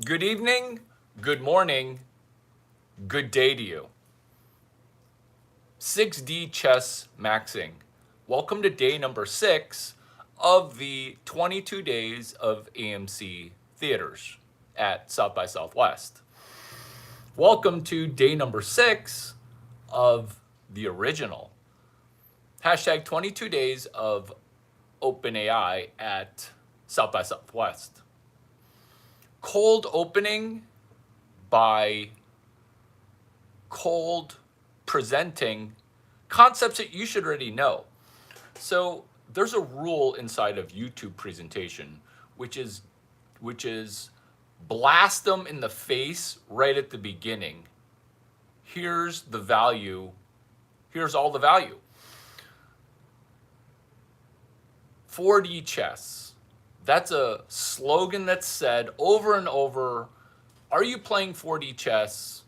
Good evening, good morning, good day to you. 6D Chess Maxing. Welcome to day number 6 of the 22 days of AMC theaters at South by Southwest. Welcome to day number 6 of the original. Hashtag 22 days of OpenAI at South by Southwest. Cold opening by cold presenting concepts that you should already know. So there's a rule inside of YouTube presentation, which is blast them in the face right at the beginning. Here's the value. Here's all the value. 4D chess. That's a slogan that's said over and over. Are you playing 4D chess?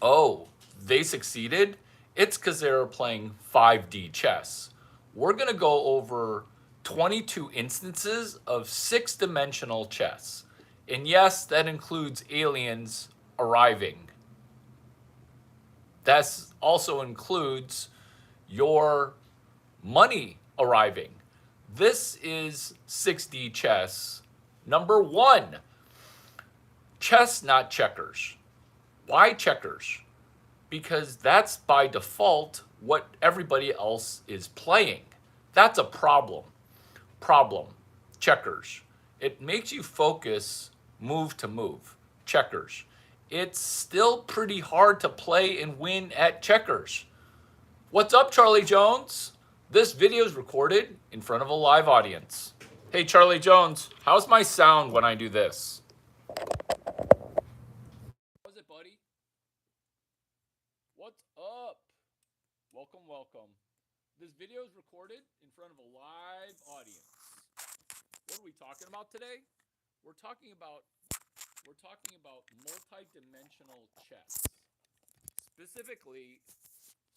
Oh, they succeeded? It's because they were playing 5D chess. We're going to go over 22 instances of 6-dimensional chess. And yes, that includes aliens arriving. That also includes your money arriving. This is 6D chess. Number 1, chess, not checkers. Why checkers? Because that's by default what everybody else is playing. That's a problem. Checkers. It makes you focus move to move. Checkers. It's still pretty hard to play and win at checkers. What's up, Charlie Jones? This video is recorded in front of a live audience. Hey, Charlie Jones, how's my sound when I do this? How's it, buddy? What's up? Welcome. This video is recorded in front of a live audience. What are we talking about today? We're talking about multi-dimensional chess. Specifically,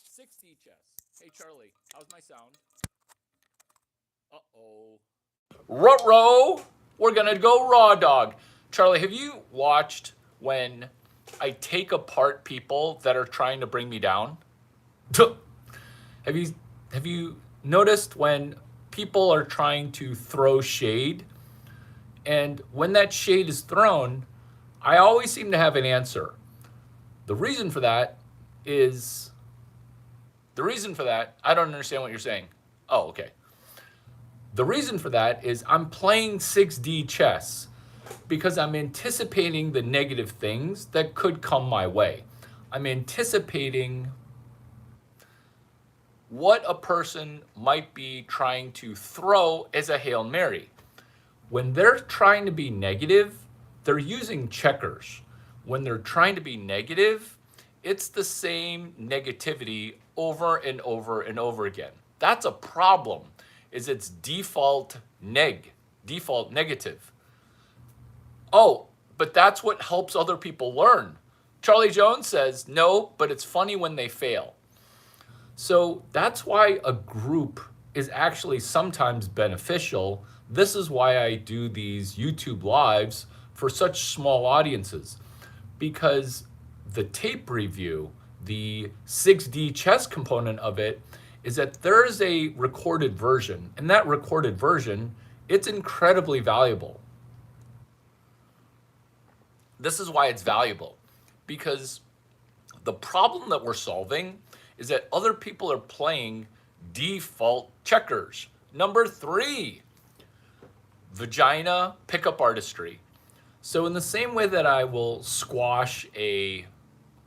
6D chess. Hey, Charlie, how's my sound? Uh-oh. Ruh-roh! We're gonna go raw dog. Charlie, have you watched when I take apart people that are trying to bring me down? Have you noticed when people are trying to throw shade? And when that shade is thrown, I always seem to have an answer. The reason for that, I don't understand what you're saying. Oh, okay. The reason for that is I'm playing 6D chess because I'm anticipating the negative things that could come my way. I'm anticipating what a person might be trying to throw as a Hail Mary. When they're trying to be negative, they're using checkers. When they're trying to be negative, it's the same negativity over and over and over again. That's a problem, is it's default negative. Oh, but that's what helps other people learn. Charlie Jones says, no, but it's funny when they fail. So that's why a group is actually sometimes beneficial. This is why I do these YouTube lives for such small audiences, because the tape review, the 6D chess component of it, is that there's a recorded version, and that recorded version, it's incredibly valuable. This is why it's valuable, because the problem that we're solving is that other people are playing default checkers. Number 3, vagina pickup artistry. So in the same way that I will squash a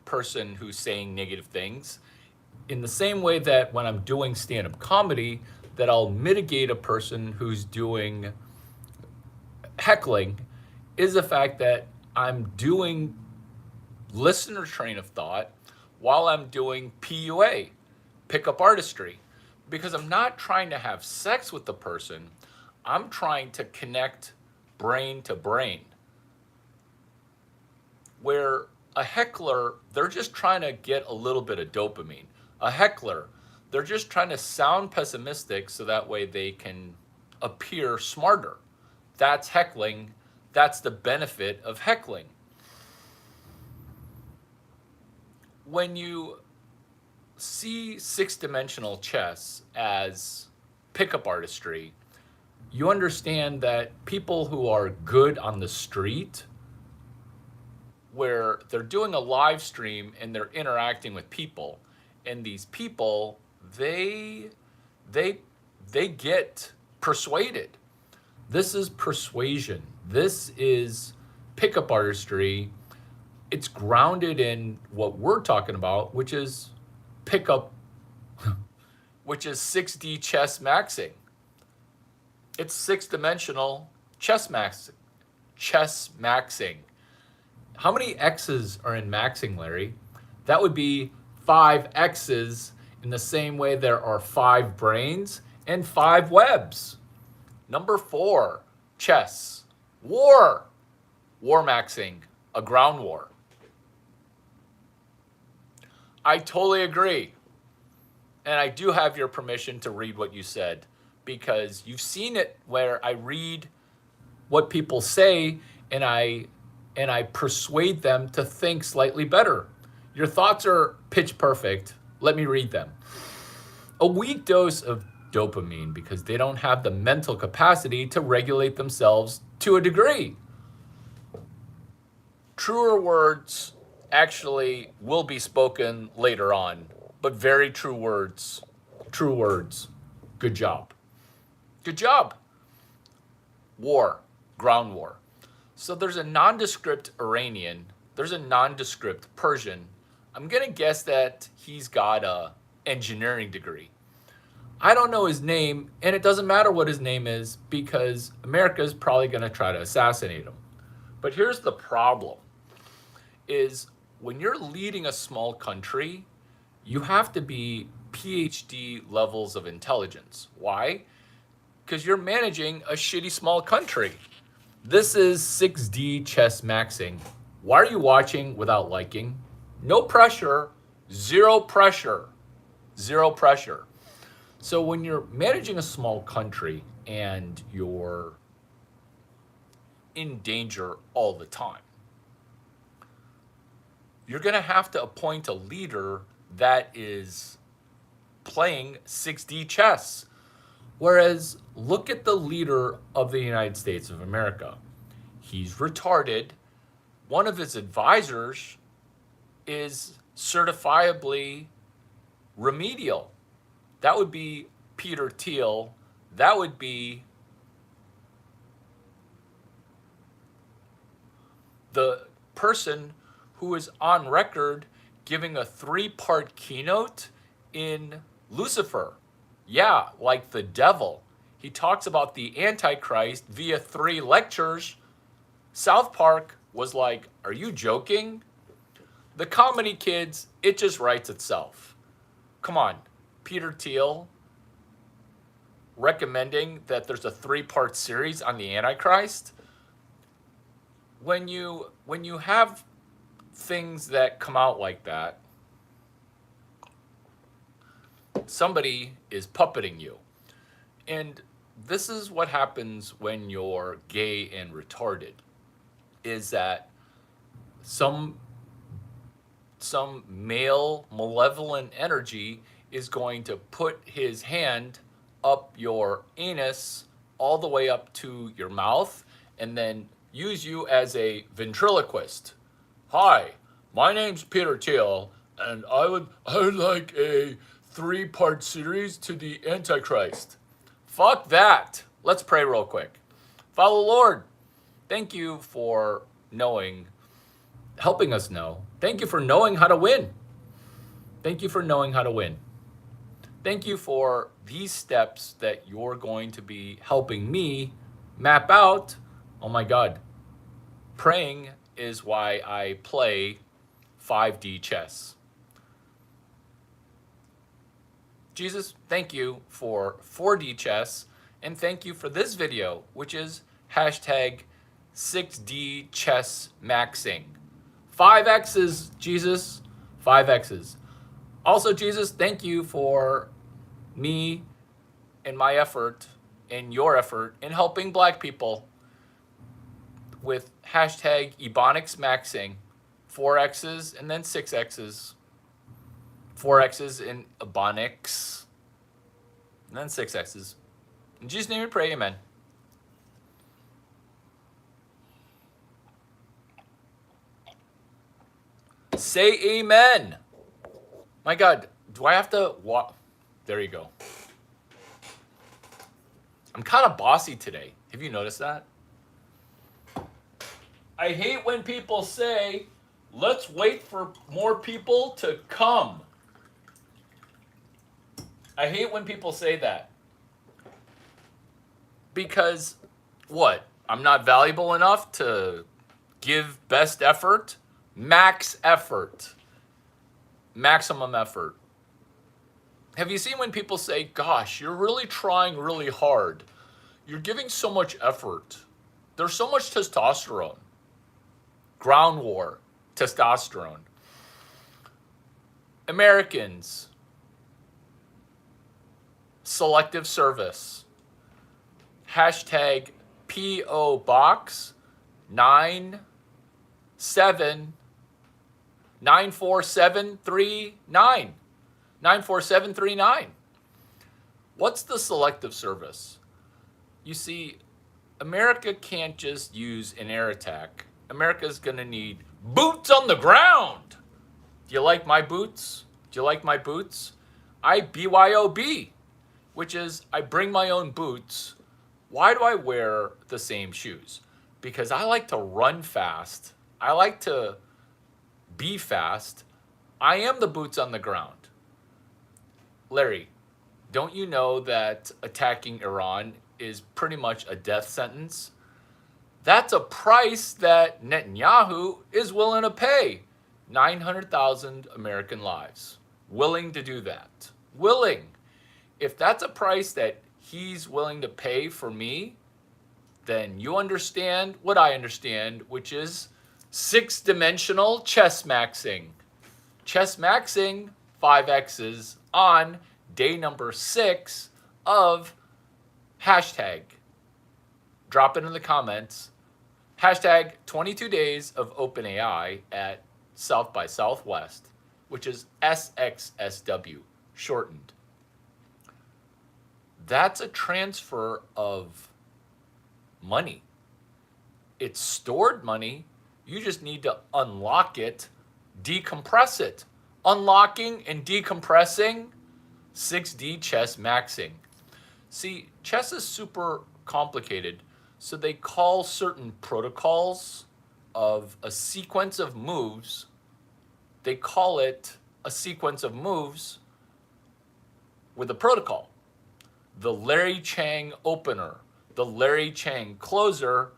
person who's saying negative things, in the same way that when I'm doing stand-up comedy, that I'll mitigate a person who's doing heckling, is the fact that I'm doing listener train of thought while I'm doing PUA, pickup artistry, because I'm not trying to have sex with the person. I'm trying to connect brain to brain. Where a heckler, they're just trying to get a little bit of dopamine. A heckler, they're just trying to sound pessimistic so that way they can appear smarter. That's heckling. That's the benefit of heckling. When you see six-dimensional chess as pickup artistry, you understand that people who are good on the street, where they're doing a live stream and they're interacting with people, and these people, they they get persuaded. This is persuasion. This is pickup artistry. It's grounded in what we're talking about, which is pickup, which is 6D chess maxing. It's six-dimensional chess maxing. Chess maxing. How many X's are in maxing, Larry? That would be 5 X's, in the same way there are 5 brains and 5 webs. Number 4, chess. War. War maxing. A ground war. I totally agree. And I do have your permission to read what you said, because you've seen it where I read what people say and I persuade them to think slightly better. Your thoughts are pitch perfect. Let me read them. A weak dose of dopamine, because they don't have the mental capacity to regulate themselves to a degree. Truer words actually will be spoken later on, but very true words. True words. Good job. Good job. War. Ground war. So there's a nondescript Iranian. There's a nondescript Persian. I'm going to guess that he's got a engineering degree. I don't know his name, and it doesn't matter what his name is, because America's probably going to try to assassinate him. But here's the problem, is when you're leading a small country, you have to be PhD levels of intelligence. Why? Because you're managing a shitty small country. This is 6D chess maxing. Why are you watching without liking? No pressure, zero pressure, zero pressure. So when you're managing a small country and you're in danger all the time, you're going to have to appoint a leader that is playing 6D chess. Whereas, look at the leader of the United States of America. He's retarded. One of his advisors is certifiably remedial. That would be Peter Thiel. That would be the person who is on record giving a 3-part keynote in Lucifer. Yeah, like the devil. He talks about the Antichrist via 3 lectures. South Park was like, are you joking? The comedy, kids, it just writes itself. Come on, Peter Thiel recommending that there's a 3-part series on the Antichrist. When you have things that come out like that, somebody is puppeting you. And this is what happens when you're gay and retarded, is that some male malevolent energy is going to put his hand up your anus all the way up to your mouth and then use you as a ventriloquist. Hi, my name's Peter Thiel, and I would like a 3-part series to the Antichrist. Fuck that. Let's pray real quick. Father Lord, thank you for helping us know. Thank you for knowing how to win. Thank you for knowing how to win. Thank you for these steps that you're going to be helping me map out. Oh my God. Praying is why I play 5D chess. Jesus, thank you for 4D chess, and thank you for this video, which is hashtag 6D chess maxing. 5 X's, Jesus, 5 X's. Also, Jesus, thank you for me and my effort and your effort in helping Black people. with hashtag Ebonics Maxing, 4X's and then 6X's, 4X's in Ebonics, and then 6X's. In Jesus' name we pray, amen. Say amen. My God, do I have to walk? There you go. I'm kind of bossy today. Have you noticed that? I hate when people say, let's wait for more people to come. I hate when people say that. Because what? I'm not valuable enough to give best effort? Max effort. Maximum effort. Have you seen when people say, gosh, you're really trying really hard. You're giving so much effort. There's so much testosterone. Ground war, testosterone. Americans, selective service. Hashtag P.O. Box 94739. 94739. What's the selective service? You see, America can't just use an air attack. America's going to need boots on the ground. Do you like my boots? Do you like my boots? I BYOB, which is I bring my own boots. Why do I wear the same shoes? Because I like to run fast. I like to be fast. I am the boots on the ground. Larry, don't you know that attacking Iran is pretty much a death sentence? That's a price that Netanyahu is willing to pay. 900,000 American lives. Willing to do that. Willing. If that's a price that he's willing to pay for me, then you understand what I understand, which is 6-dimensional chess maxing. Chess maxing 5X's on day number 6 of hashtag. Drop it in the comments. Hashtag 22 days of OpenAI at South by Southwest, which is SXSW, shortened. That's a transfer of money. It's stored money. You just need to unlock it, decompress it. Unlocking and decompressing 6D chess maxing. See, chess is super complicated, so they call certain protocols of a sequence of moves, they call it a sequence of moves with a protocol. The Larry Chang opener, the Larry Chang closer,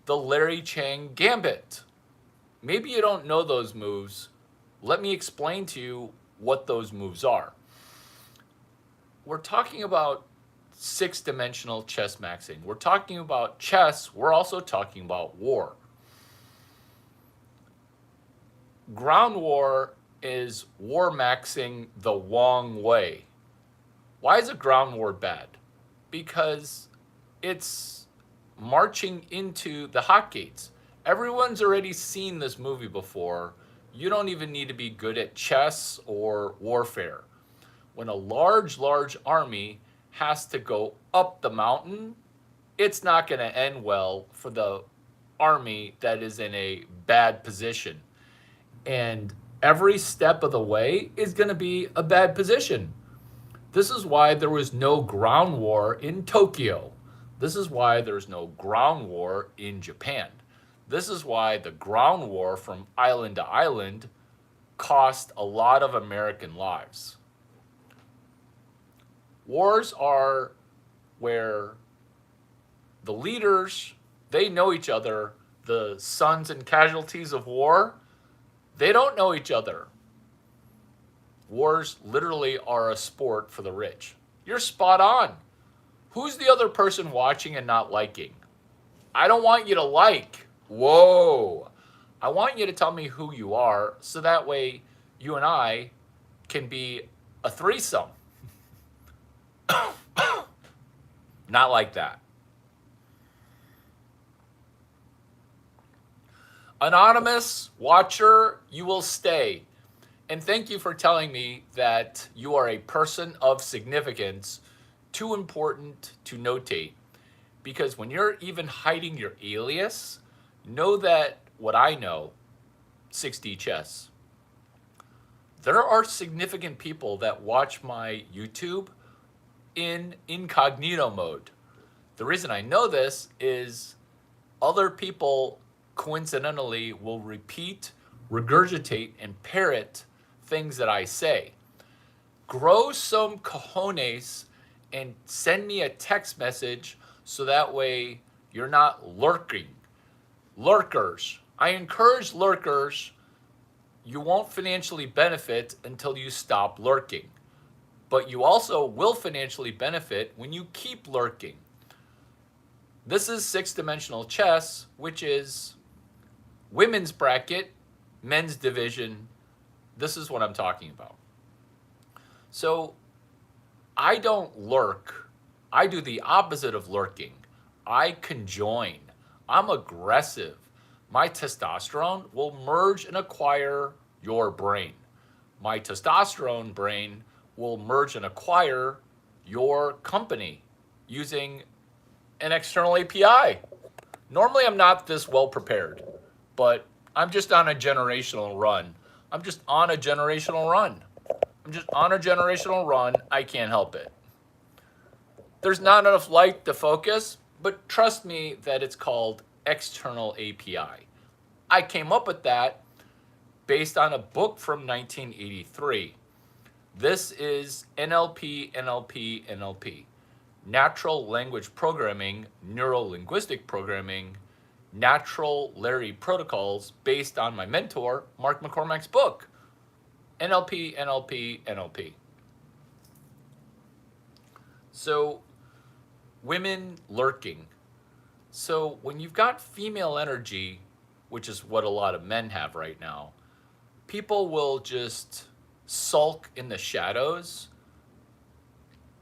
the Larry Chang gambit. Maybe you don't know those moves. Let me explain to you what those moves are. We're talking about 6-dimensional chess maxing. We're talking about chess. We're also talking about war. Ground war is war maxing the wrong way. Why is a ground war bad? Because it's marching into the hotgates. Everyone's already seen this movie before. You don't even need to be good at chess or warfare. When a large army has to go up the mountain, it's not going to end well for the army that is in a bad position. And every step of the way is going to be a bad position. This is why there was no ground war in Tokyo. This is why there's no ground war in Japan. This is why the ground war from island to island cost a lot of American lives. Wars are where the leaders, they know each other. The sons and casualties of war, they don't know each other. Wars literally are a sport for the rich. You're spot on. Who's the other person watching and not liking? I don't want you to like. Whoa. I want you to tell me who you are so that way you and I can be a threesome. Not like that. Anonymous watcher, you will stay. And thank you for telling me that you are a person of significance, too important to notate. Because when you're even hiding your alias, know that what I know, 6D Chess, there are significant people that watch my YouTube in incognito mode. The reason I know this is other people coincidentally will repeat, regurgitate, and parrot things that I say. Grow some cojones and send me a text message so that way you're not lurking. Lurkers. I encourage lurkers. You won't financially benefit until you stop lurking. But you also will financially benefit when you keep lurking. This is Six Dimensional Chess, which is women's bracket, men's division. This is what I'm talking about. So I don't lurk. I do the opposite of lurking. I conjoin. I'm aggressive. My testosterone will merge and acquire your brain. My testosterone brain will merge and acquire your company using an external API. Normally, I'm not this well prepared, but I'm just on a generational run. I'm just on a generational run. I can't help it. There's not enough light to focus, but trust me that it's called external API. I came up with that based on a book from 1983. This is NLP. Natural Language Programming, Neuro-Linguistic Programming, Natural Larry Protocols, based on my mentor, Mark McCormack's book, NLP. So, women lurking. So, when you've got female energy, which is what a lot of men have right now, people will just sulk in the shadows,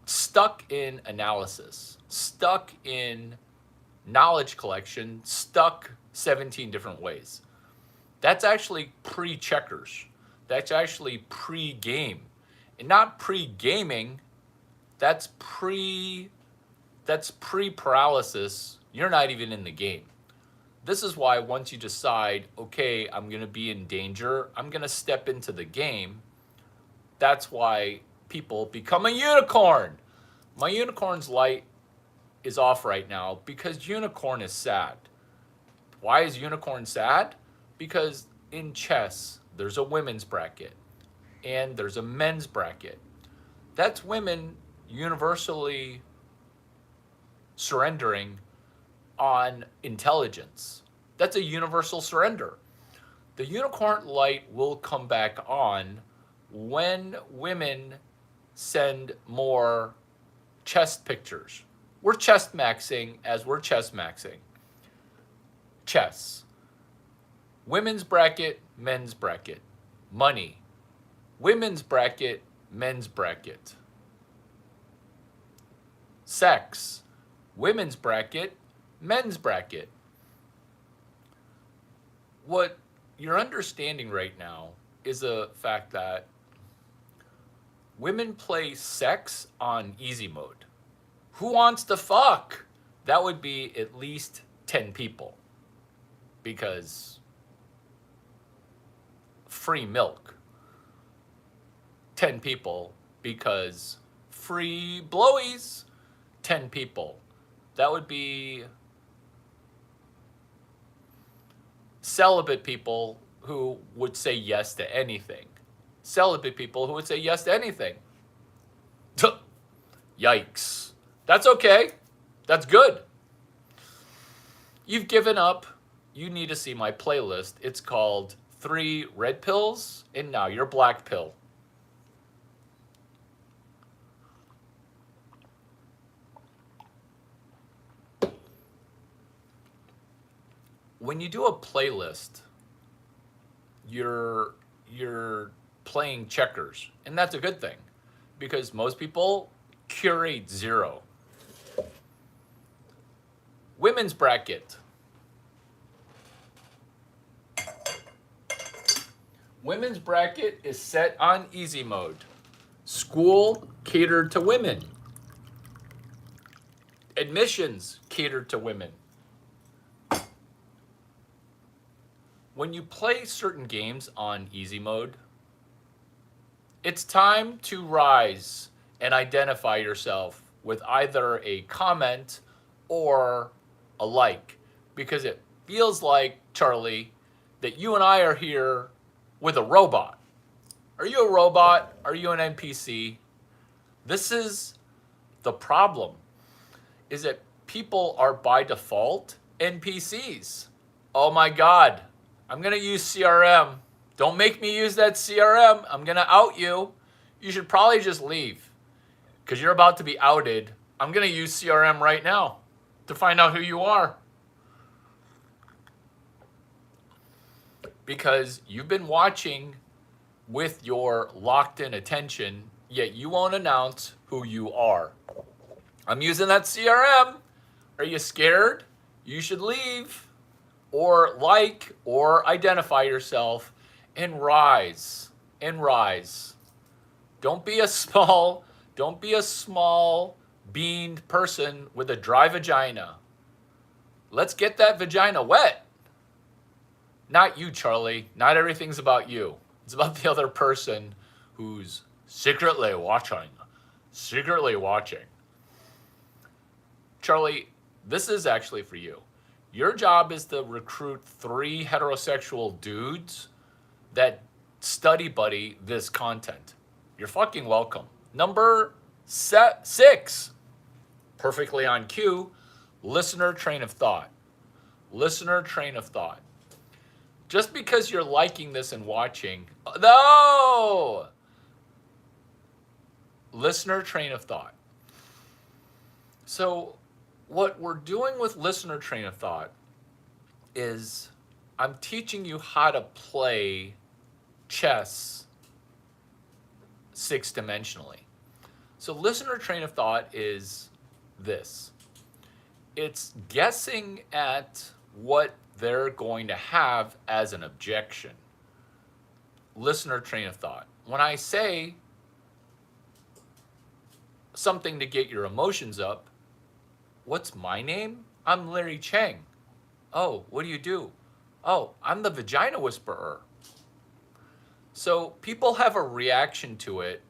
stuck in analysis, stuck in knowledge collection, stuck 17 different ways. That's actually pre-checkers. That's actually pre-game. And not pre-gaming, that's pre-paralysis. You're not even in the game. This is why once you decide, okay, I'm going to be in danger, I'm going to step into the game, that's why people become a unicorn. My unicorn's light is off right now because unicorn is sad. Why is unicorn sad? Because in chess, there's a women's bracket and there's a men's bracket. That's women universally surrendering on intelligence. That's a universal surrender. The unicorn light will come back on when women send more chest pictures. We're chest maxing as we're chest maxing. Chess. Women's bracket, men's bracket. Money. Women's bracket, men's bracket. Sex. Women's bracket, men's bracket. What you're understanding right now is the fact that women play sex on easy mode. Who wants to fuck? That would be at least 10 people. Because free milk. 10 people because free blowies. 10 people. That would be celibate people who would say yes to anything. Celibate people who would say yes to anything. Yikes. That's okay. That's good. You've given up. You need to see my playlist. It's called 3 Red Pills and Now You're Black Pill. When you do a playlist, you're playing checkers, and that's a good thing because most people curate 0. Women's bracket. Women's bracket is set on easy mode. School catered to women. Admissions catered to women. When you play certain games on easy mode, it's time to rise and identify yourself with either a comment or a like, because it feels like, Charlie, that you and I are here with a robot. Are you a robot? Are you an NPC? This is the problem, is that people are by default NPCs. Oh my God, I'm gonna use CRM. Don't make me use that CRM. I'm gonna out you. You should probably just leave because you're about to be outed. I'm gonna use CRM right now to find out who you are. Because you've been watching with your locked in attention, yet you won't announce who you are. I'm using that CRM. Are you scared? You should leave or like or identify yourself and rise and rise. Don't be a small beaned person with a dry vagina. Let's get that vagina wet. Not you, Charlie. Not everything's about you. It's about the other person who's secretly watching. Secretly watching. Charlie, this is actually for you. Your job is to recruit 3 heterosexual dudes that study buddy this content. You're fucking welcome. Number 6, perfectly on cue, listener train of thought. Listener train of thought. Just because you're liking this and watching, no! Listener train of thought. So what we're doing with listener train of thought is I'm teaching you how to play chess 6-dimensionally. So listener train of thought is this. It's guessing at what they're going to have as an objection. Listener train of thought. When I say something to get your emotions up, what's my name? I'm Larry Chang. Oh, what do you do? Oh, I'm the vagina whisperer. So people have a reaction to it.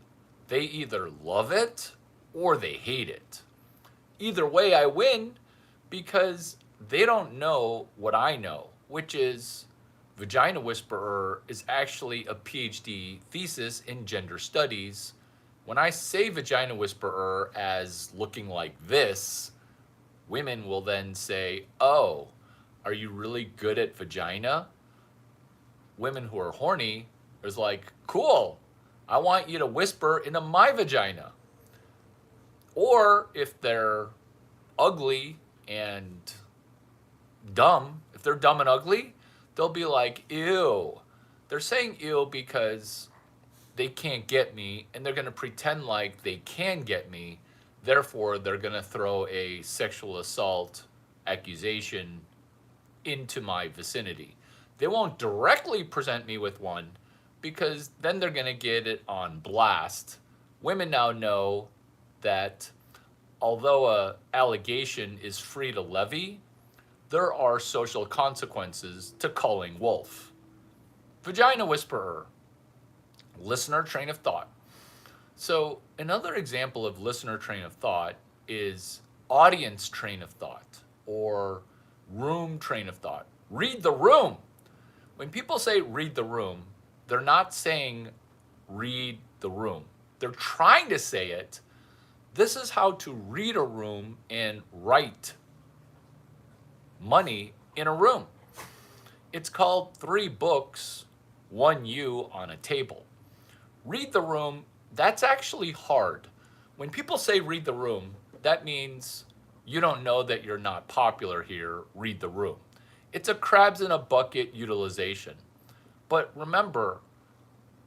They either love it or they hate it. Either way, I win because they don't know what I know, which is vagina whisperer is actually a PhD thesis in gender studies. When I say vagina whisperer as looking like this, women will then say, oh, are you really good at vagina? Women who are horny is like, cool, I want you to whisper into my vagina. Or if they're ugly and dumb, if they're dumb and ugly, they'll be like, ew. They're saying ew because they can't get me and they're going to pretend like they can get me. Therefore, they're going to throw a sexual assault accusation into my vicinity. They won't directly present me with one because then they're going to get it on blast. Women now know that although an allegation is free to levy, there are social consequences to calling wolf. Vagina whisperer. Listener train of thought. So another example of listener train of thought is audience train of thought or room train of thought. Read the room. When people say read the room, they're not saying read the room. They're trying to say it. This is how to read a room and write money in a room. It's called 3 books, 1 you on a table. Read the room, that's actually hard. When people say read the room, that means you don't know that you're not popular here, read the room. It's a crabs in a bucket utilization. But remember,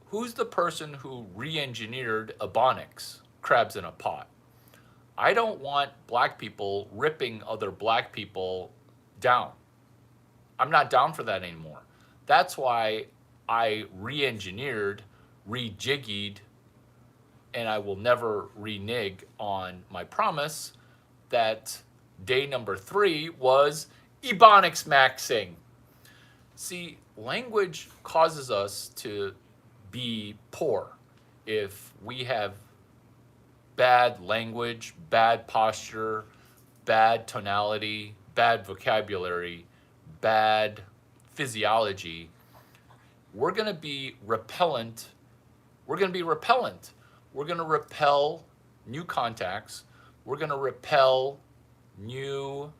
who's the person who re-engineered Ebonics, crabs in a pot? I don't want black people ripping other black people down. I'm not down for that anymore. That's why I re-engineered, rejiggied, and I will never renege on my promise that day number 3 was Ebonics maxing. See, language causes us to be poor if we have bad language, bad posture, bad tonality, bad vocabulary, bad physiology. We're going to be repellent. We're going to be repellent. We're going to repel new contacts. We're going to repel new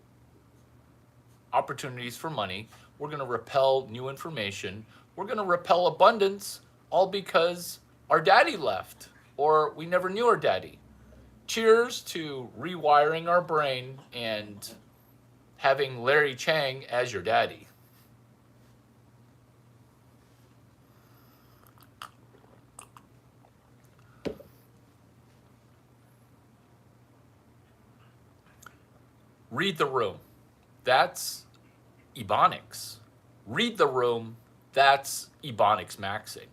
opportunities for money. We're going to repel new information. We're going to repel abundance, all because our daddy left or we never knew our daddy. Cheers to rewiring our brain and having Larry Chang as your daddy. Read the room. That's Ebonics. Read the room. That's Ebonics maxing.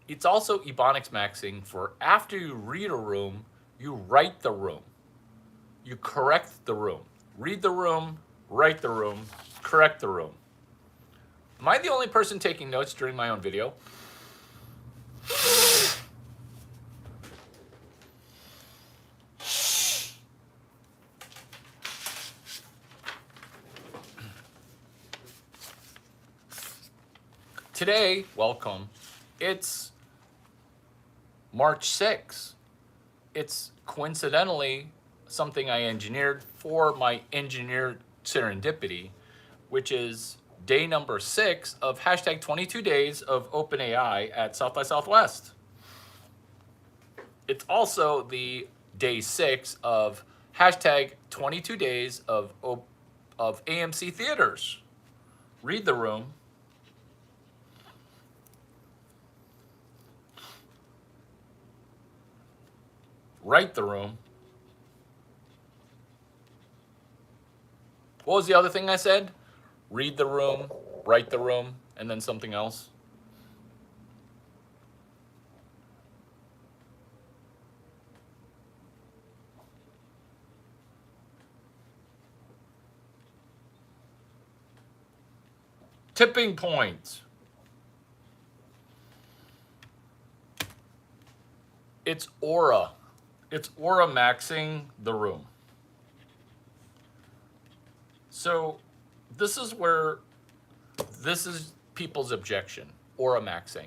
It's also Ebonics maxing for after you read a room, you write the room. You correct the room. Read the room, write the room, correct the room. Am I the only person taking notes during my own video? Today, welcome, it's March 6th. It's coincidentally something I engineered for my engineered serendipity, which is day number 6 of hashtag 22 days of OpenAI at South by Southwest. It's also the day 6 of hashtag 22 days of AMC theaters. Read the room. Write the room. What was the other thing I said? Read the room, write the room, and then something else. Tipping point. It's aura. It's aura maxing the room. So this is people's objection, aura maxing.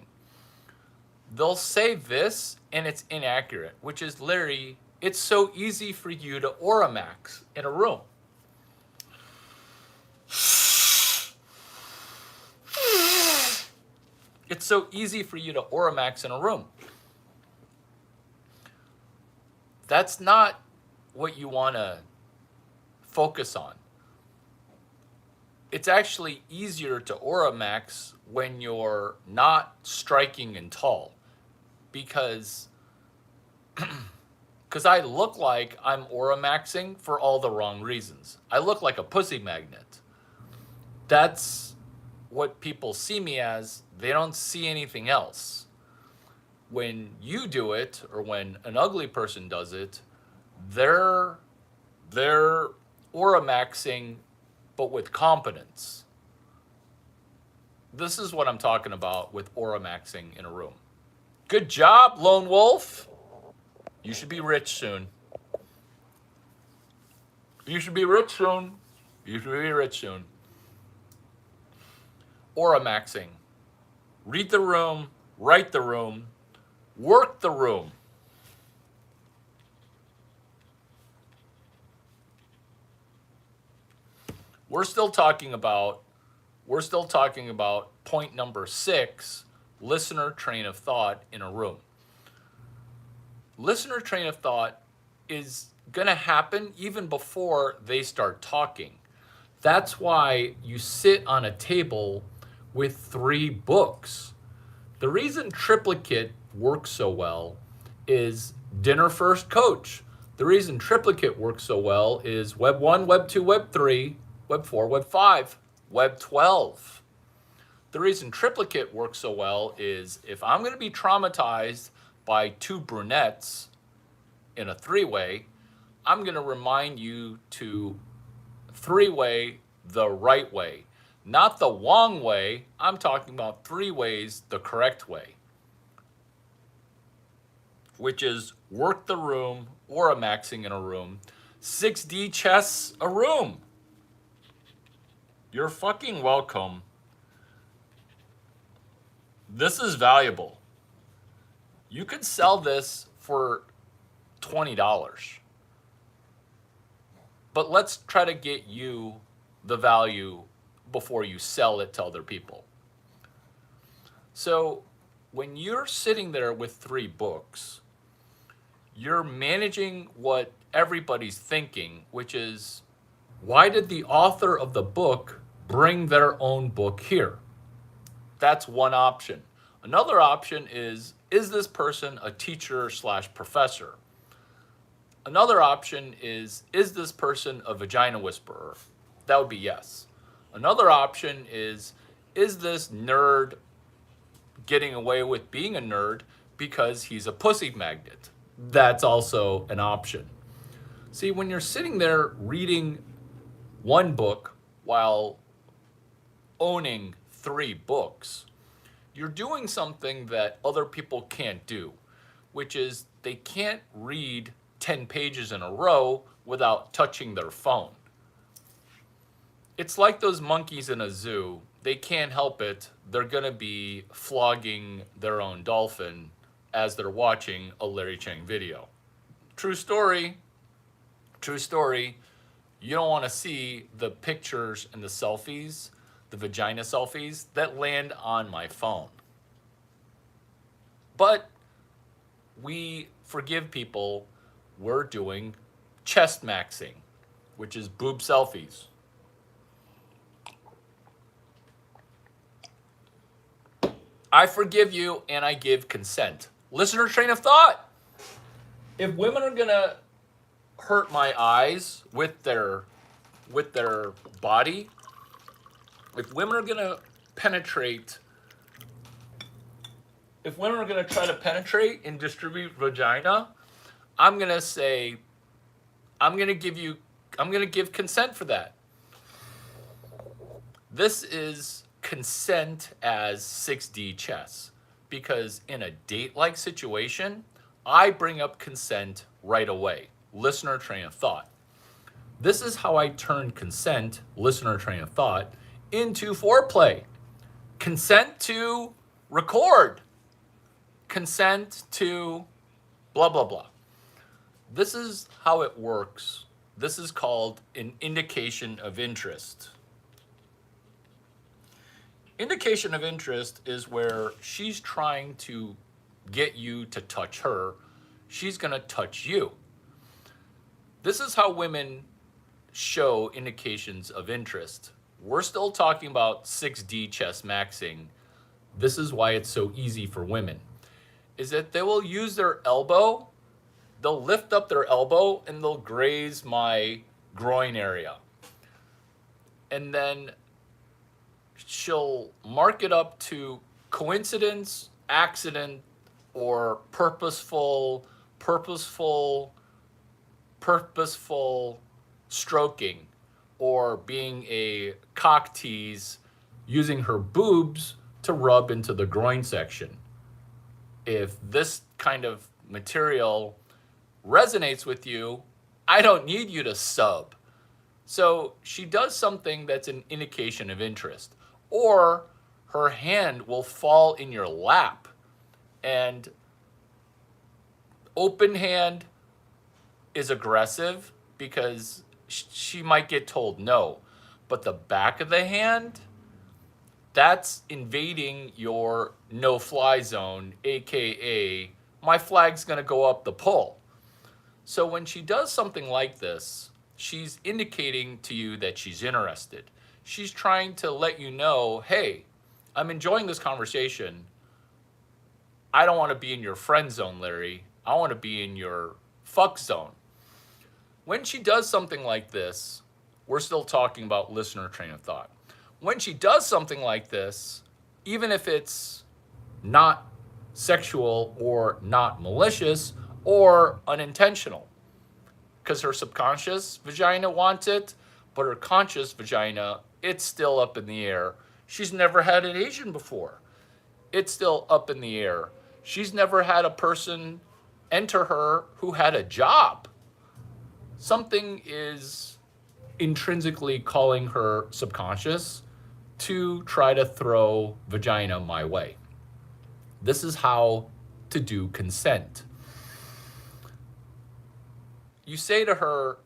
They'll say this and it's inaccurate, which is, Larry, it's so easy for you to aura max in a room. It's so easy for you to aura max in a room. That's not what you want to focus on. It's actually easier to aura max when you're not striking and tall, because I look like I'm aura maxing for all the wrong reasons. I look like a pussy magnet. That's what people see me as. They don't see anything else. When you do it, or when an ugly person does it, they're aura maxing, but with competence. This is what I'm talking about with aura maxing in a room. Good job, Lone Wolf. You should be rich soon. You should be rich soon. You should be rich soon. Aura maxing. Read the room, write the room, work the room. We're still talking about point number 6, listener train of thought in a room. Listener train of thought is going to happen even before they start talking. That's why you sit on a table with 3 books. The reason Triplicate works so well is dinner first coach. The reason Triplicate works so well is Web 1, Web 2, Web 3, Web 4, Web 5, Web 12. The reason triplicate works so well is if I'm going to be traumatized by two brunettes in a three-way, I'm going to remind you to three-way the right way. Not the Wong way. I'm talking about three ways the correct way, which is work the room or a maxing in a room. 6D chess a room. You're fucking welcome. This is valuable. You could sell this for $20. But let's try to get you the value before you sell it to other people. So when you're sitting there with 3 books, you're managing what everybody's thinking, which is, why did the author of the book bring their own book here? That's one option. Another option is this person a teacher / professor? Another option is this person a vagina whisperer? That would be yes. Another option is this nerd getting away with being a nerd because he's a pussy magnet? That's also an option. See, when you're sitting there reading one book while owning 3 books, you're doing something that other people can't do, which is they can't read 10 pages in a row without touching their phone. It's like those monkeys in a zoo. They can't help it. They're going to be flogging their own dolphin as they're watching a Larry Chang video. True story. True story. You don't want to see the pictures and the selfies, the vagina selfies that land on my phone. But we forgive people. We're doing chest maxing, which is boob selfies. I forgive you and I give consent. Listener train of thought. If women are gonna hurt my eyes with their body, if women are gonna penetrate, if women are gonna try to penetrate and distribute vagina, I'm gonna give consent for that. This is consent as 6D chess, because in a date-like situation, I bring up consent right away. Listener train of thought. This is how I turn consent, listener train of thought, into foreplay. Consent to record. Consent to blah, blah, blah. This is how it works. This is called an indication of interest. Indication of interest is where she's trying to get you to touch her. She's going to touch you. This is how women show indications of interest. We're still talking about 6D chess maxing. This is why it's so easy for women, is that they will use their elbow, they'll lift up their elbow and they'll graze my groin area. And then she'll mark it up to coincidence, accident, or purposeful stroking, or being a cock tease using her boobs to rub into the groin section. If this kind of material resonates with you, I don't need you to sub. So she does something that's an indication of interest. Or her hand will fall in your lap, and open hand is aggressive because she might get told no. But the back of the hand, that's invading your no-fly zone, aka my flag's gonna go up the pole. So when she does something like this, she's indicating to you that she's interested. She's trying to let you know, hey, I'm enjoying this conversation. I don't want to be in your friend zone, Larry. I want to be in your fuck zone. When she does something like this, we're still talking about listener train of thought. When she does something like this, even if it's not sexual or not malicious or unintentional. Because her subconscious vagina wants it, but her conscious vagina, it's still up in the air. She's never had an Asian before. It's still up in the air. She's never had a person enter her who had a job. Something is intrinsically calling her subconscious to try to throw vagina my way. This is how to do consent. You say to her,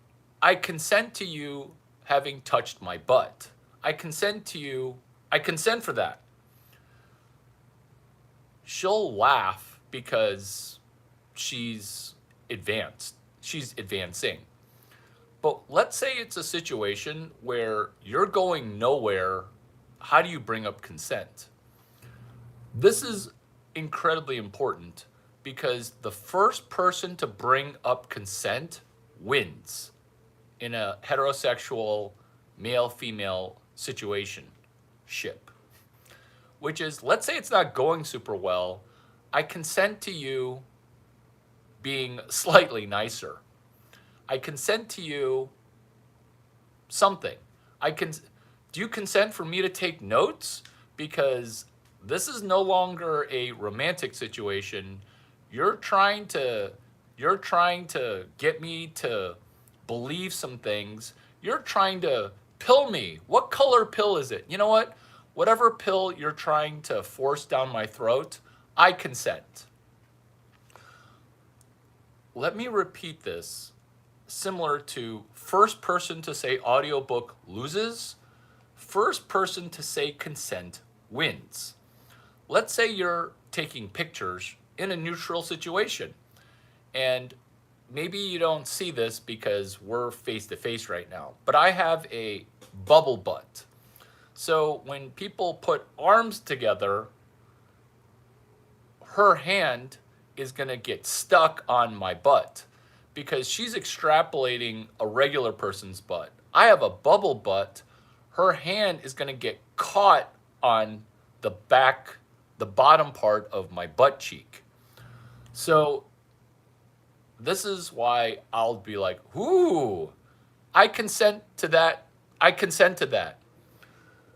I consent to you having touched my butt. I consent for that. She'll laugh because she's advanced. She's advancing. But let's say it's a situation where you're going nowhere. How do you bring up consent? This is incredibly important because the first person to bring up consent wins in a heterosexual male-female situation ship. Which is, let's say it's not going super well. I consent to you being slightly nicer. I consent to you something. Do you consent for me to take notes? Because this is no longer a romantic situation. You're trying to get me to believe some things. You're trying to pill me. What color pill is it? You know what? Whatever pill you're trying to force down my throat, I consent. Let me repeat this. Similar to first person to say audiobook loses, first person to say consent wins. Let's say you're taking pictures in a neutral situation, and maybe you don't see this because we're face to face right now, but I have a bubble butt. So when people put arms together, her hand is going to get stuck on my butt because she's extrapolating a regular person's butt. I have a bubble butt. Her hand is going to get caught on the bottom part of my butt cheek. So this is why I'll be like, ooh, I consent to that. I consent to that.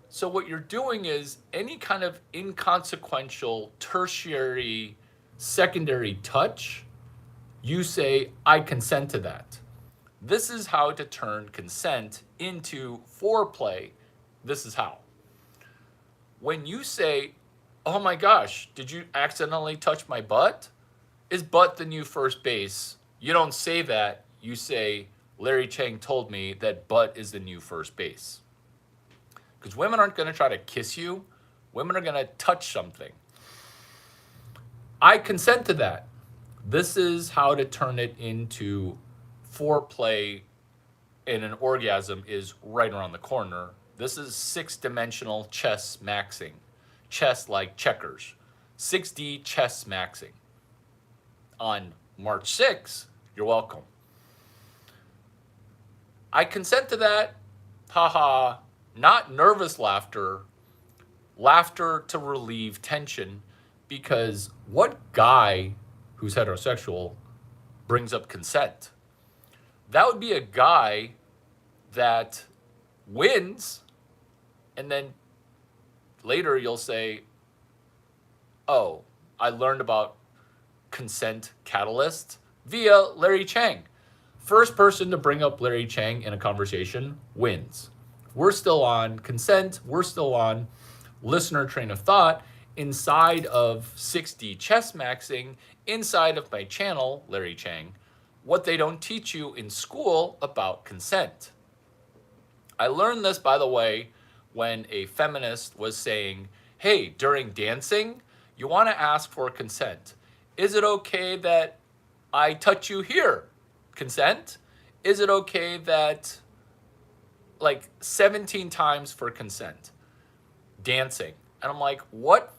So what you're doing is any kind of inconsequential, tertiary, secondary touch, you say, I consent to that. This is how to turn consent into foreplay. This is how. When you say, oh my gosh, did you accidentally touch my butt? Is butt the new first base? You don't say that. You say, Larry Chang told me that butt is the new first base. Because women aren't going to try to kiss you. Women are going to touch something. I consent to that. This is how to turn it into foreplay, and an orgasm is right around the corner. This is 6-dimensional chess maxing. Chess like checkers. 6D chess maxing. On March 6th, you're welcome. I consent to that. Haha. Not nervous laughter. Laughter to relieve tension. Because what guy who's heterosexual brings up consent? That would be a guy that wins, and then later you'll say, oh, I learned about consent catalyst via Larry Chang. First person to bring up Larry Chang in a conversation wins. We're still on consent. We're still on listener train of thought inside of 6D chess maxing, inside of my channel, Larry Chang, what they don't teach you in school about consent. I learned this, by the way, when a feminist was saying, hey, during dancing, you want to ask for consent. Is it okay that I touch you here? Consent? Is it okay that, like, 17 times for consent? Dancing. And I'm like, what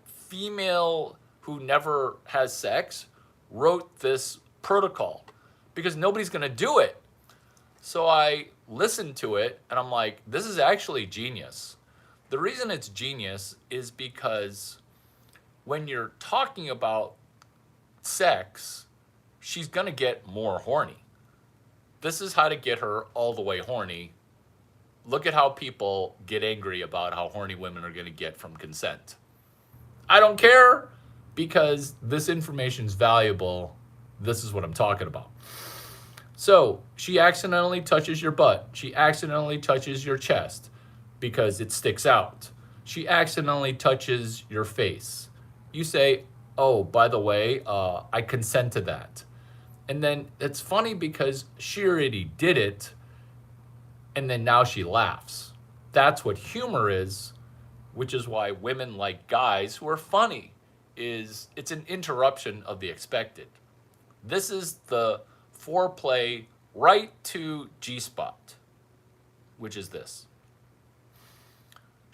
female who never has sex wrote this protocol? Because nobody's going to do it. So I listened to it and I'm like, this is actually genius. The reason it's genius is because when you're talking about sex, she's going to get more horny. This is how to get her all the way horny. Look at how people get angry about how horny women are going to get from consent. I don't care because this information is valuable. This is what I'm talking about. So she accidentally touches your butt. She accidentally touches your chest because it sticks out. She accidentally touches your face. You say, oh, by the way, I consent to that. And then it's funny because she already did it, and then now she laughs. That's what humor is, which is why women like guys who are funny. It's an interruption of the expected. This is the foreplay right to G-spot, which is this.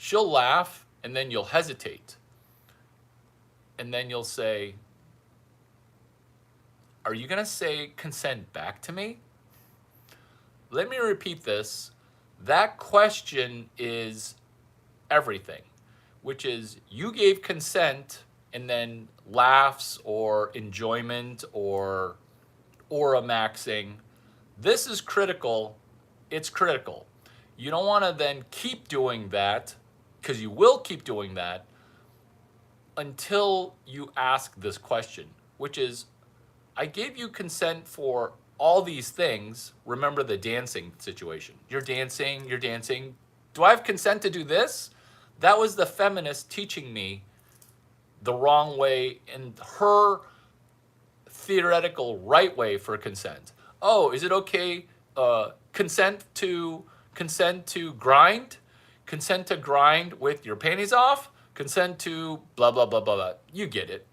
She'll laugh, and then you'll hesitate. And then you'll say, are you going to say consent back to me? Let me repeat this. That question is everything, which is you gave consent and then laughs or enjoyment or aura maxing. This is critical. It's critical. You don't want to then keep doing that, because you will keep doing that until you ask this question, which is, I gave you consent for all these things. Remember the dancing situation. You're dancing. Do I have consent to do this? That was the feminist teaching me the wrong way and her theoretical right way for consent. Oh, is it okay? Consent to grind? Consent to grind with your panties off? Consent to blah, blah, blah, blah, blah. You get it.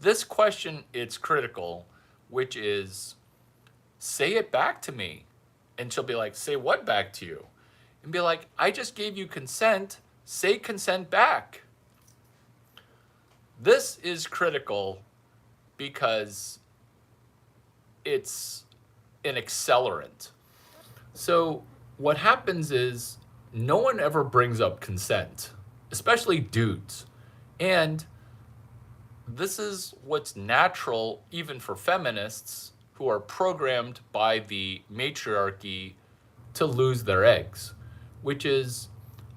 This question, it's critical, which is, say it back to me. And she'll be like, say what back to you? And be like, I just gave you consent. Say consent back. This is critical because it's an accelerant. So what happens is no one ever brings up consent, especially dudes. And this is what's natural even for feminists who are programmed by the matriarchy to lose their eggs, which is,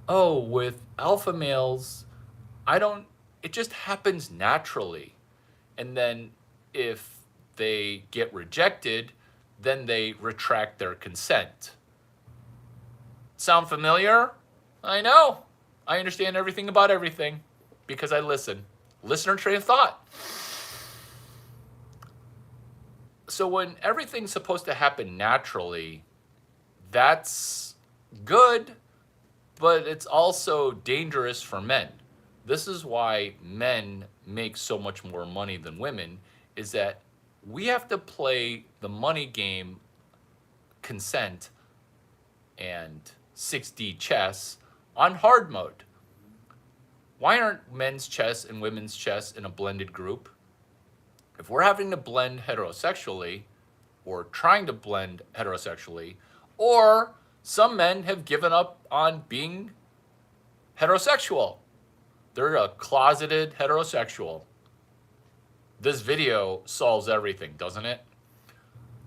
oh, with alpha males, it just happens naturally. And then if they get rejected, then they retract their consent. Sound familiar? I know. I understand everything about everything because I listen. Listener train of thought. So when everything's supposed to happen naturally, that's good, but it's also dangerous for men. This is why men make so much more money than women, is that we have to play the money game, consent, and 6D chess on hard mode. Why aren't men's chess and women's chess in a blended group? If we're having to blend heterosexually, or trying to blend heterosexually, or some men have given up on being heterosexual. They're a closeted heterosexual. This video solves everything, doesn't it?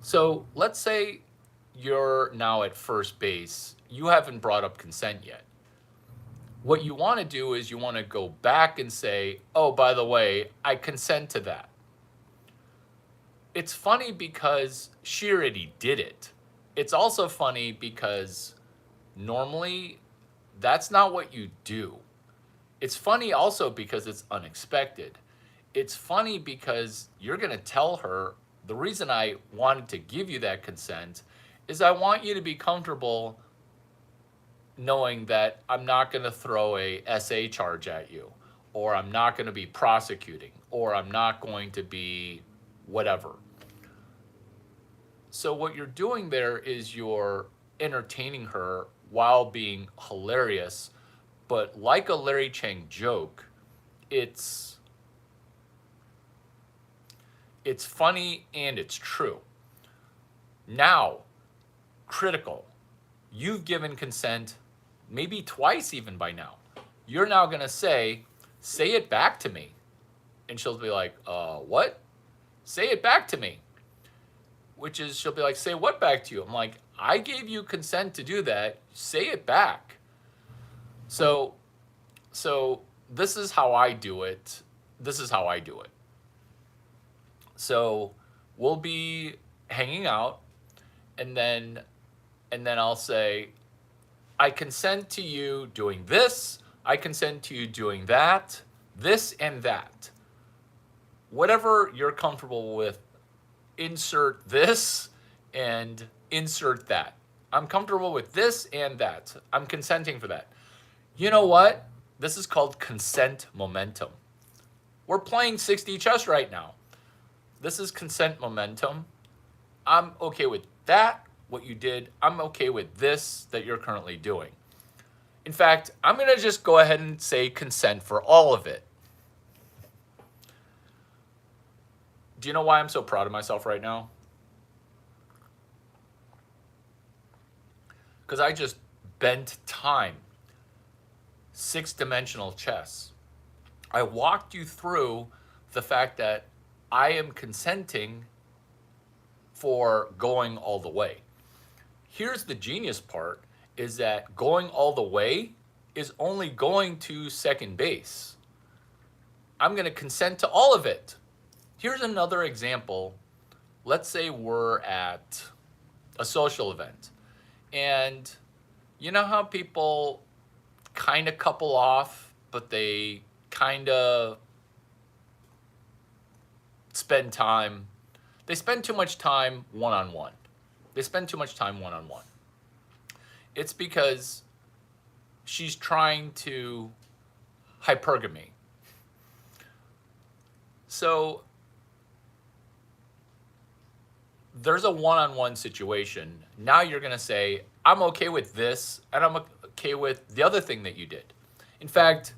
So let's say you're now at first base. You haven't brought up consent yet. What you want to do is you want to go back and say, oh, by the way, I consent to that. It's funny because she already did it. It's also funny because normally that's not what you do. It's funny also because it's unexpected. It's funny because you're going to tell her, the reason I wanted to give you that consent is I want you to be comfortable knowing that I'm not going to throw a SA charge at you, or I'm not going to be prosecuting, or I'm not going to be whatever. So what you're doing there is you're entertaining her while being hilarious, but like a Larry Chang joke, it's funny and it's true. Now, critical. You've given consent. maybe twice even by now. You're now going to say it back to me. And she'll be like, what? Say it back to me. Which is, she'll be like, say what back to you? I'm like, I gave you consent to do that. Say it back. So this is how I do it. So we'll be hanging out, and then I'll say, I consent to you doing this. I consent to you doing that, this and that. Whatever you're comfortable with, insert this and insert that. I'm comfortable with this and that. I'm consenting for that. You know what? This is called consent momentum. We're playing 6D chess right now. This is consent momentum. I'm okay with that, what you did. I'm okay with this that you're currently doing. In fact, I'm going to just go ahead and say consent for all of it. Do you know why I'm so proud of myself right now? Because I just bent time. 6-dimensional chess. I walked you through the fact that I am consenting for going all the way. Here's the genius part, is that going all the way is only going to second base. I'm going to consent to all of it. Here's another example. Let's say we're at a social event, and you know how people kind of couple off, but they kind of spend time. They spend too much time one-on-one. It's because she's trying to hypergamy. So there's a one-on-one situation. Now you're going to say, I'm okay with this, and I'm okay with the other thing that you did. In fact,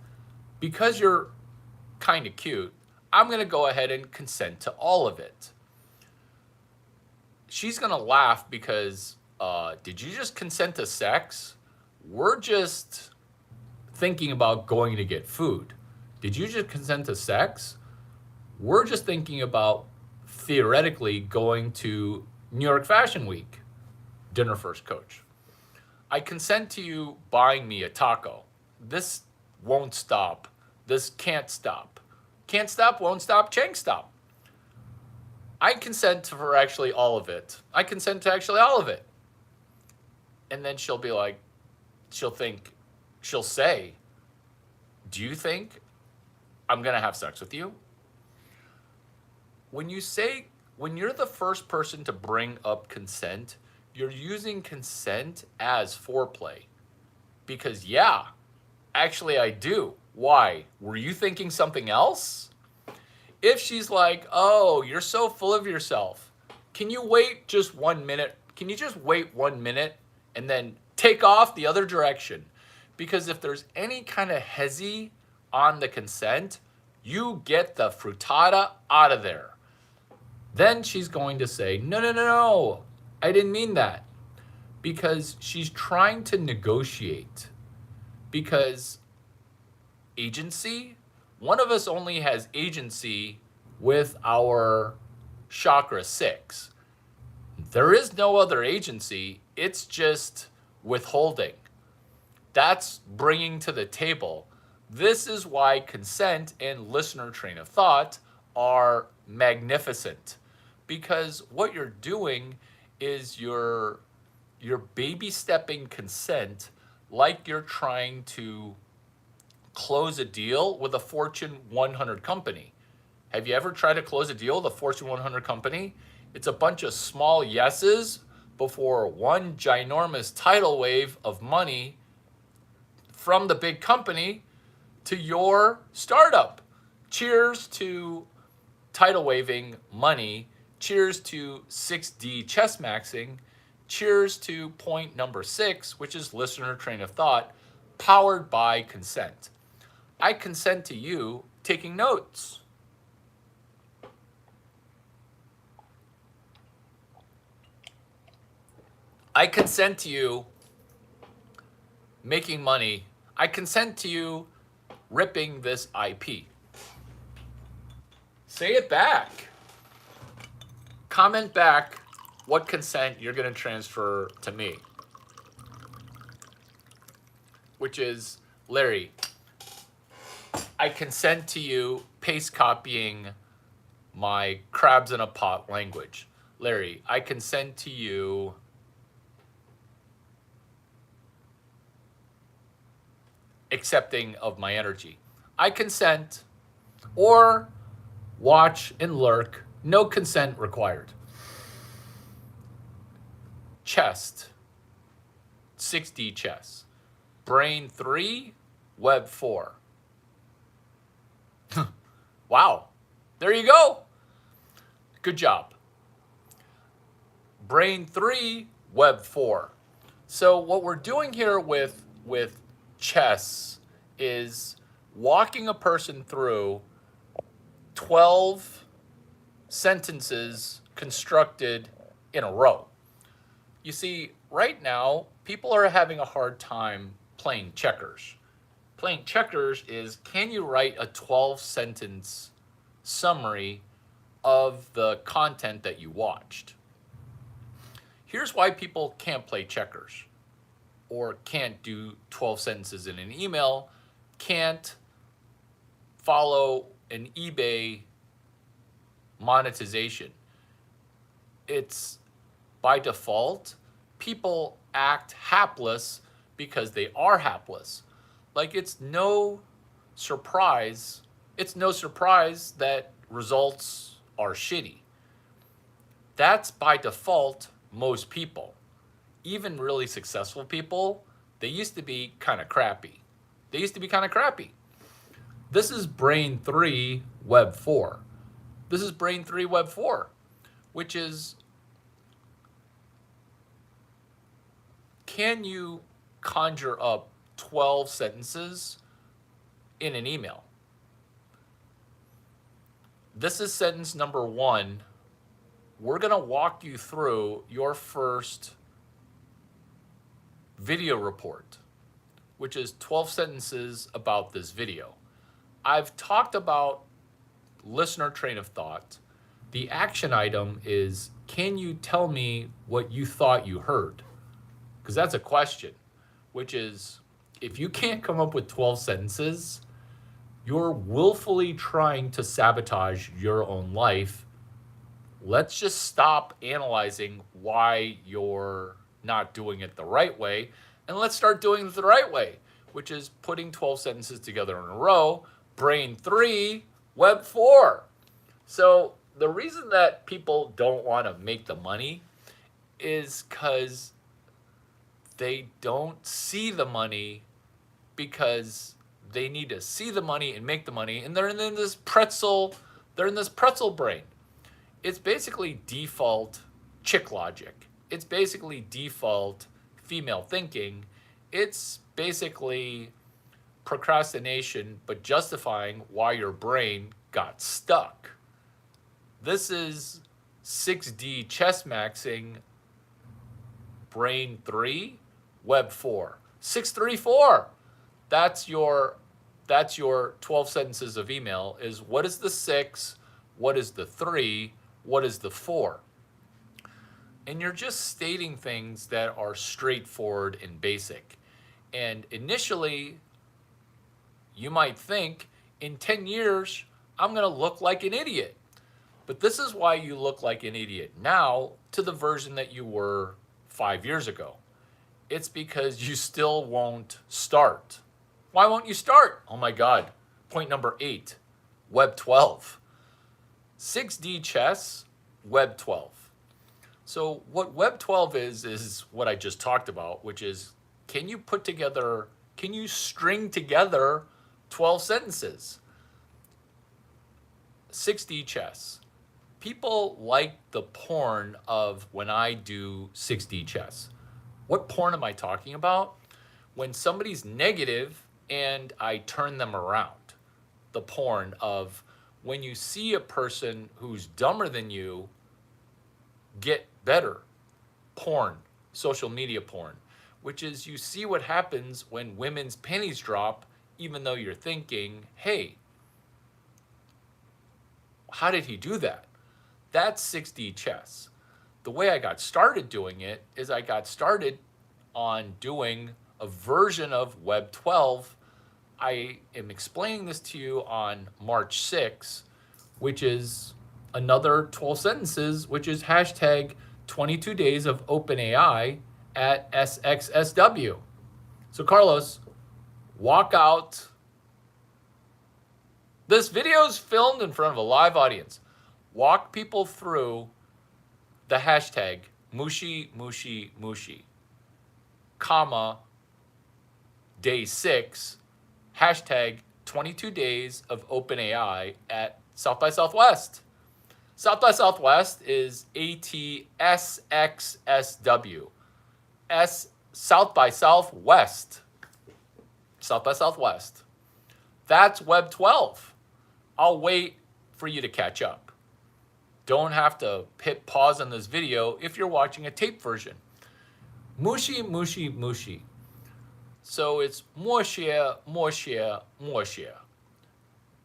because you're kind of cute, I'm going to go ahead and consent to all of it. She's going to laugh because, did you just consent to sex? We're just thinking about going to get food. Did you just consent to sex? We're just thinking about theoretically going to New York Fashion Week. Dinner first, coach. I consent to you buying me a taco. This won't stop. This can't stop. Can't stop, won't stop, change stop. I consent for actually all of it. I consent to actually all of it. And then she'll be like, she'll say, do you think I'm going to have sex with you? When you're the first person to bring up consent, you're using consent as foreplay. Because yeah, actually I do. Why? Were you thinking something else? If she's like, oh, you're so full of yourself, can you wait just 1 minute? Can you just wait 1 minute and then take off the other direction? Because if there's any kind of hezzy on the consent, you get the frittata out of there. Then she's going to say, no, I didn't mean that. Because she's trying to negotiate. Because agency, one of us only has agency with our chakra 6. There is no other agency. It's just withholding. That's bringing to the table. This is why consent and listener train of thought are magnificent. Because what you're doing is you're baby stepping consent like you're trying to close a deal with a Fortune 100 company. Have you ever tried to close a deal with a Fortune 100 company? It's a bunch of small yeses before one ginormous tidal wave of money from the big company to your startup. Cheers to tidal waving money. Cheers to 6D chess maxing. Cheers to point number 6, which is listener train of thought, powered by consent. I consent to you taking notes. I consent to you making money. I consent to you ripping this IP. Say it back. Comment back what consent you're going to transfer to me. Which is, Larry, I consent to you paste copying my crabs in a pot language. Larry, I consent to you accepting of my energy. I consent, or watch and lurk, no consent required. Chest, 6D chess. Brain 3, Web 4. Wow, there you go. Good job. Brain 3, Web 4. So what we're doing here with chess is walking a person through 12 sentences constructed in a row. You see, right now, people are having a hard time playing checkers. Playing checkers is, can you write a 12-sentence summary of the content that you watched? Here's why people can't play checkers, or can't do 12 sentences in an email, can't follow an eBay monetization. It's by default, people act hapless because they are hapless. Like, it's no surprise that results are shitty. That's by default most people. Even really successful people, they used to be kind of crappy. This is Brain 3, Web 4. This is Brain 3, Web 4, which is, can you conjure up 12 sentences in an email? This is sentence number 1. We're going to walk you through your first video report, which is 12 sentences about this video. I've talked about listener train of thought. The action item is, can you tell me what you thought you heard? Because that's a question, which is, if you can't come up with 12 sentences, you're willfully trying to sabotage your own life. Let's just stop analyzing why you're not doing it the right way, and let's start doing it the right way, which is putting 12 sentences together in a row. Brain 3, Web 4. So the reason that people don't want to make the money is because they don't see the money, because they need to see the money and make the money, and they're in this pretzel brain. It's basically default chick logic. It's basically default female thinking. It's basically procrastination, but justifying why your brain got stuck. This is 6D chess maxing, Brain 3, Web 4. 634. That's your 12 sentences of email, is what is the 6, what is the 3, what is the 4? And you're just stating things that are straightforward and basic. And initially, you might think, in 10 years, I'm going to look like an idiot. But this is why you look like an idiot now to the version that you were 5 years ago. It's because you still won't start. Why won't you start? Oh my God. Point number 8, Web 12. 6D chess, Web 12. So what Web 12 is what I just talked about, which is, can you string together 12 sentences? 6D chess. People like the porn of when I do 6D chess. What porn am I talking about? When somebody's negative and I turn them around. The porn of when you see a person who's dumber than you get better. Porn, social media porn. which is you see what happens when women's pennies drop, even though you're thinking, hey, how did he do that? That's 6D chess. The way I got started doing it is I got started on doing a version of Web 12. I am explaining this to you on March 6th, which is another 12 sentences, which is hashtag 22 days of OpenAI at SXSW. So Carlos, walk out. This video is filmed in front of a live audience. Walk people through the hashtag Mushi Mushi Mushi, comma, day 6, hashtag 22 days of OpenAI at South by Southwest. South by Southwest is ATSXSW. South by Southwest. South by Southwest. That's Web 12. I'll wait for you to catch up. Don't have to hit pause on this video if you're watching a tape version. Mushi, mushi, mushi. So it's more share, more share, more share.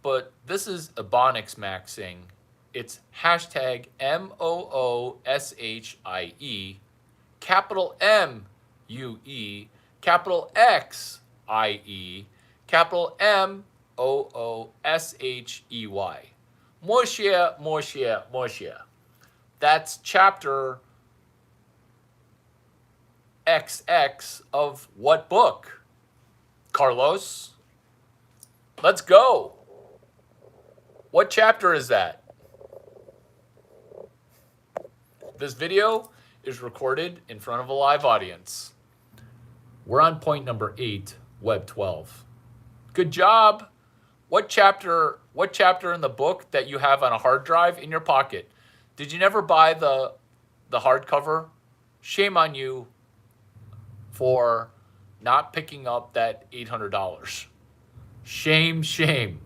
But this is Ebonics maxing. It's hashtag MOOSHIE, capital MUE, capital XIE, capital MOOSHEY. More share, more share, more share. That's chapter XX of what book? Carlos? Let's go. What chapter is that? This video is recorded in front of a live audience. We're on point number 8, Web 12. Good job. What chapter in the book that you have on a hard drive in your pocket? Did you never buy the hardcover? Shame on you for not picking up that $800. Shame, shame.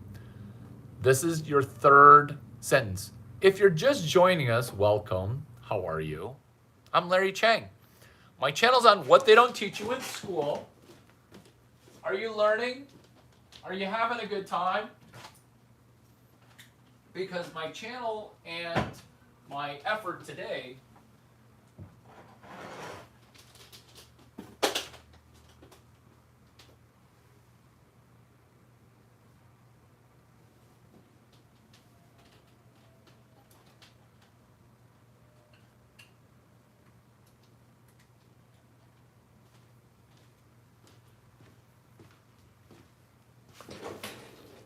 This is your third sentence. If you're just joining us, welcome. How are you? I'm Larry Chang. My channel's on what they don't teach you in school. Are you learning? Are you having a good time? Because my channel and my effort today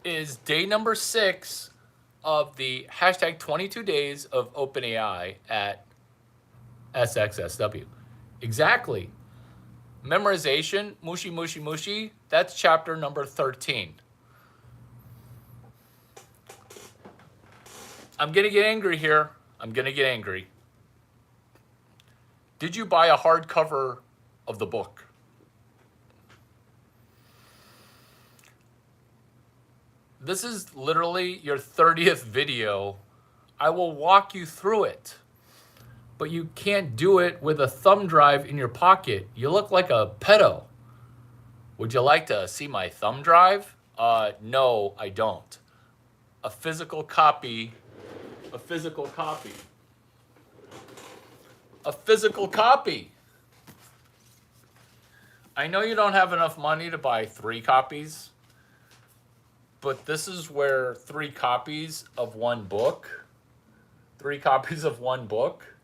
is day number 6 of the hashtag 22 days of OpenAI at SXSW. Exactly. Memorization, mushi, mushi, mushi, that's chapter number 13. I'm going to get angry here. I'm going to get angry. Did you buy a hardcover of the book? This is literally your 30th video. I will walk you through it. But you can't do it with a thumb drive in your pocket. You look like a pedo. Would you like to see my thumb drive? No, I don't. A physical copy. A physical copy. A physical copy. I know you don't have enough money to buy 3 copies. But this is where 3 copies of one book, 3 copies of one book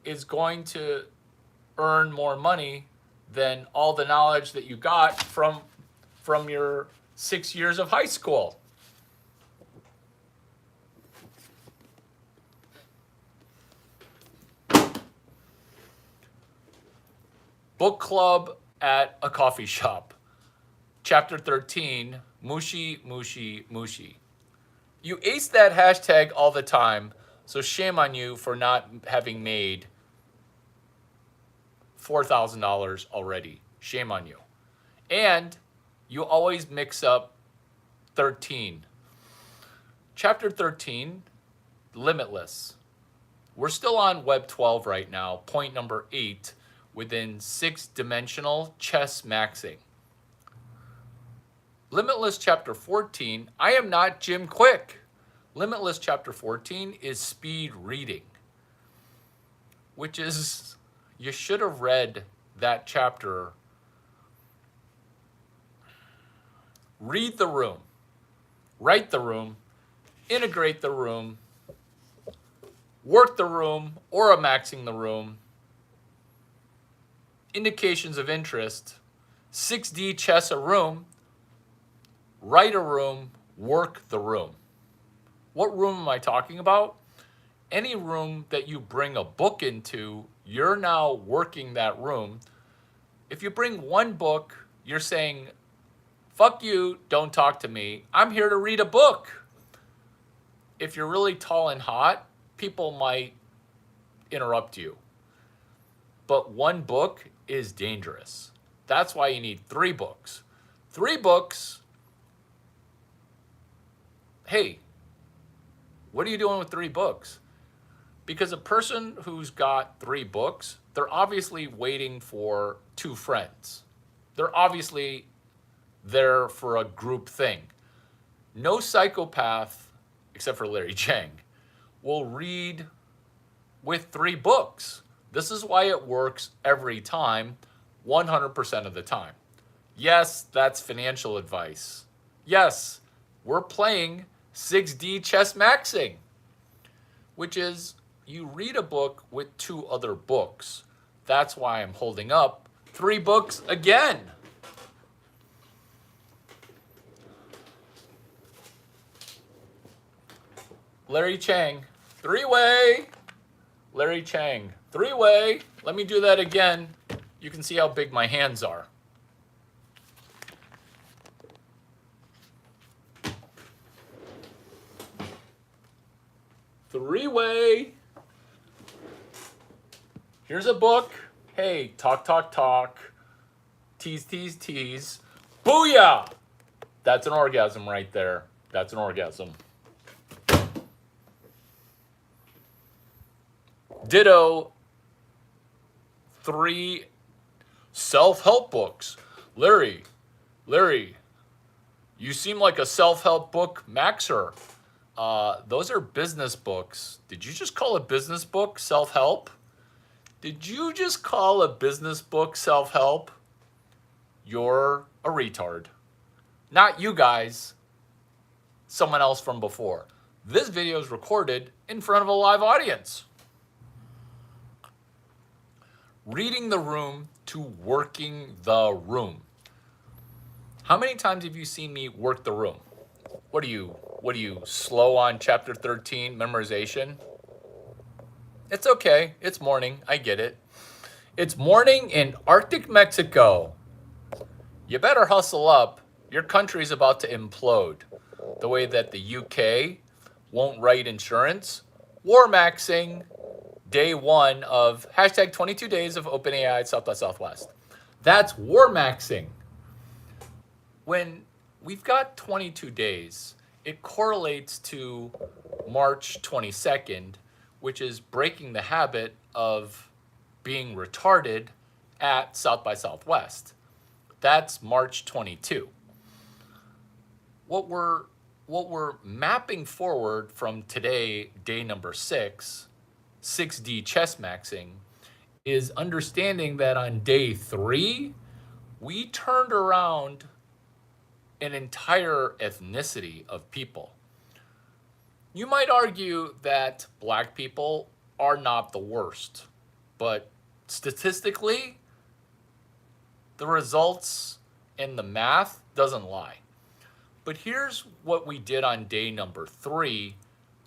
is going to earn more money than all the knowledge that you got from your 6 years of high school. Book club at a coffee shop. Chapter 13. Mushi, mushi, mushi. You ace that hashtag all the time, so shame on you for not having made $4,000 already. Shame on you. And you always mix up 13. Chapter 13, limitless. We're still on Web 12 right now, point number 8, within 6-dimensional chess maxing. Limitless Chapter 14, I am not Jim Quick. Limitless Chapter 14 is speed reading, which is, you should have read that chapter. Read the room, write the room, integrate the room, work the room, aura maxing the room, indications of interest, 6D chess a room, write a room, work the room. What room am I talking about? Any room that you bring a book into, you're now working that room. If you bring one book, you're saying, fuck you, don't talk to me. I'm here to read a book. If you're really tall and hot, people might interrupt you. But one book is dangerous. That's why you need 3 books. 3 books. Hey, what are you doing with 3 books? Because a person who's got 3 books, they're obviously waiting for 2 friends. They're obviously there for a group thing. No psychopath, except for Larry Chang, will read with 3 books. This is why it works every time, 100% of the time. Yes, that's financial advice. Yes, we're playing 6D chess maxing, which is you read a book with 2 other books. That's why I'm holding up 3 books again. Larry Chang, 3-way. Larry Chang, 3-way. Let me do that again. You can see how big my hands are. Three-way. Here's a book. Hey, talk, talk, talk. Tease, tease, tease. Booyah! That's an orgasm right there. That's an orgasm. Ditto 3 self-help books. Larry, you seem like a self-help book maxer. Those are business books. Did you just call a business book self-help? Did you just call a business book self-help? You're a retard. Not you guys. Someone else from before. This video is recorded in front of a live audience. Reading the room to working the room. How many times have you seen me work the room? What are you, slow on chapter 13 memorization? It's okay. It's morning. I get it. It's morning in Arctic Mexico. You better hustle up. Your country's about to implode. The way that the UK won't write insurance. War maxing. Day 1 of hashtag 22 days of OpenAI at South by Southwest. That's war maxing. When we've got 22 days, it correlates to March 22nd, which is breaking the habit of being retarded at South by Southwest. That's March 22. What we're mapping forward from today, day number 6, 6D chess maxing, is understanding that on day 3, we turned around an entire ethnicity of people. You might argue that black people are not the worst, but statistically, the results and the math doesn't lie. But here's what we did on day number 3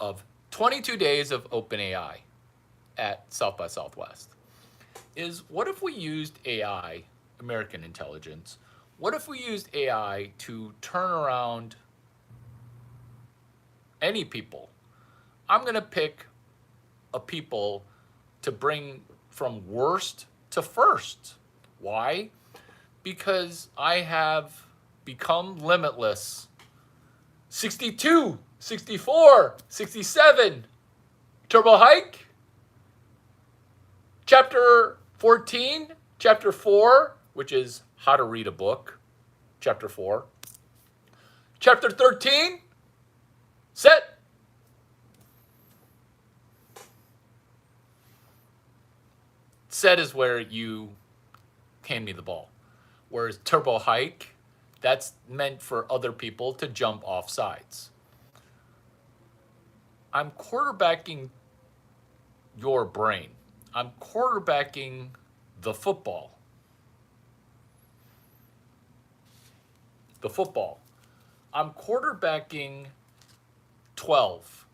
of 22 days of OpenAI at South by Southwest. Is what if we used AI, American intelligence, what if we used AI to turn around any people? I'm going to pick a people to bring from worst to first. Why? Because I have become limitless. 62, 64, 67, turbo hike. Chapter 14, Chapter 4, which is how to read a book. Chapter 4. Chapter 13, set. Set is where you hand me the ball. Whereas turbo hike, that's meant for other people to jump off sides. I'm quarterbacking your brain. I'm quarterbacking the football. The football. I'm quarterbacking 12.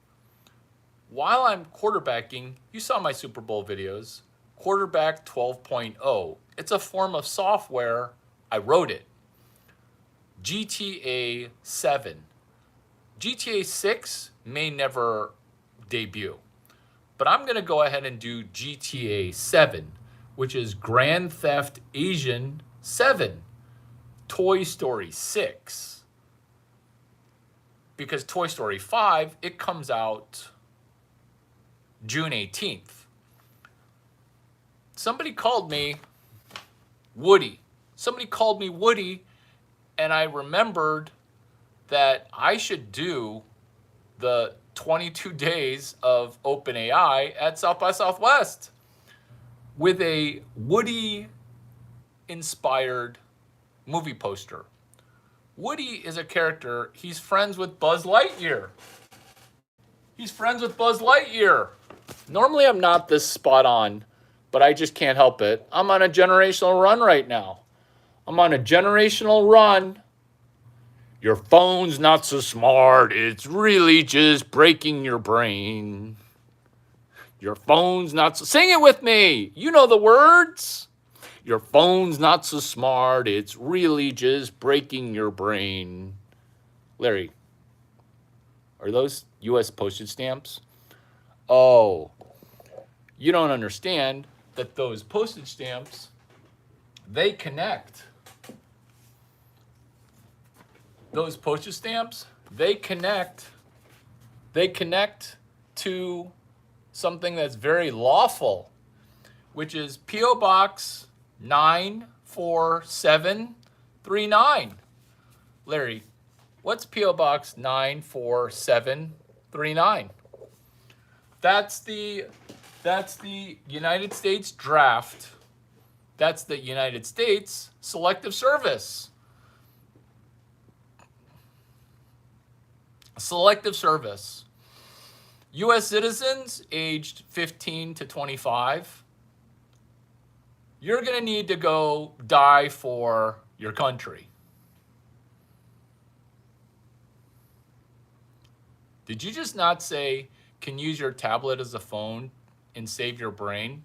While I'm quarterbacking, you saw my Super Bowl videos, Quarterback 12.0. It's a form of software. I wrote it. GTA 7. GTA 6 may never debut, but I'm going to go ahead and do GTA 7, which is Grand Theft Asian 7, Toy Story 6. Because Toy Story 5, it comes out June 18th. Somebody called me Woody. Somebody called me Woody, and I remembered that I should do the 22 days of OpenAI at South by Southwest with a Woody-inspired movie poster. Woody is a character. He's friends with Buzz Lightyear. He's friends with Buzz Lightyear. Normally I'm not this spot on, but I just can't help it. I'm on a generational run right now. I'm on a generational run. Your phone's not so smart. It's really just breaking your brain. Your phone's not so... Sing it with me. You know the words. Your phone's not so smart. It's really just breaking your brain. Larry, are those U.S. postage stamps? Oh, you don't understand that those postage stamps, they connect. Those postage stamps, they connect to something that's very lawful, which is P.O. Box 94739. Larry, what's P.O. Box 94739? That's the United States draft. That's the United States Selective Service. Selective Service. U.S. citizens aged 15 to 25. You're going to need to go die for your country. Did you just not say, can use your tablet as a phone and save your brain?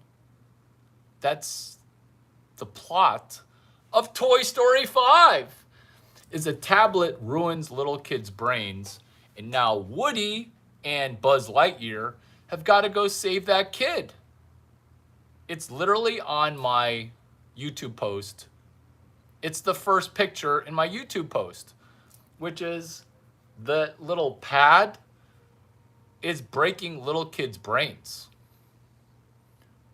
That's the plot of Toy Story 5. Is a tablet ruins little kids' brains, and now Woody and Buzz Lightyear have got to go save that kid. It's literally on my YouTube post. It's the first picture in my YouTube post, which is the little pad is breaking little kids' brains.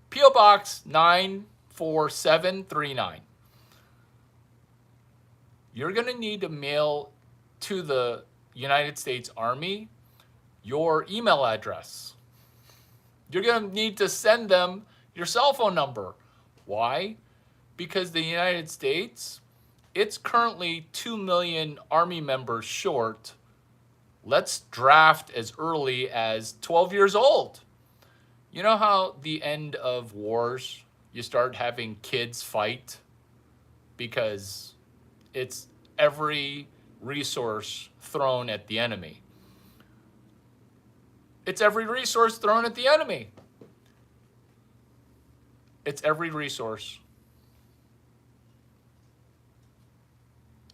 P.O. Box 94739. You're going to need to mail to the United States Army your email address. You're going to need to send them your cell phone number. Why? Because the United States, it's currently 2 million Army members short. Let's draft as early as 12 years old. You know how the end of wars, you start having kids fight because it's every resource thrown at the enemy. It's every resource thrown at the enemy. It's every resource.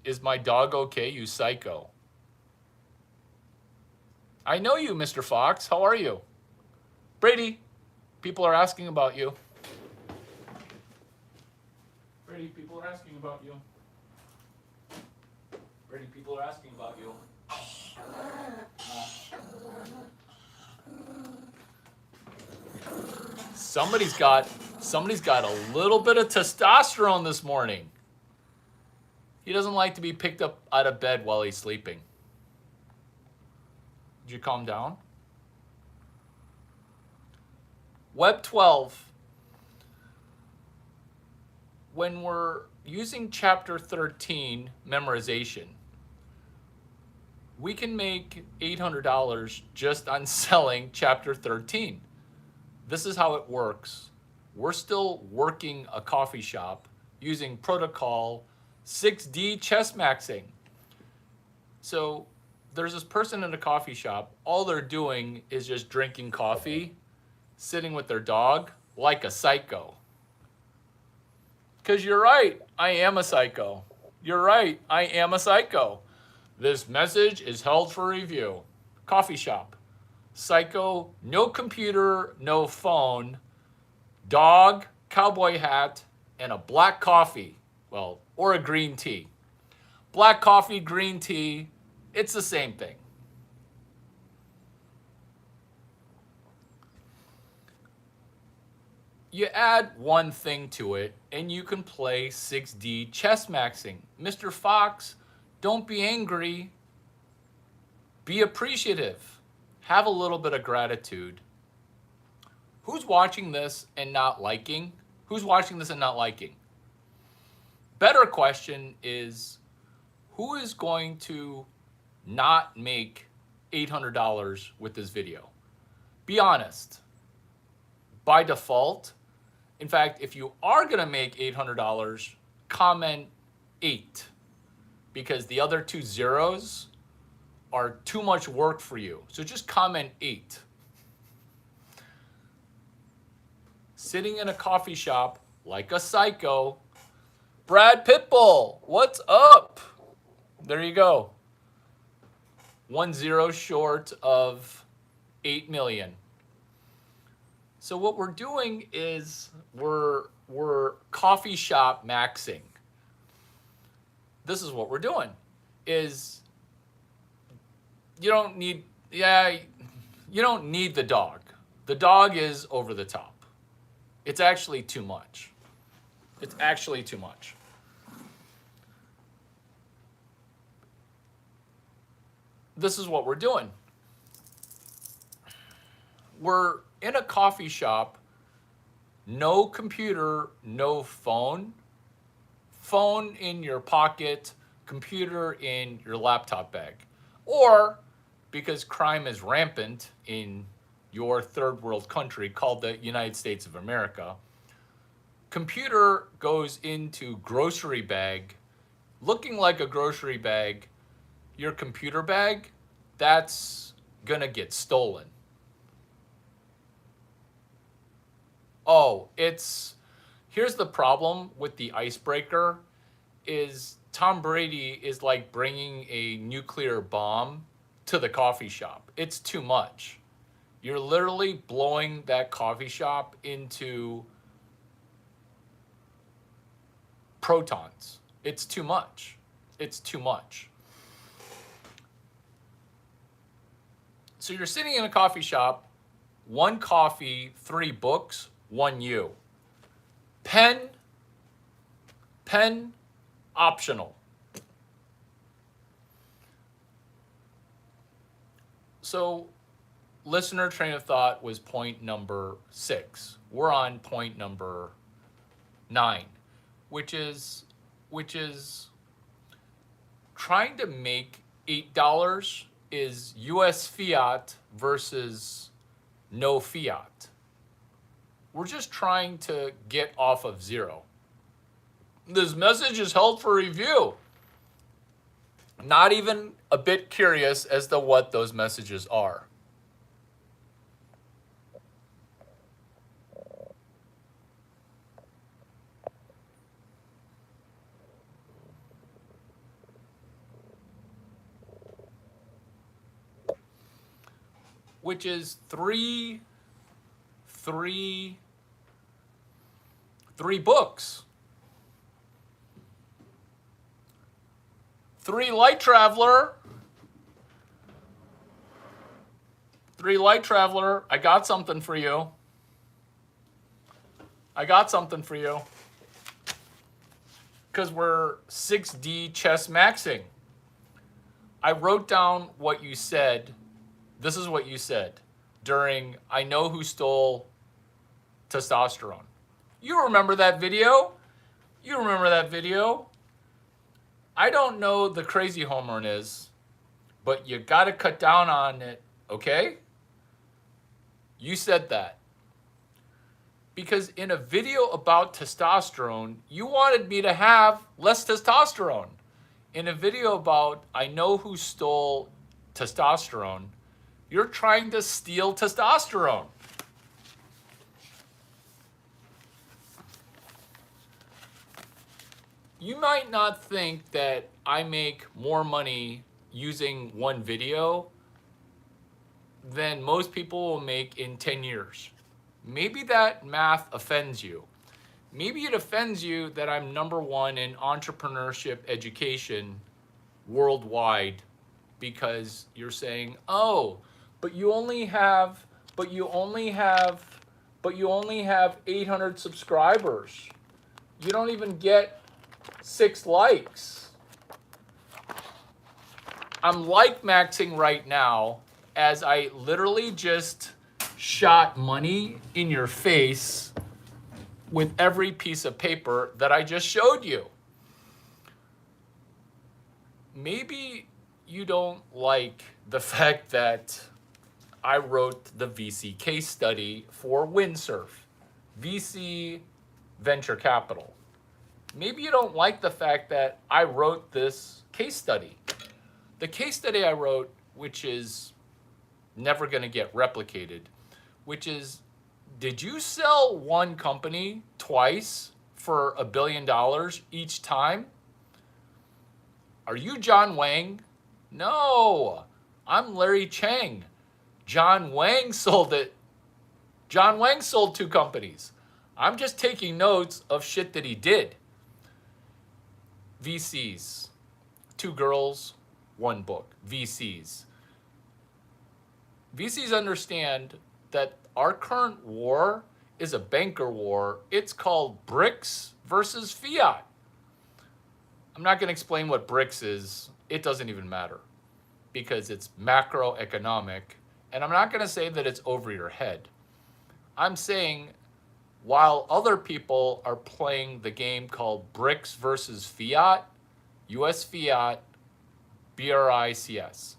Is my dog okay, you psycho? I know you, Mr. Fox. How are you? Brady, people are asking about you. Brady, people are asking about you. Brady, people are asking about you. Somebody's got a little bit of testosterone this morning. He doesn't like to be picked up out of bed while he's sleeping. Did you calm down? Web 12. When we're using chapter 13 memorization, we can make $800 just on selling chapter 13. This is how it works. We're still working a coffee shop using protocol 6D chess maxing. So there's this person in a coffee shop. All they're doing is just drinking coffee, sitting with their dog like a psycho. Because you're right, I am a psycho. You're right, I am a psycho. This message is held for review. Coffee shop. Psycho, no computer, no phone, dog, cowboy hat, and a black coffee. Well, or a green tea. Black coffee, green tea, it's the same thing. You add one thing to it, and you can play 6D chess maxing. Mr. Fox, don't be angry. Be appreciative. Have a little bit of gratitude. Who's watching this and not liking? Who's watching this and not liking? Better question is, who is going to not make $800 with this video? Be honest. By default, in fact, if you are going to make $800, comment 8, because the other 2 zeros are too much work for you. So just comment 8. Sitting in a coffee shop like a psycho. Brad Pitbull, what's up? There you go. 1 0 short of 8 million. So what we're doing is we're coffee shop maxing. This is what we're doing. Is you don't need the dog. The dog is over the top. It's actually too much. It's actually too much. This is what we're doing. We're in a coffee shop, no computer, no phone. Phone in your pocket, computer in your laptop bag. Or, because crime is rampant in your third world country called the United States of America, computer goes into grocery bag, looking like a grocery bag. Your computer bag, that's gonna get stolen. Oh, here's the problem with the icebreaker is Tom Brady is like bringing a nuclear bomb to the coffee shop. It's too much. You're literally blowing that coffee shop into protons. It's too much. It's too much. So you're sitting in a coffee shop, 1 coffee, 3 books, 1 you. Pen, optional. So listener train of thought was point number 6. We're on point number 9, which is trying to make $8 is US fiat versus no fiat. We're just trying to get off of 0. This message is held for review. Not even a bit curious as to what those messages are. Which is three books. 3 Light Traveler. 3 Light Traveler. I got something for you. I got something for you. Because we're 6D chess maxing. I wrote down what you said. This is what you said during I Know Who Stole Testosterone. You remember that video? You remember that video? I don't know the crazy hormone is, but you got to cut down on it, okay? You said that. Because in a video about testosterone, you wanted me to have less testosterone. In a video about I Know Who Stole Testosterone, you're trying to steal testosterone. You might not think that I make more money using one video than most people will make in 10 years. Maybe that math offends you. Maybe it offends you that I'm #1 in entrepreneurship education worldwide because you're saying, oh, but you only have 800 subscribers. You don't even get 6 likes. I'm like maxing right now as I literally just shot money in your face with every piece of paper that I just showed you. Maybe you don't like the fact that I wrote the VC case study for Windsurf, VC Venture Capital. Maybe you don't like the fact that I wrote this case study. The case study I wrote, which is never going to get replicated, which is, did you sell one company twice for $1 billion each time? Are you John Wang? No, I'm Larry Chang. John Wang sold it. John Wang sold 2 companies. I'm just taking notes of shit that he did. VCs, 2 girls, 1 book. VCs. VCs understand that our current war is a banker war. It's called BRICS versus fiat. I'm not going to explain what BRICS is. It doesn't even matter because it's macroeconomic. And I'm not going to say that it's over your head. I'm saying while other people are playing the game called BRICS versus fiat, US fiat, BRICS.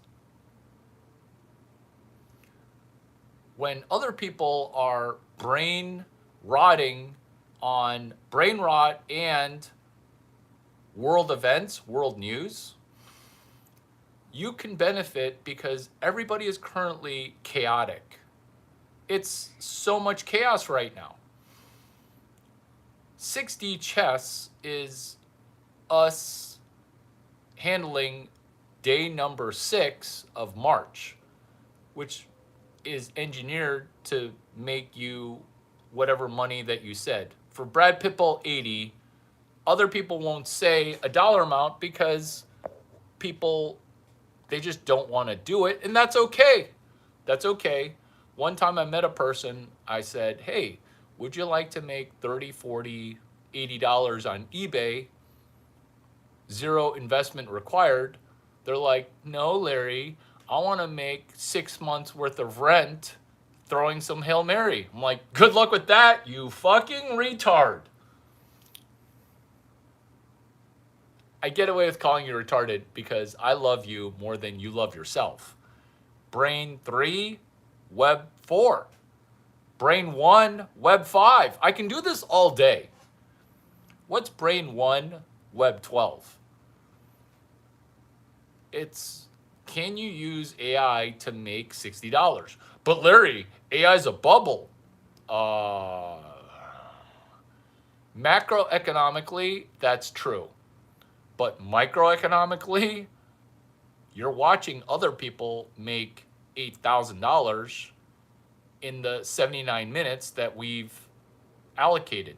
When other people are brain rotting on brain rot and world events, world news, you can benefit because everybody is currently chaotic. It's so much chaos right now. 6D chess is us handling day number 6 of March, which is engineered to make you whatever money that you said. For Brad Pitbull 80, other people won't say a dollar amount because people, they just don't want to do it, and that's okay. That's okay. One time I met a person, I said, hey, would you like to make 30, 40, $80 on eBay, 0 investment required? They're like, no, Larry, I want to make 6 months worth of rent throwing some Hail Mary. I'm like, good luck with that, you fucking retard. I get away with calling you retarded because I love you more than you love yourself. Brain 3, Web 4. Brain 1, Web 5. I can do this all day. What's Brain 1, Web 12? It's, can you use AI to make $60? But Larry, AI is a bubble. Macroeconomically, that's true. But microeconomically, you're watching other people make $8,000 in the 79 minutes that we've allocated.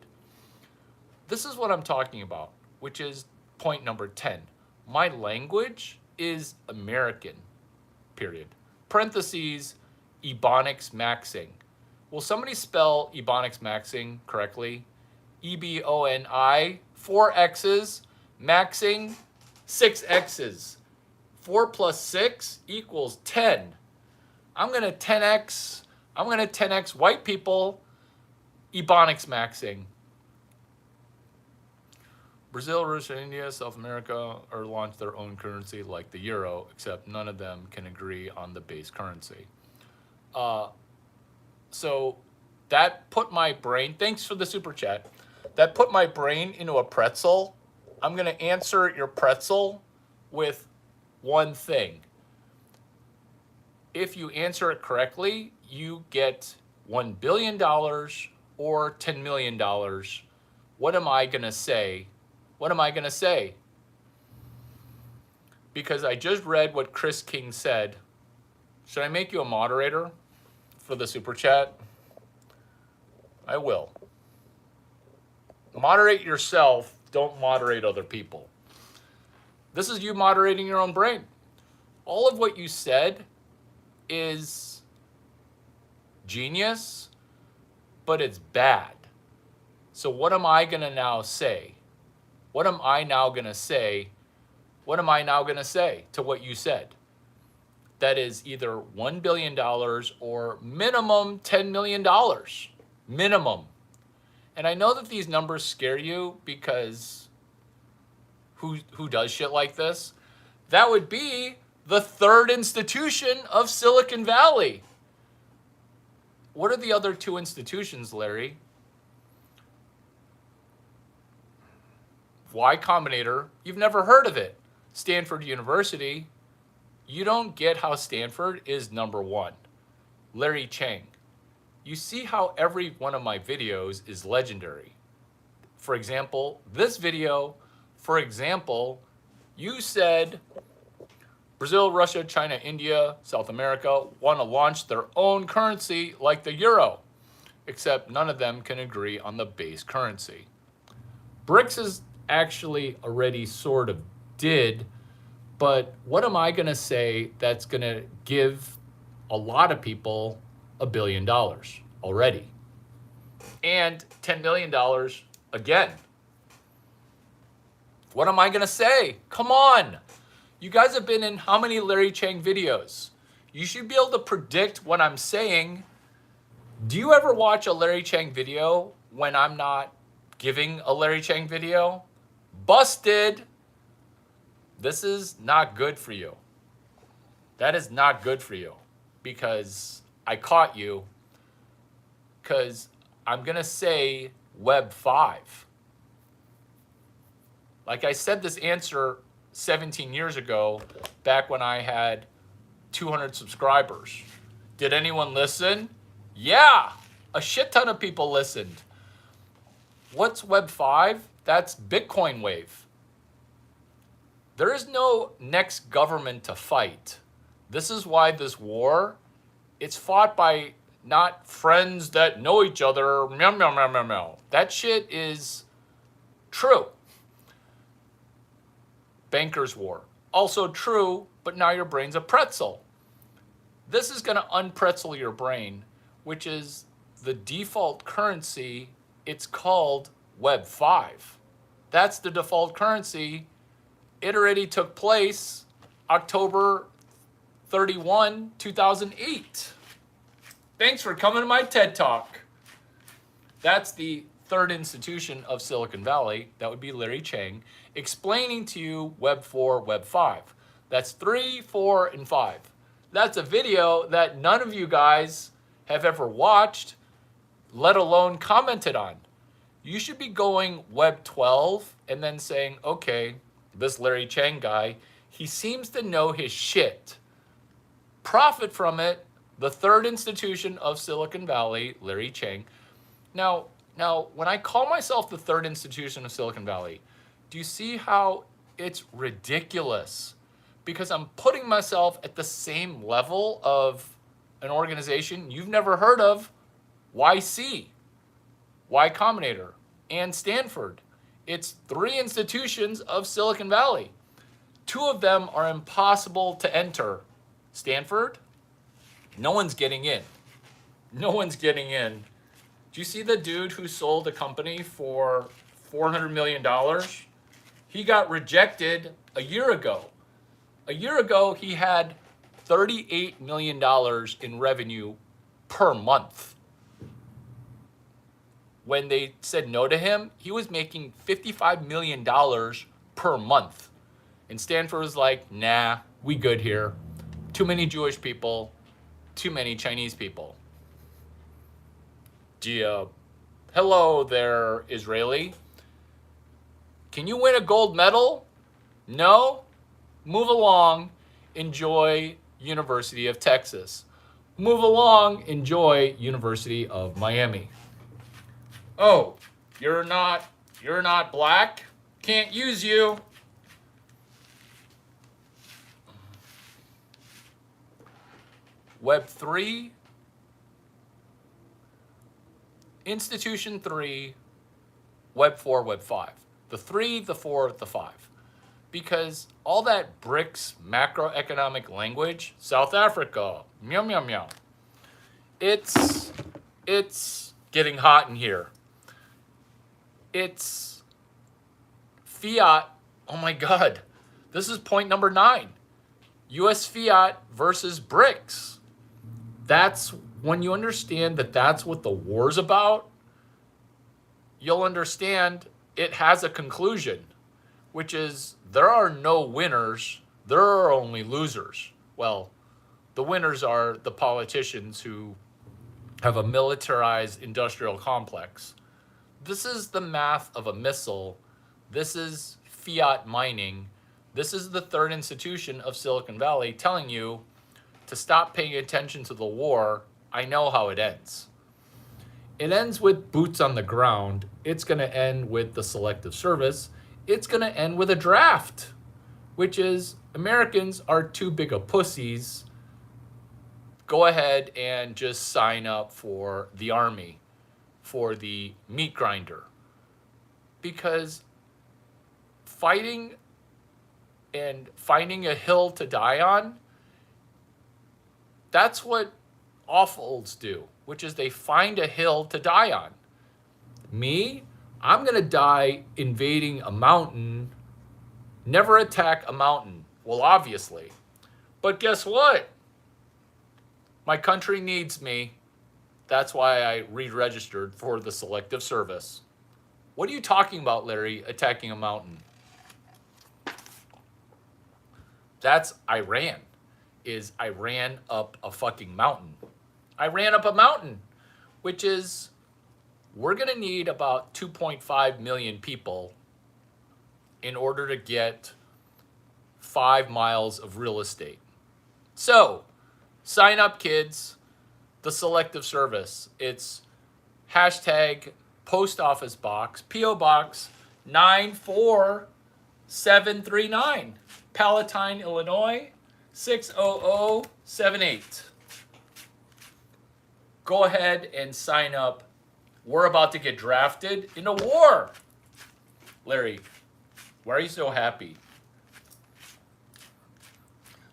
This is what I'm talking about, which is point number 10. My language is American, period. Parentheses, Ebonics maxing. Will somebody spell Ebonics maxing correctly? EBONI, 4 X's, maxing, 6 X's. 4 plus 6 equals 10. I'm going to 10X white people, Ebonics maxing. Brazil, Russia, India, South America are launched their own currency like the euro, except none of them can agree on the base currency. So that put my brain, thanks for the super chat, that put my brain into a pretzel. I'm going to answer your pretzel with one thing. If you answer it correctly, you get $1 billion or $10 million. What am I going to say? What am I going to say? Because I just read what Chris King said. Should I make you a moderator for the super chat? I will. Moderate yourself, don't moderate other people. This is you moderating your own brain. All of what you said is genius, but it's bad. So what am I going to now say? What am I now going to say? What am I now going to say to what you said? That is either $1 billion or minimum $10 million. Minimum. And I know that these numbers scare you because who does shit like this? That would be the third institution of Silicon Valley. What are the other two institutions, Larry? Y Combinator, you've never heard of it. Stanford University, you don't get how Stanford is number one. Larry Chang, you see how every one of my videos is legendary. For example, this video, you said Brazil, Russia, China, India, South America want to launch their own currency like the euro, except none of them can agree on the base currency. BRICS is actually already sort of did, but what am I going to say that's going to give a lot of people $1 billion already? And $10 million again. What am I going to say? Come on. You guys have been in how many Larry Chang videos? You should be able to predict what I'm saying. Do you ever watch a Larry Chang video when I'm not giving a Larry Chang video? Busted. This is not good for you. That is not good for you because I caught you because I'm going to say Web 5. Like I said this answer 17 years ago, back when I had 200 subscribers. Did anyone listen? Yeah, a shit ton of people listened. What's Web 5? That's Bitcoin wave. There is no next government to fight. This is why this war, it's fought by not friends that know each other. Meow, meow, meow, meow, meow. That shit is true. Bankers' war. Also true, but now your brain's a pretzel. This is going to unpretzel your brain, which is the default currency. It's called Web 5. That's the default currency. It already took place October 31, 2008. Thanks for coming to my TED Talk. That's the third institution of Silicon Valley. That would be Larry Chang, explaining to you Web 4, Web 5. That's 3, 4, and 5. That's a video that none of you guys have ever watched, let alone commented on. You should be going Web 12 and then saying, okay, this Larry Chang guy, he seems to know his shit. Profit from it, the third institution of Silicon Valley, Larry Chang. Now, when I call myself the third institution of Silicon Valley, do you see how it's ridiculous? Because I'm putting myself at the same level of an organization you've never heard of, YC, Y Combinator, and Stanford. It's 3 institutions of Silicon Valley. 2 of them are impossible to enter. Stanford, no one's getting in. No one's getting in. Do you see the dude who sold a company for $400 million? He got rejected a year ago. A year ago, he had $38 million in revenue per month. When they said no to him, he was making $55 million per month. And Stanford was like, nah, we good here. Too many Jewish people, too many Chinese people. Hello there, Israeli. Can you win a gold medal? No? Move along, enjoy University of Texas. Move along, enjoy University of Miami. Oh, you're not black? Can't use you. Web 3, Institution 3, Web 4, Web 5. The 3, the 4, the 5. Because all that BRICS macroeconomic language, South Africa, meow, meow, meow. It's getting hot in here. It's fiat. Oh my God. This is point number 9. US fiat versus BRICS. That's when you understand that that's what the war's about, you'll understand it has a conclusion, which is there are no winners, there are only losers. Well, the winners are the politicians who have a militarized industrial complex. This is the math of a missile. This is fiat mining. This is the third institution of Silicon Valley telling you to stop paying attention to the war. I know how it ends. It ends with boots on the ground. It's going to end with the Selective Service. It's going to end with a draft, which is Americans are too big of pussies. Go ahead and just sign up for the army, for the meat grinder. Because fighting and finding a hill to die on, that's what awfuls do, which is they find a hill to die on. Me, I'm going to die invading a mountain. Never attack a mountain. Well, obviously. But guess what? My country needs me. That's why I re-registered for the Selective Service. What are you talking about, Larry, attacking a mountain? That's Iran. I ran up a fucking mountain. I ran up a mountain, which is, we're going to need about 2.5 million people in order to get 5 miles of real estate. So, sign up, kids. The Selective Service. It's hashtag post office box, P.O. Box 94739, Palatine, Illinois, 60078. Go ahead and sign up. We're about to get drafted in a war. Larry, why are you so happy?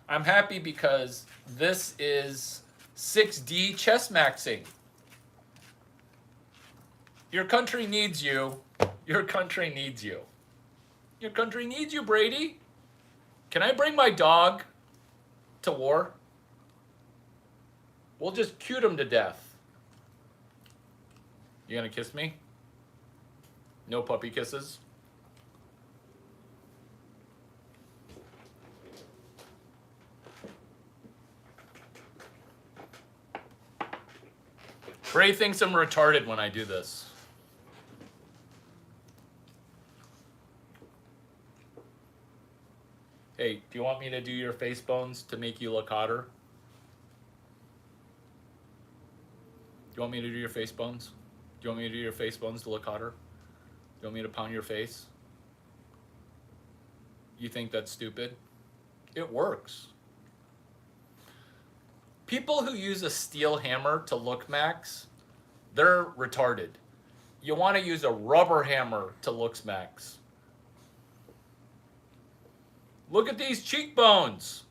I'm happy because this is 6D chess maxing. Your country needs you. Your country needs you. Your country needs you, Brady. Can I bring my dog to war? We'll just cute him to death. You gonna kiss me? No puppy kisses? Bray thinks I'm retarded when I do this. Hey, do you want me to do your face bones to make you look hotter? Do you want me to do your face bones? Do you want me to do your face bones to look hotter? Do you want me to pound your face? You think that's stupid? It works. People who use a steel hammer to look max, they're retarded. You want to use a rubber hammer to look max. Look at these cheekbones.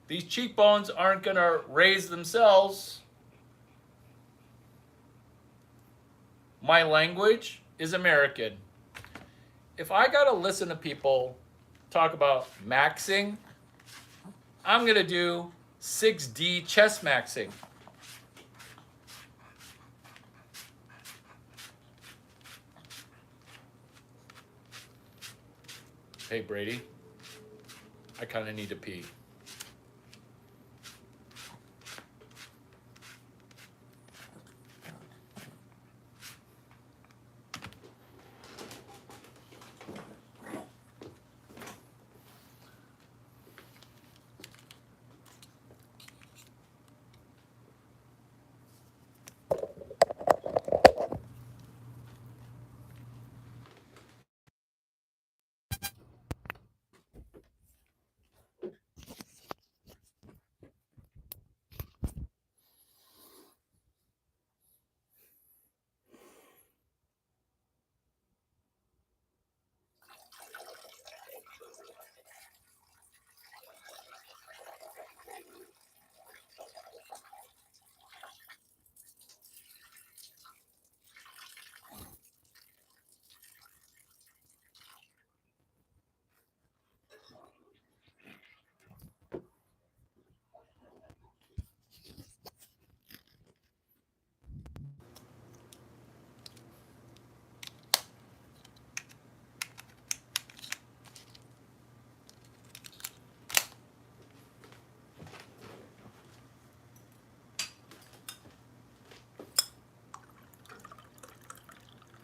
These cheekbones aren't going to raise themselves. My language is American. If I gotta listen to people talk about maxing, I'm gonna do 6D chess maxing. Hey Brady, I kind of need to pee.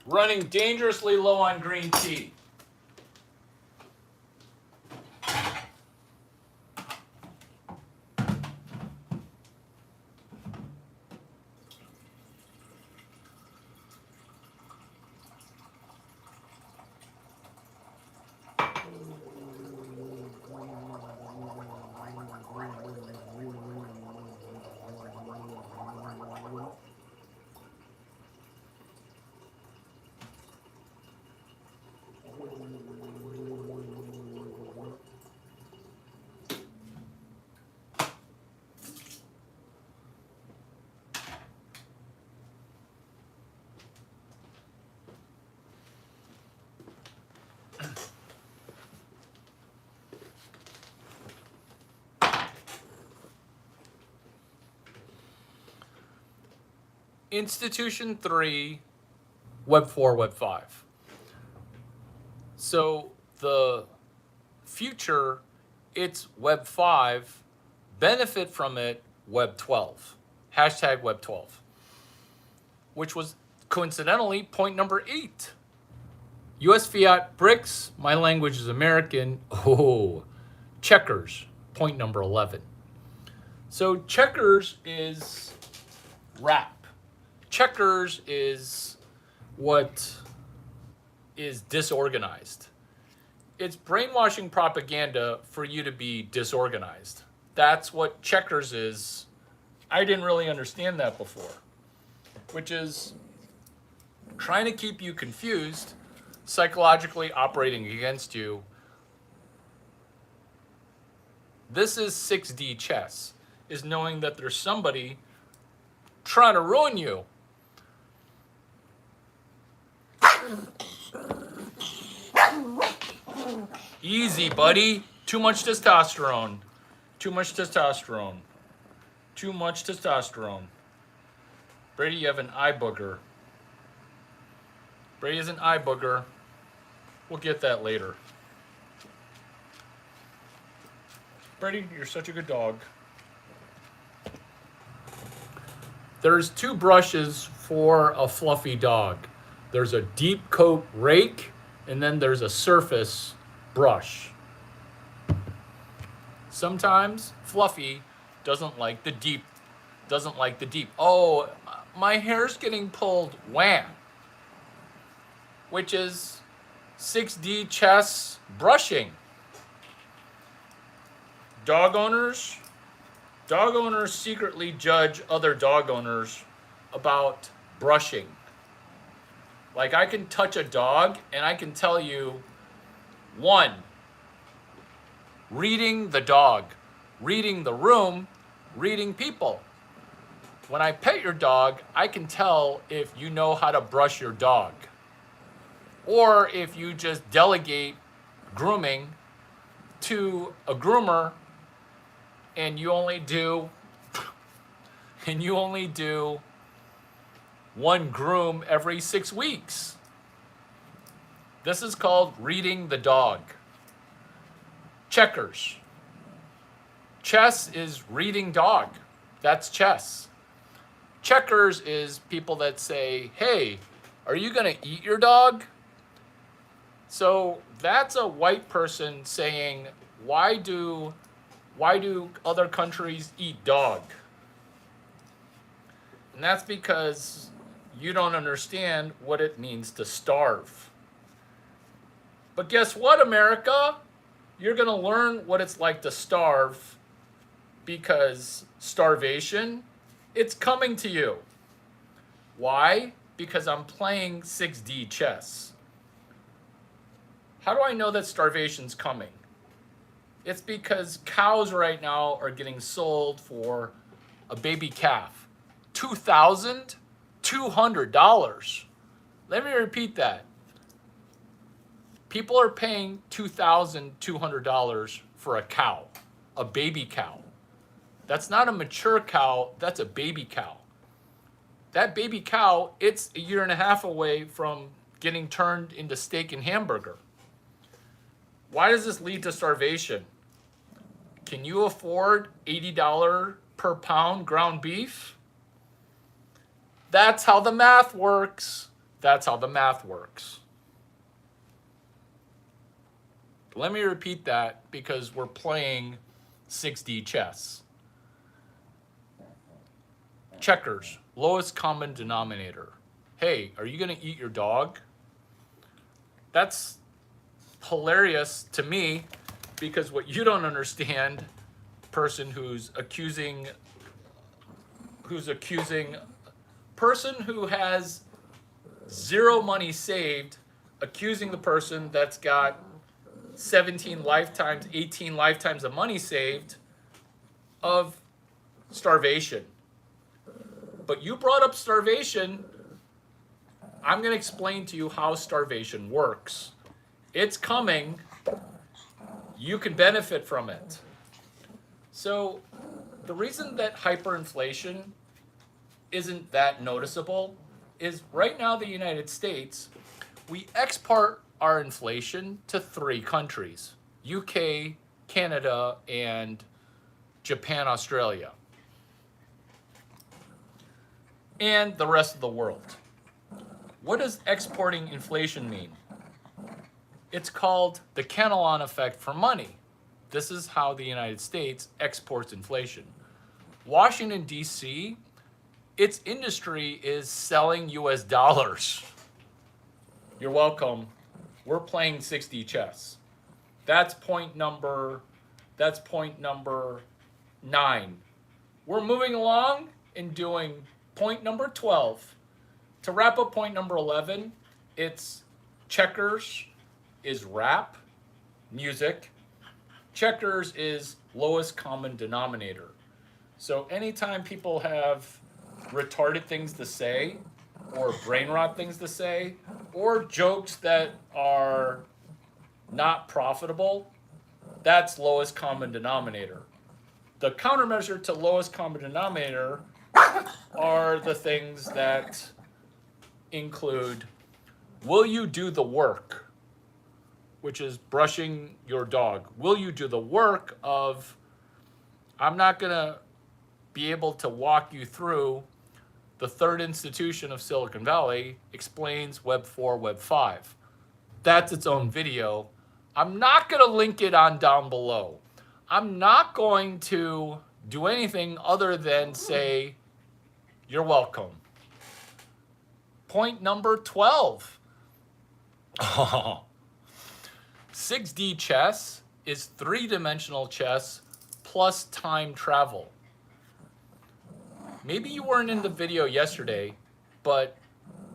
Running dangerously low on green tea. Institution 3, Web 4, Web 5. So the future, it's Web 5, benefit from it, Web 12. Hashtag Web 12. Which was coincidentally point number 8. US fiat, BRICS, my language is American. Oh, checkers, point number 11. So checkers is rap. Checkers is what is disorganized. It's brainwashing propaganda for you to be disorganized. That's what checkers is. I didn't really understand that before, which is trying to keep you confused, psychologically operating against you. This is 6D chess, is knowing that there's somebody trying to ruin you. Easy, buddy. Too much testosterone. Too much testosterone. Too much testosterone. Brady, you have an eye booger. Brady has an eye booger. We'll get that later. Brady, you're such a good dog. There's 2 brushes for a fluffy dog. There's a deep coat rake, and then there's a surface brush. Sometimes Fluffy doesn't like the deep. Oh, my hair's getting pulled. Wham. Which is 6D chess brushing. Dog owners secretly judge other dog owners about brushing. Like, I can touch a dog and I can tell you, 1, reading the dog, reading the room, reading people. When I pet your dog, I can tell if you know how to brush your dog. Or if you just delegate grooming to a groomer and you only do one groom every 6 weeks. This is called reading the dog. Checkers. Chess is reading dog. That's chess. Checkers is people that say, hey, are you going to eat your dog? So that's a white person saying, why do other countries eat dog? And that's because you don't understand what it means to starve. But guess what, America? You're going to learn what it's like to starve, because starvation, it's coming to you. Why? Because I'm playing 6D chess. How do I know that starvation's coming? It's because cows right now are getting sold for a baby calf. $2,200. Let me repeat that. People are paying $2,200 for a cow, a baby cow. That's not a mature cow, that's a baby cow. That baby cow, it's a year and a half away from getting turned into steak and hamburger. Why does this lead to starvation? Can you afford $80 per pound ground beef? That's how the math works. That's how the math works. Let me repeat that because we're playing 6D chess. Checkers, lowest common denominator. Hey, are you going to eat your dog? That's hilarious to me, because what you don't understand, person who has zero money saved, accusing the person that's got 17 lifetimes, 18 lifetimes of money saved of starvation. But you brought up starvation. I'm going to explain to you how starvation works. It's coming. You can benefit from it. So the reason that hyperinflation isn't that noticeable is right now the United States, we export our inflation to 3 countries, UK, Canada, and Japan, Australia, and the rest of the world. What does exporting inflation mean? It's called the Cantillon effect for money. This is how the United States exports inflation. Washington, D.C., its industry is selling US dollars. You're welcome. We're playing 6D chess. That's point number 9. We're moving along and doing point number 12. To wrap up point number 11, it's checkers is rap, music. Checkers is lowest common denominator. So anytime people have retarded things to say, or brain rot things to say, or jokes that are not profitable, that's lowest common denominator. The countermeasure to lowest common denominator are the things that include, will you do the work? Which is brushing your dog. Will you do the work of, I'm not going to be able to walk you through the third institution of Silicon Valley explains Web 4, Web 5. That's its own video. I'm not going to link it on down below. I'm not going to do anything other than say, you're welcome. Point number 12. 6D chess is 3-dimensional chess plus time travel. Maybe you weren't in the video yesterday, but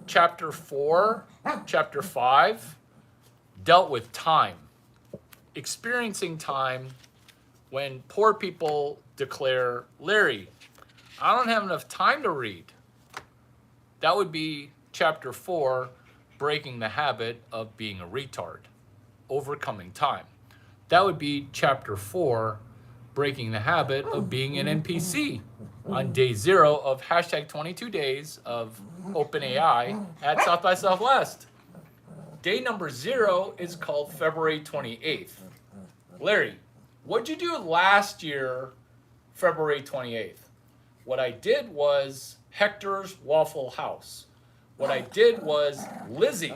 chapter 4, chapter 5 dealt with time. Experiencing time when poor people declare, Larry, I don't have enough time to read. That would be chapter 4, breaking the habit of being a retard, overcoming time. That would be chapter 4, breaking the habit of being an NPC on day 0 of hashtag 22 days of OpenAI at South by Southwest. Day number 0 is called February 28th. Larry, what'd you do last year, February 28th? What I did was Hector's Waffle House. What I did was Lizzie.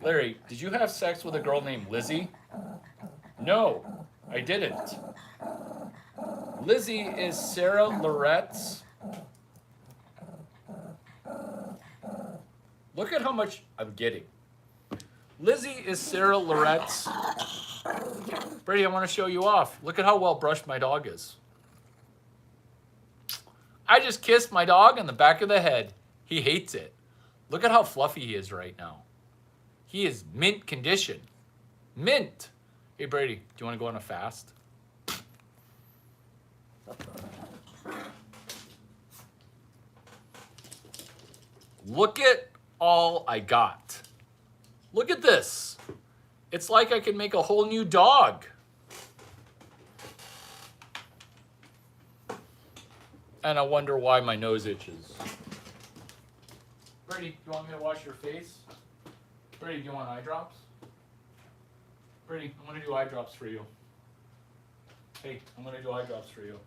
Larry, did you have sex with a girl named Lizzie? No, I didn't. Lizzie is Sarah Loret's. Look at how much I'm getting. Lizzie is Sarah Loret's. Brady, I want to show you off. Look at how well brushed my dog is. I just kissed my dog on the back of the head. He hates it. Look at how fluffy he is right now. He is mint condition. Mint. Hey, Brady, do you want to go on a fast? Look at all I got. Look at this. It's like I can make a whole new dog. And I wonder why my nose itches. Brady, do you want me to wash your face? Brady, do you want eye drops? Brady, I'm going to do eye drops for you. Hey, I'm going to do eye drops for you.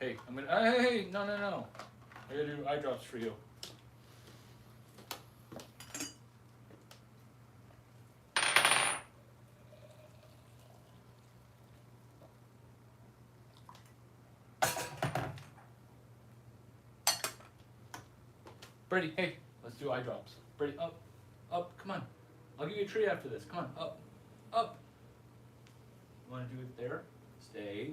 Hey, I'm going to... Hey, no. I got to do eye drops for you. Brady, hey, let's do eye drops. Brady, up, come on. I'll give you a treat after this. Come on, up. You want to do it there? Stay.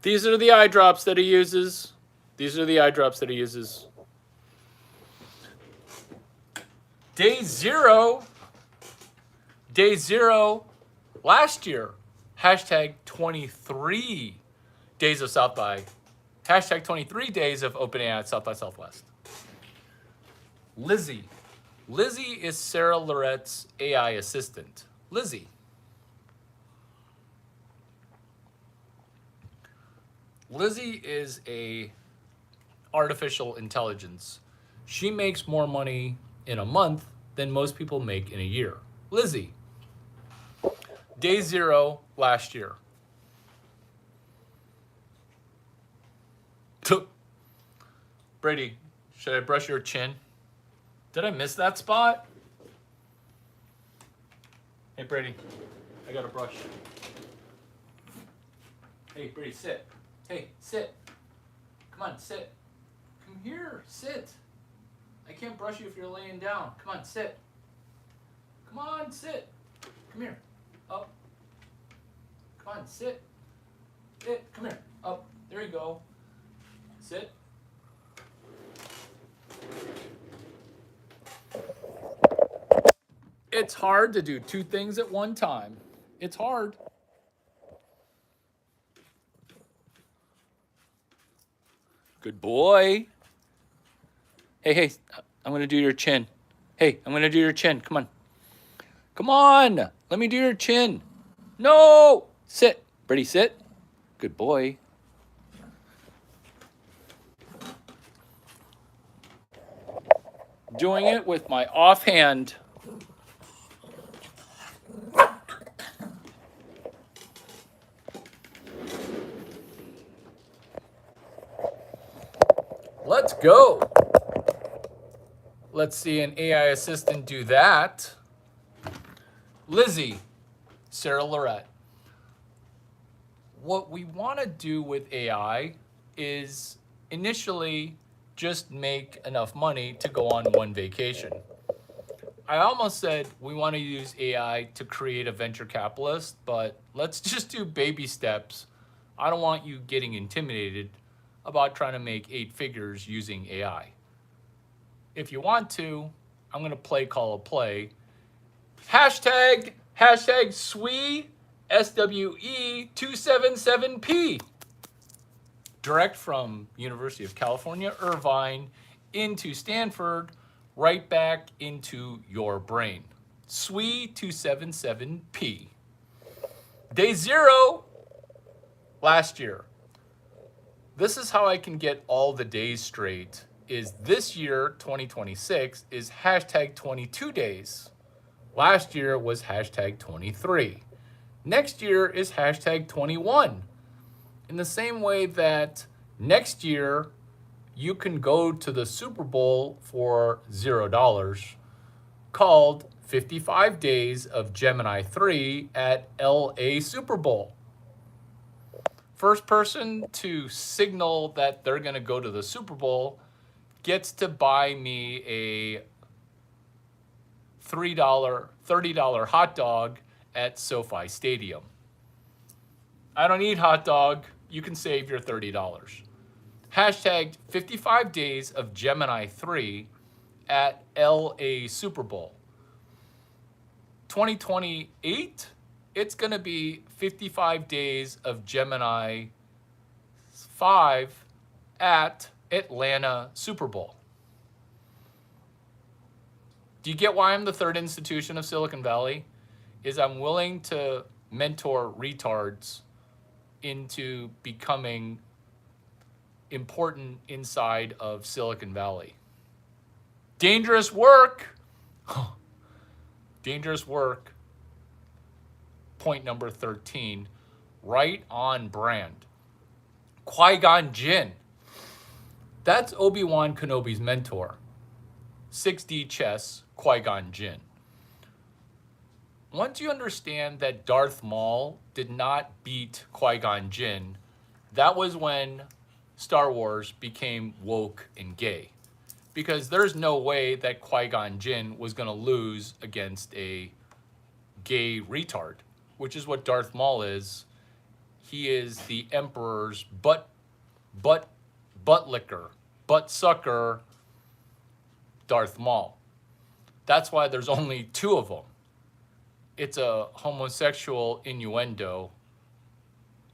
These are the eye drops that he uses. Day zero, last year, hashtag 23 days of South by, hashtag 23 days of OpenAI at South by Southwest. Lizzie is Sarah Loret's AI assistant. Lizzie is a artificial intelligence. She makes more money in a month than most people make in a year. Lizzie. Day 0 last year. Brady, should I brush your chin? Did I miss that spot? Hey, Brady, I got a brush. Hey, Brady, sit. Hey, sit. Come on, sit. Come here, sit. I can't brush you if you're laying down. Come on, sit. Come on, sit. Come here. Up. Come on, sit. Sit. Come here. Up. There you go. Sit. It's hard to do 2 things at one time. It's hard. Good boy. Hey, I'm going to do your chin. Hey, I'm going to do your chin. Come on. Come on. Let me do your chin. No. Sit. Brady, sit. Good boy. Doing it with my offhand. Let's go. Let's see an AI assistant do that. Lizzie, Sarah Loret. What we want to do with AI is initially just make enough money to go on one vacation. I almost said we want to use AI to create a venture capitalist, but let's just do baby steps. I don't want you getting intimidated about trying to make 8 figures using AI. If you want to, I'm going to call a play. Hashtag SWE, SWE277P. Direct from University of California, Irvine into Stanford, right back into your brain. SWE277P. Day 0, last year. This is how I can get all the days straight. Is this year, 2026, is hashtag 22 days. Last year was hashtag 23. Next year is hashtag 21. In the same way that next year you can go to the Super Bowl for $0, called 55 Days of Gemini 3 at LA Super Bowl. First person to signal that they're going to go to the Super Bowl gets to buy me a $30 hot dog at SoFi Stadium. I don't eat hot dog. You can save your $30. Hashtag 55 Days of Gemini 3 at LA Super Bowl. 2028, it's going to be 55 Days of Gemini 5 at Atlanta Super Bowl. Do you get why I'm the third institution of Silicon Valley? Is I'm willing to mentor retards into becoming important inside of Silicon Valley. Dangerous work. Dangerous work. Point number 13. Right on brand. Qui-Gon Jinn. That's Obi-Wan Kenobi's mentor. 6D chess, Qui-Gon Jinn. Once you understand that Darth Maul did not beat Qui-Gon Jinn, that was when Star Wars became woke and gay. Because there's no way that Qui-Gon Jinn was going to lose against a gay retard, which is what Darth Maul is. He is the Emperor's butt licker, butt sucker, Darth Maul. That's why there's only 2 of them. It's a homosexual innuendo.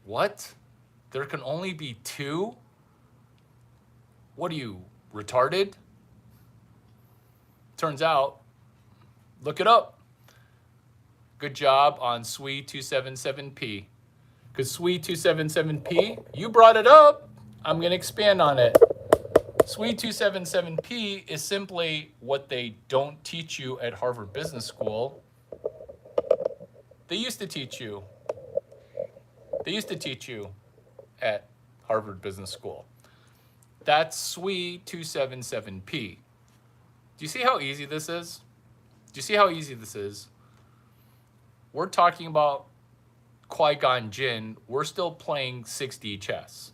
What? There can only be 2? What are you, retarded? Turns out, look it up. Good job on SWE277P. Because SWE277P, you brought it up. I'm going to expand on it. SWE277P is simply what they don't teach you at Harvard Business School. They used to teach you. They used to teach you at Harvard Business School. That's SWE277P. Do you see how easy this is? Do you see how easy this is? We're talking about Qui-Gon Jinn. We're still playing 6D chess.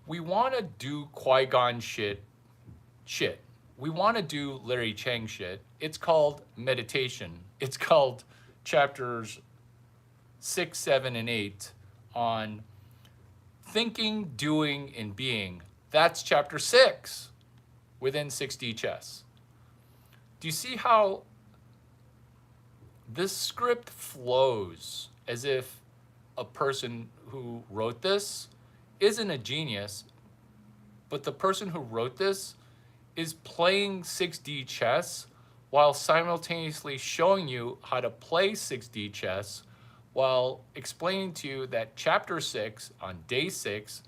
We want to do Qui-Gon shit. We want to do Larry Chang shit. It's called meditation. It's called chapters 6, 7, and 8 on thinking, doing, and being. That's chapter 6 within 6D chess. Do you see how this script flows as if a person who wrote this isn't a genius, but the person who wrote this is playing 6D chess while simultaneously showing you how to play 6D chess while explaining to you that chapter 6 on day 6,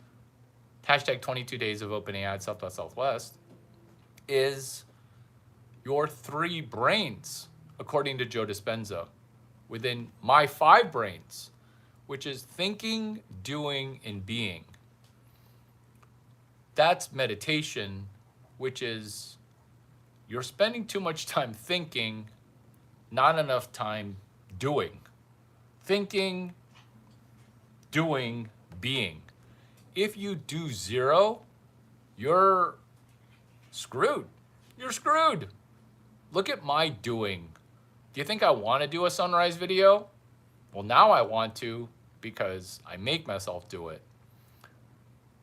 hashtag 22 days of OpenAI at Southwest, is your 3 brains, according to Joe Dispenza, within my 5 brains, which is thinking, doing, and being. That's meditation, which is you're spending too much time thinking, not enough time doing. Thinking, doing, being. If you do 0, you're screwed. You're screwed. look at my doing. Do you think I want to do a sunrise video? Well, now I want to because I make myself do it.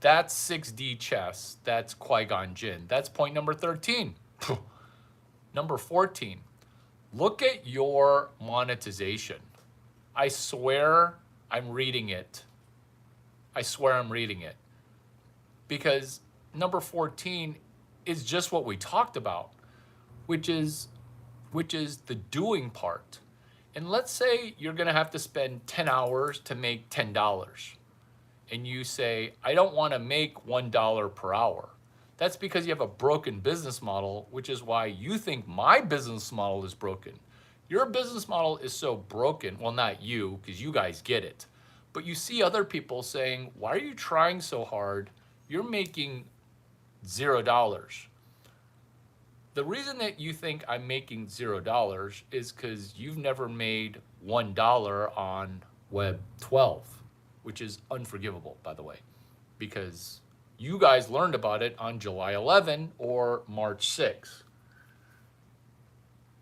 That's 6D chess. That's Qui-Gon Jinn. That's point number 13. Number 14, look at your monetization. I swear I'm reading it. I swear I'm reading it. Because number 14 is just what we talked about, which is the doing part. And let's say you're gonna have to spend 10 hours to make $10. And you say, I don't wanna make $1 per hour. That's because you have a broken business model, which is why you think my business model is broken. Your business model is so broken, well, not you, because you guys get it. But you see other people saying, why are you trying so hard? You're making $0. The reason that you think I'm making $0 is because you've never made $1 on Web 12, which is unforgivable, by the way, because you guys learned about it on July 11 or March 6.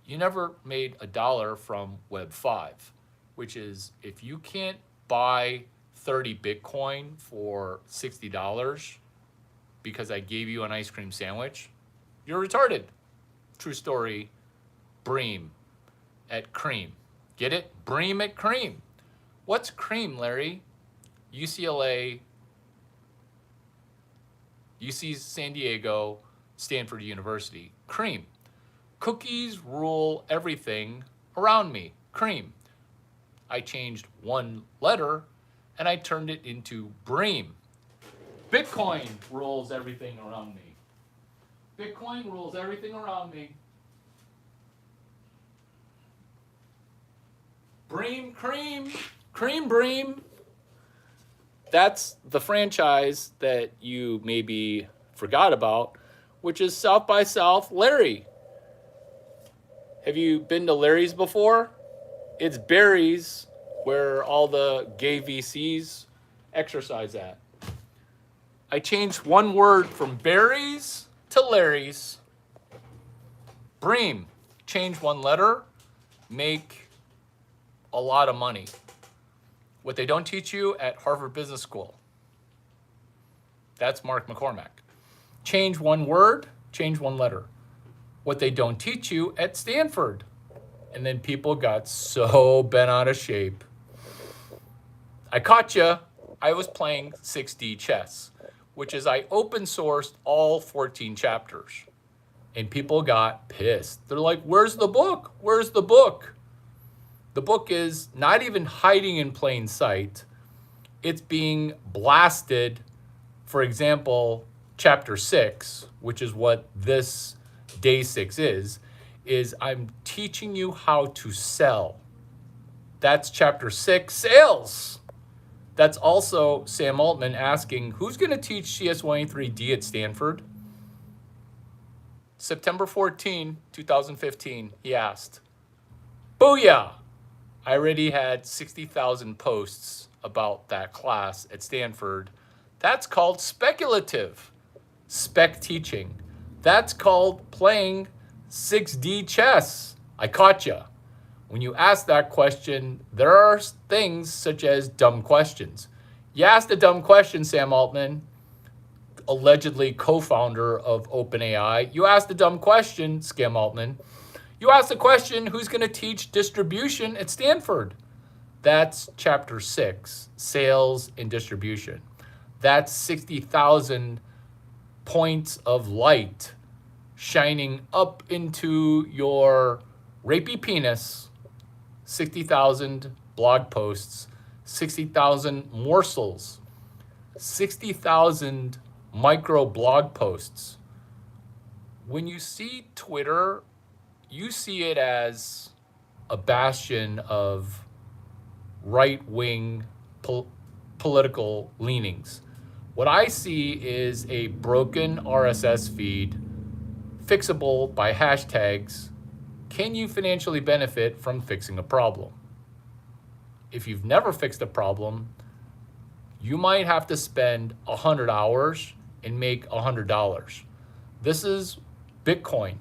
You never made $1 from Web 5, which is if you can't buy 30 Bitcoin for $60 because I gave you an ice cream sandwich, you're retarded. True story. Bream at Cream. Get it? Bream at Cream. What's Cream, Larry? UCLA, UC San Diego, Stanford University. Cream. Cookies rule everything around me. Cream. I changed one letter and I turned it into Bream. Bitcoin rules everything around me. Bitcoin rules everything around me. Bream, Cream, Cream, Bream. That's the franchise that you maybe forgot about, which is South by South Larry. Have you been to Larry's before? It's Barry's, where all the gay VCs exercise at. I changed one word from Barry's to Larry's. Bream. Change one letter, make a lot of money. What they don't teach you at Harvard Business School. That's Mark McCormack. Change one word, change one letter. What they don't teach you at Stanford. And then people got so bent out of shape. I caught you. I was playing 6D chess, which is I open sourced all 14 chapters. And people got pissed. They're like, where's the book? Where's the book? The book is not even hiding in plain sight. It's being blasted. For example, chapter 6, which is what this day 6 is I'm teaching you how to sell. That's chapter 6, sales. That's also Sam Altman asking, who's going to teach CS183D at Stanford? September 14, 2015, he asked. Booyah! I already had 60,000 posts about that class at Stanford. That's called speculative. Spec teaching. That's called playing 6D chess. I caught ya. When you ask that question, there are things such as dumb questions. You asked a dumb question, Sam Altman, allegedly co-founder of OpenAI. You asked a dumb question, Sam Altman. You asked the question, who's going to teach distribution at Stanford? That's chapter 6, sales and distribution. That's 60,000 points of light shining up into your rapey penis. 60,000 blog posts, 60,000 morsels, 60,000 micro blog posts. When you see Twitter, you see it as a bastion of right-wing political leanings. What I see is a broken RSS feed, fixable by hashtags. Can you financially benefit from fixing a problem? If you've never fixed a problem, you might have to spend 100 hours and make $100. This is Bitcoin.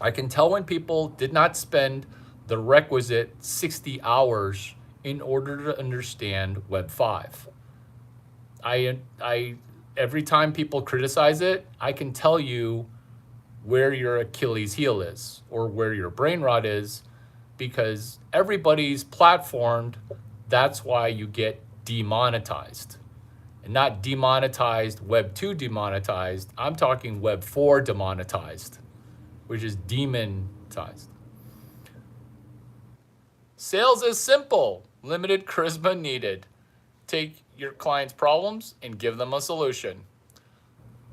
I can tell when people did not spend the requisite 60 hours in order to understand Web 5. I every time people criticize it, I can tell you where your Achilles heel is or where your brain rot is, because everybody's platformed. That's why you get demonetized. And not demonetized, Web 2 demonetized. I'm talking Web 4 demonetized, which is demonetized. Sales is simple, limited charisma needed. Take your client's problems and give them a solution.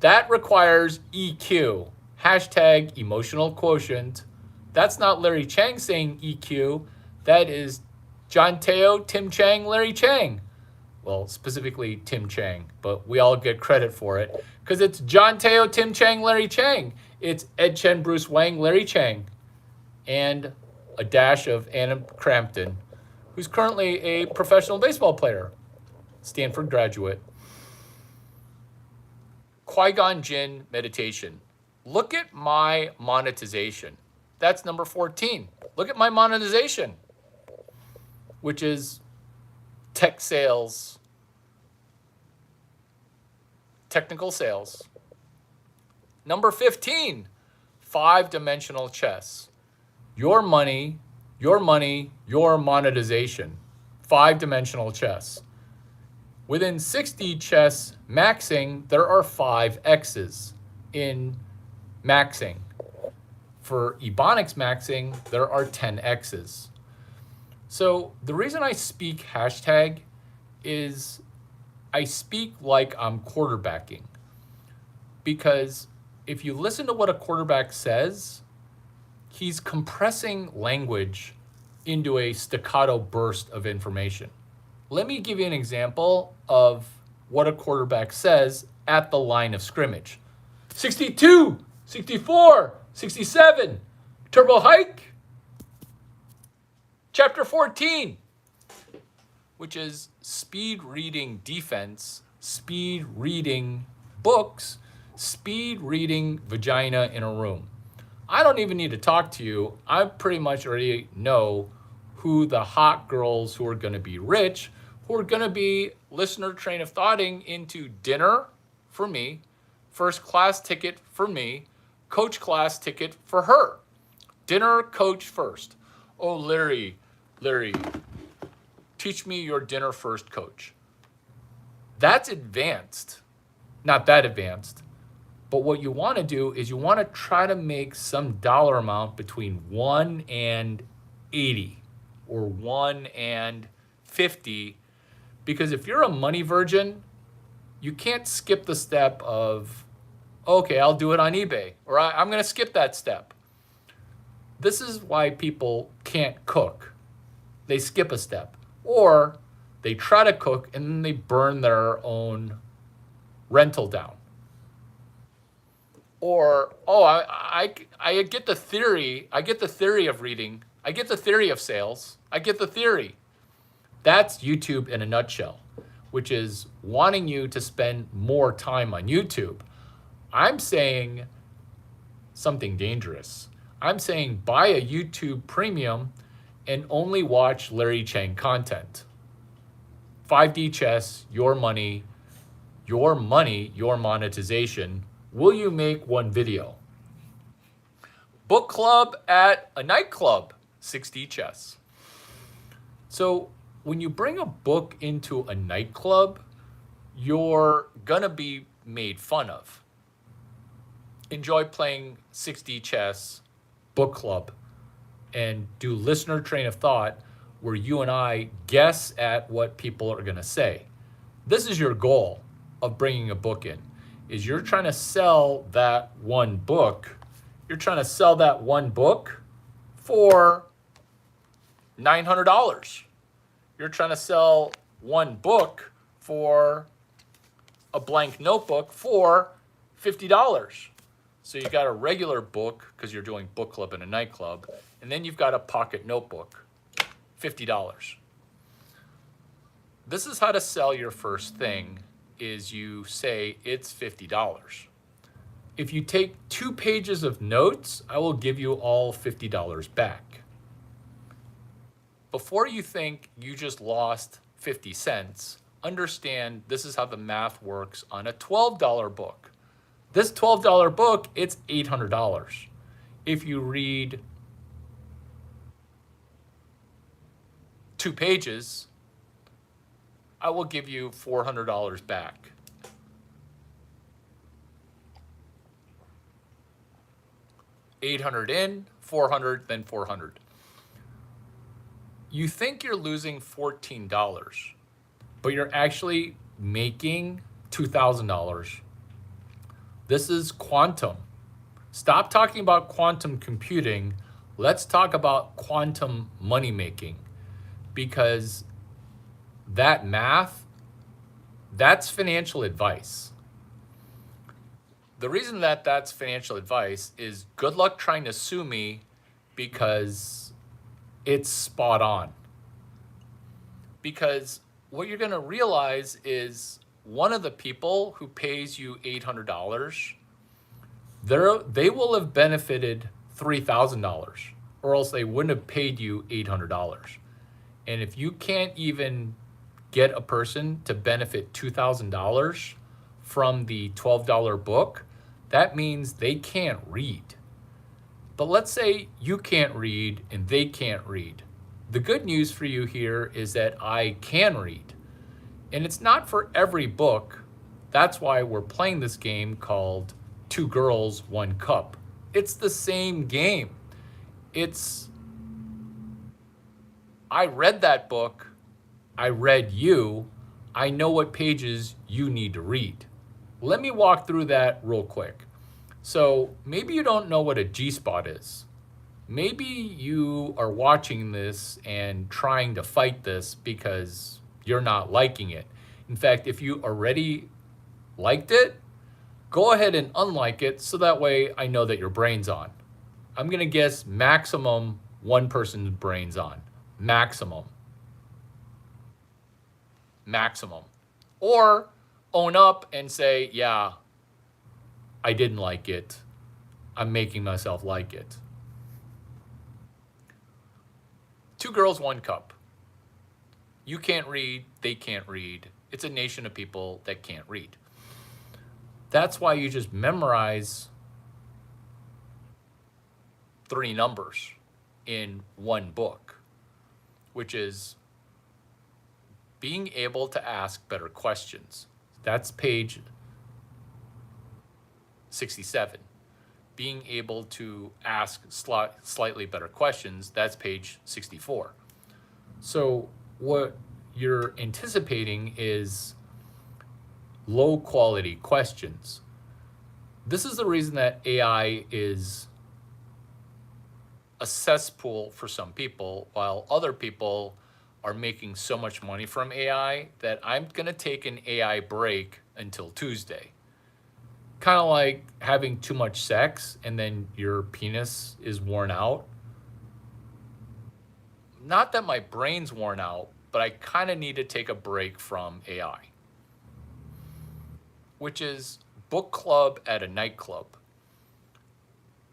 That requires EQ, hashtag emotional quotient. That's not Larry Chang saying EQ. That is John Teo, Tim Chang, Larry Chang. Well, specifically Tim Chang, but we all get credit for it because it's John Teo, Tim Chang, Larry Chang. It's Ed Chen, Bruce Wang, Larry Chang, and a dash of Anna Crampton, who's currently a professional baseball player, Stanford graduate. Qui-Gon Jinn meditation. Look at my monetization. That's number 14. Look at my monetization, which is tech sales, technical sales. Number 15, 5-dimensional chess. Your money, your monetization. 5-dimensional chess. Within 6D chess maxing, there are 5 X's in maxing. For Ebonics maxing, there are 10 X's. So the reason I speak hashtag is I speak like I'm quarterbacking. Because if you listen to what a quarterback says, he's compressing language into a staccato burst of information. Let me give you an example of what a quarterback says at the line of scrimmage. 62, 64, 67, turbo hike. Chapter 14, which is speed reading defense, speed reading books, speed reading vagina in a room. I don't even need to talk to you. I pretty much already know who the hot girls who are going to be rich, who are going to be listener train of thoughting into dinner for me, first class ticket for me, coach class ticket for her. Dinner, coach first. Oh, Larry, teach me your dinner first, coach. That's advanced. Not that advanced. But what you want to do is you want to try to make some dollar amount between 1 and 80 or 1 and 50. Because if you're a money virgin, you can't skip the step of, okay, I'll do it on eBay, or I'm going to skip that step. This is why people can't cook. They skip a step. Or they try to cook and then they burn their own rental down. Or, I get the theory. I get the theory of reading. I get the theory of sales. I get the theory. That's YouTube in a nutshell, which is wanting you to spend more time on YouTube. I'm saying something dangerous. I'm saying buy a YouTube premium and only watch Larry Chang content. 5D chess, your money, your monetization. Will you make one video? Book club at a nightclub, 6D chess. So when you bring a book into a nightclub, you're gonna be made fun of. Enjoy playing 6D chess, book club, and do listener train of thought where you and I guess at what people are gonna say. This is your goal of bringing a book in, is you're trying to sell that one book. You're trying to sell that one book for $900. You're trying to sell one book for a blank notebook for $50. So you got a regular book because you're doing book club in a nightclub, and then you've got a pocket notebook, $50. This is how to sell your first thing, is you say it's $50. If you take 2 pages of notes, I will give you all $50 back. Before you think you just lost 50 cents, understand this is how the math works on a $12 book. This $12 book, it's $800. If you read 2 pages, I will give you $400 back. $800 in, $400, then $400. You think you're losing $14, but you're actually making $2,000. This is quantum. Stop talking about quantum computing. Let's talk about quantum money making, because that math, that's financial advice. The reason that that's financial advice is good luck trying to sue me, because it's spot on. Because what you're going to realize is one of the people who pays you $800, they will have benefited $3,000, or else they wouldn't have paid you $800. And if you can't even get a person to benefit $2,000 from the $12 book, that means they can't read. But let's say you can't read and they can't read. The good news for you here is that I can read. And it's not for every book. That's why we're playing this game called 2 Girls, 1 Cup. It's the same game. I read that book. I read you. I know what pages you need to read. Let me walk through that real quick. So maybe you don't know what a G-spot is. Maybe you are watching this and trying to fight this because you're not liking it. In fact, if you already liked it, go ahead and unlike it so that way I know that your brain's on. I'm gonna guess maximum 1 person's brain's on. Maximum. Or own up and say, yeah, I didn't like it. I'm making myself like it. 2 Girls, 1 Cup. You can't read, they can't read. It's a nation of people that can't read. That's why you just memorize 3 numbers in 1 book, which is being able to ask better questions. That's page 67. Being able to ask slightly better questions, that's page 64. So what you're anticipating is low quality questions. This is the reason that AI is a cesspool for some people, while other people are making so much money from AI that I'm gonna take an AI break until Tuesday. Kind of like having too much sex and then your penis is worn out. Not that my brain's worn out, but I kind of need to take a break from AI, which is book club at a nightclub.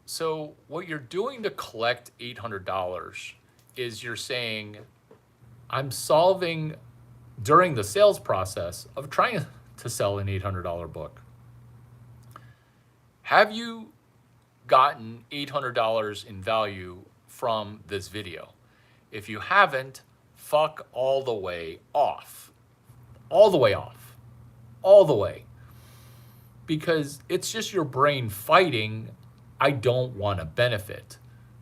So what you're doing to collect $800 is you're saying, I'm solving during the sales process of trying to sell an $800 book. Have you gotten $800 in value from this video? If you haven't, fuck all the way off. All the way off. All the way. Because it's just your brain fighting, I don't want to benefit,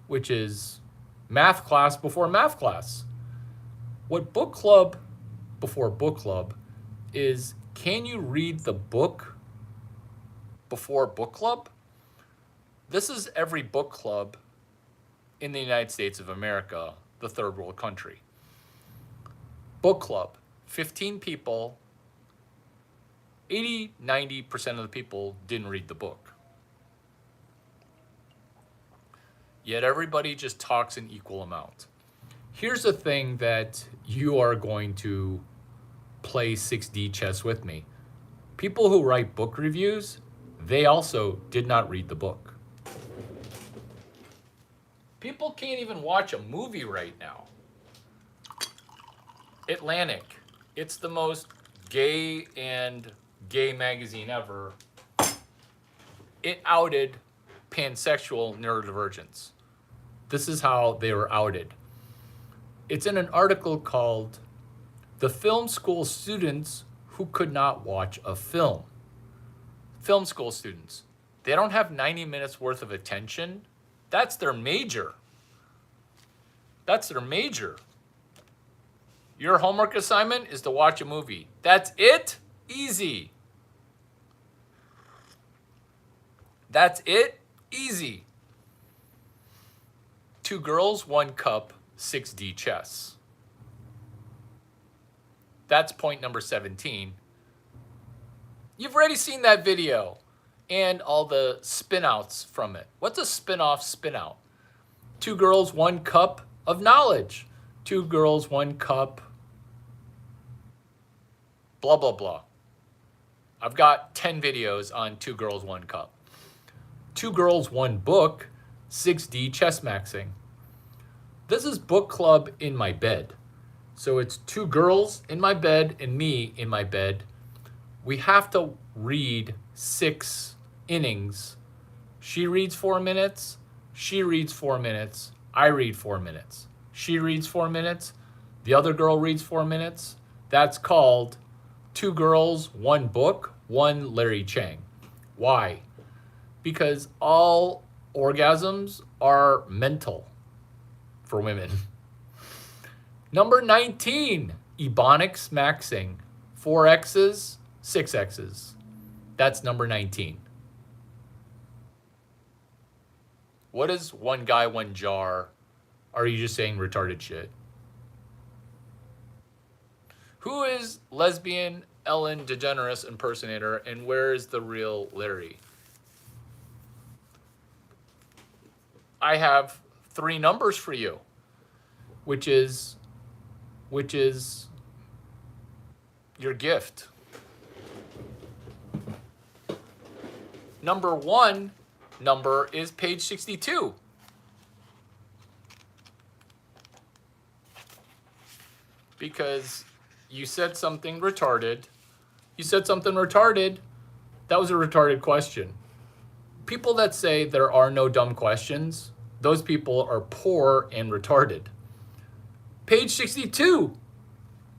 which is math class before math class. What book club before book club is, can you read the book before book club? This is every book club in the United States of America, the third world country. Book club, 15 people, 80-90% of the people didn't read the book. Yet everybody just talks an equal amount. Here's the thing that you are going to play 6D chess with me. People who write book reviews, they also did not read the book. People can't even watch a movie right now. Atlantic, it's the most gay magazine ever. It outed pansexual neurodivergence. This is how they were outed. It's in an article called "The Film School Students Who Could Not Watch a Film." Film school students, they don't have 90 minutes worth of attention. That's their major. That's their major. Your homework assignment is to watch a movie. That's it? Easy. That's it? Easy. 2 girls, 1 cup, 6D chess. That's point number 17. You've already seen that video and all the spin-outs from it. What's a spin-off spin-out? 2 girls, 1 cup of knowledge. 2 girls, 1 cup, blah, blah, blah. I've got 10 videos on 2 girls, 1 cup. 2 girls, 1 book, 6D chess maxing. This is book club in my bed. So it's 2 girls in my bed and me in my bed. We have to read 6 innings. She reads 4 minutes. She reads 4 minutes. I read 4 minutes. She reads 4 minutes. The other girl reads 4 minutes. That's called 2 girls, 1 book, 1 Larry Chang. Why? Because all orgasms are mental for women. Number 19, Ebonics maxing. 4 X's, 6 X's. That's number 19. What is 1 guy, 1 jar? Are you just saying retarded shit? Who is lesbian Ellen DeGeneres impersonator, and where is the real Larry? I have 3 numbers for you, which is your gift. Number 1 number is page 62. Because you said something retarded. You said something retarded. That was a retarded question. People that say there are no dumb questions, those people are poor and retarded. Page 62.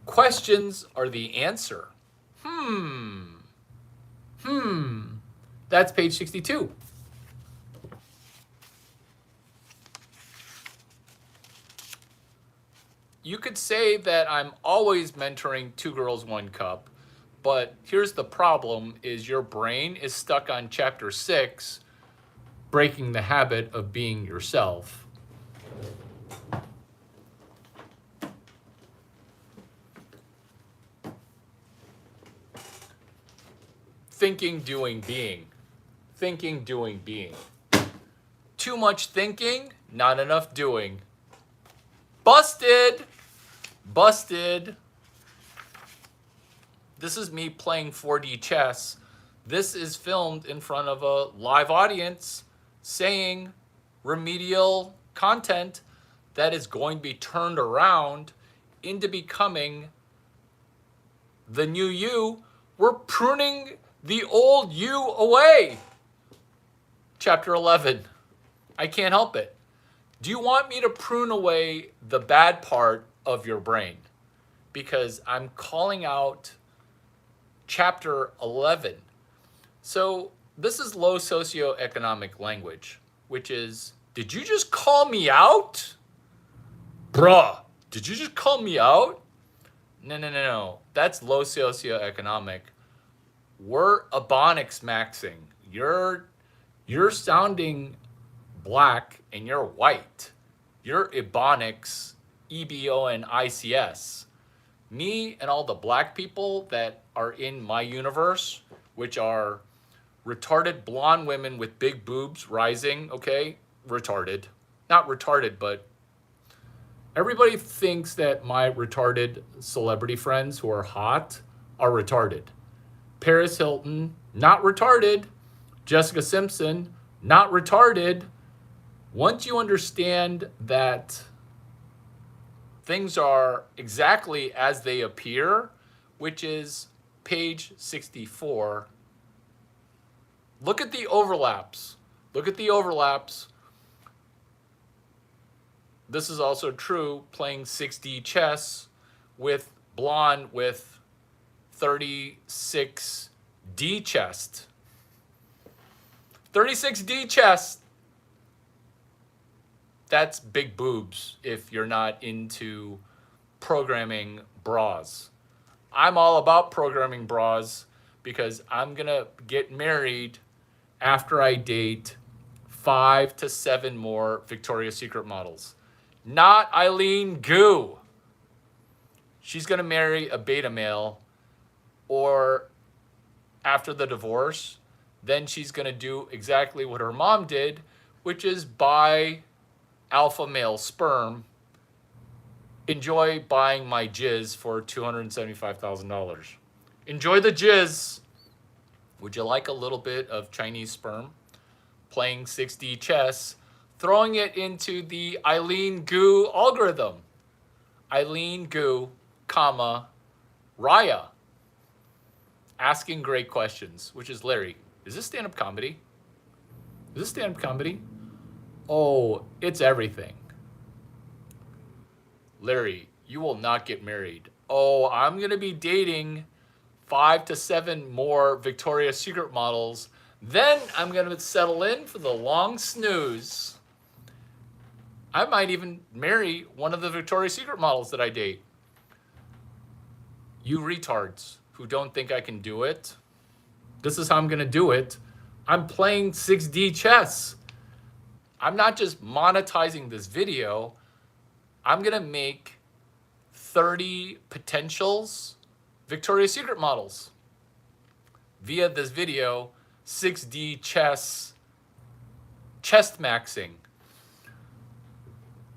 Questions are the answer. That's page 62. You could say that I'm always mentoring 2 girls, 1 cup, but here's the problem is your brain is stuck on chapter 6, breaking the habit of being yourself. Thinking, doing, being. Thinking, doing, being. Too much thinking, not enough doing. Busted! Busted. This is me playing 4D chess. This is filmed in front of a live audience saying remedial content that is going to be turned around into becoming the new you. We're pruning the old you away. Chapter 11. I can't help it. Do you want me to prune away the bad part of your brain? Because I'm calling out chapter 11. So this is low socioeconomic language, which is, did you just call me out? Bruh, did you just call me out? No. That's low socioeconomic. We're Ebonics maxing. You're sounding black and you're white. You're Ebonics, EBONICS. Me and all the black people that are in my universe, which are retarded blonde women with big boobs rising, okay? Retarded. Not retarded, but everybody thinks that my retarded celebrity friends who are hot are retarded. Paris Hilton, not retarded. Jessica Simpson, not retarded. Once you understand that things are exactly as they appear, which is page 64, look at the overlaps. Look at the overlaps. This is also true playing 6D chess with Blonde with 36D chest. 36D chest. That's big boobs if you're not into programming bras. I'm all about programming bras because I'm going to get married after I date 5 to 7 more Victoria's Secret models. Not Eileen Gu. She's going to marry a beta male, or after the divorce, then she's going to do exactly what her mom did, which is buy alpha male sperm. Enjoy buying my jizz for $275,000. Enjoy the jizz. Would you like a little bit of Chinese sperm? Playing 6D chess, throwing it into the Eileen Gu algorithm. Eileen Gu, comma, Raya. Asking great questions, which is Larry. Is this stand-up comedy? Is this stand-up comedy? Oh, it's everything. Larry, you will not get married. Oh, I'm going to be dating 5 to 7 more Victoria's Secret models. Then I'm going to settle in for the long snooze. I might even marry one of the Victoria's Secret models that I date. You retards who don't think I can do it. This is how I'm going to do it. I'm playing 6D chess. I'm not just monetizing this video. I'm going to make 30 potentials Victoria's Secret models via this video, 6D chess, chest maxing.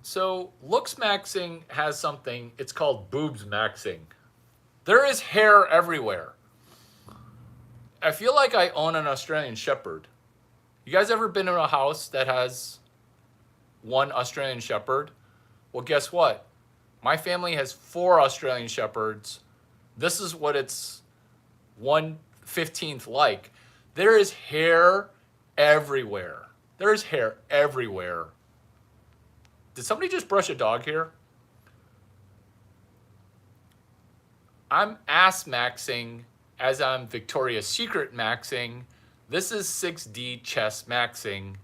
So looks maxing has something, it's called boobs maxing. There is hair everywhere. I feel like I own an Australian Shepherd. You guys ever been in a house that has one Australian Shepherd? Well, guess what? My family has 4 Australian Shepherds. This is what it's 1/15 like. There is hair everywhere. There is hair everywhere. Did somebody just brush a dog here? I'm ass maxing as I'm Victoria's Secret maxing. This is 6D chess maxing.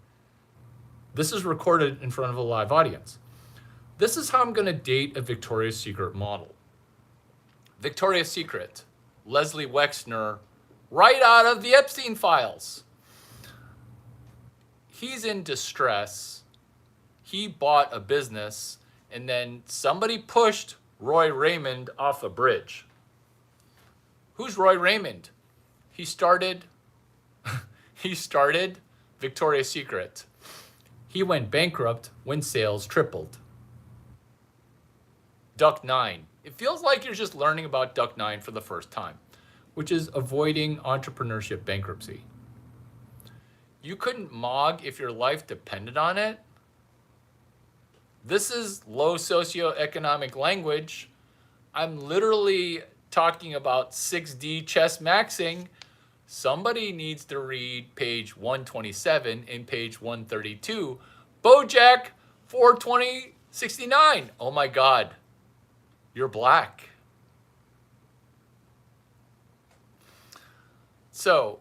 This is recorded in front of a live audience. This is how I'm going to date a Victoria's Secret model. Victoria's Secret, Leslie Wexner, right out of the Epstein files. He's in distress. He bought a business, and then somebody pushed Roy Raymond off a bridge. Who's Roy Raymond? He started Victoria's Secret. He went bankrupt when sales tripled. Duck 9. It feels like you're just learning about Duck 9 for the first time, which is avoiding entrepreneurship bankruptcy. You couldn't MOG if your life depended on it. This is low socioeconomic language. I'm literally talking about 6D chess maxing. Somebody needs to read page 127 and page 132. Bojack 42069. Oh my God, you're black. So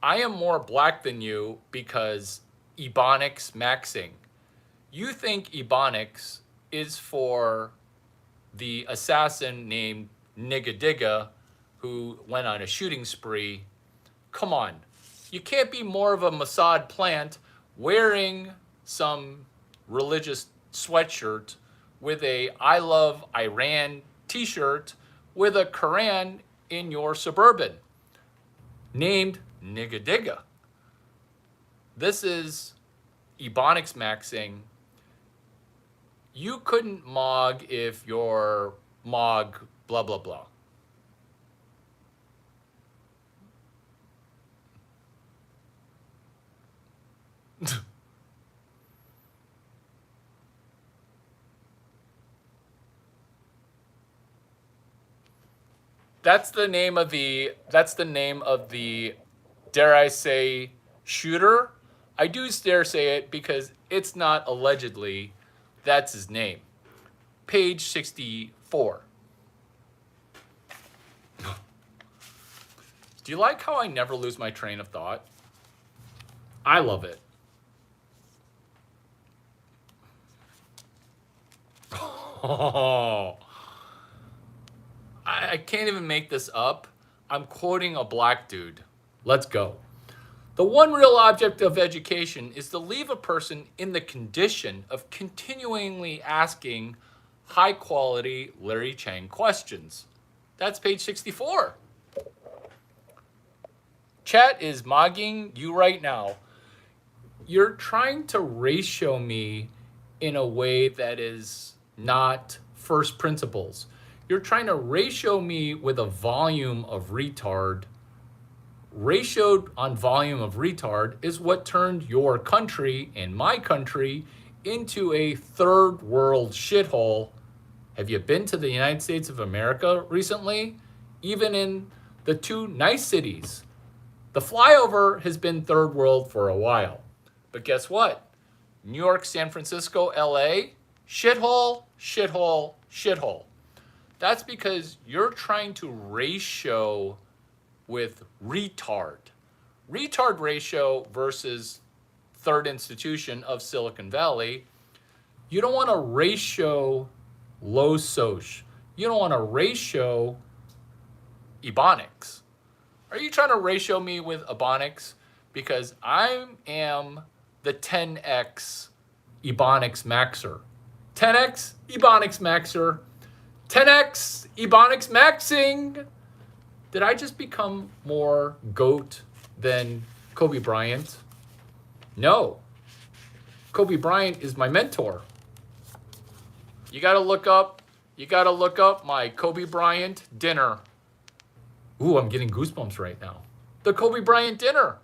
I am more black than you because Ebonics maxing. You think Ebonics is for the assassin named Nigga Digga who went on a shooting spree. Come on. You can't be more of a Mossad plant wearing some religious sweatshirt with a I love Iran t-shirt with a Quran in your Suburban named Nigga Digga. This is Ebonics maxing. You couldn't MOG if you're MOG blah, blah, blah. That's the name of the dare I say shooter. I do dare say it because it's not allegedly. That's his name. Page 64. Do you like how I never lose my train of thought? I love it. Oh, I can't even make this up. I'm quoting a black dude. Let's go. The one real object of education is to leave a person in the condition of continually asking high quality Larry Chang questions. That's page 64. Chat is mogging you right now. You're trying to ratio me in a way that is not first principles. You're trying to ratio me with a volume of retard. Ratioed on volume of retard is what turned your country and my country into a third world shithole. Have you been to the United States of America recently? Even in the two nice cities. The flyover has been third world for a while. But guess what? New York, San Francisco, LA, shithole, shithole, shithole. That's because you're trying to ratio with retard. Retard ratio versus third institution of Silicon Valley. You don't want to ratio low soc. You don't want to ratio Ebonics. Are you trying to ratio me with Ebonics? Because I am the 10x Ebonics maxer. 10x Ebonics maxer. 10x Ebonics maxing. Did I just become more GOAT than Kobe Bryant? No. Kobe Bryant is my mentor. You gotta look up my Kobe Bryant dinner. Ooh, I'm getting goosebumps right now. The Kobe Bryant dinner.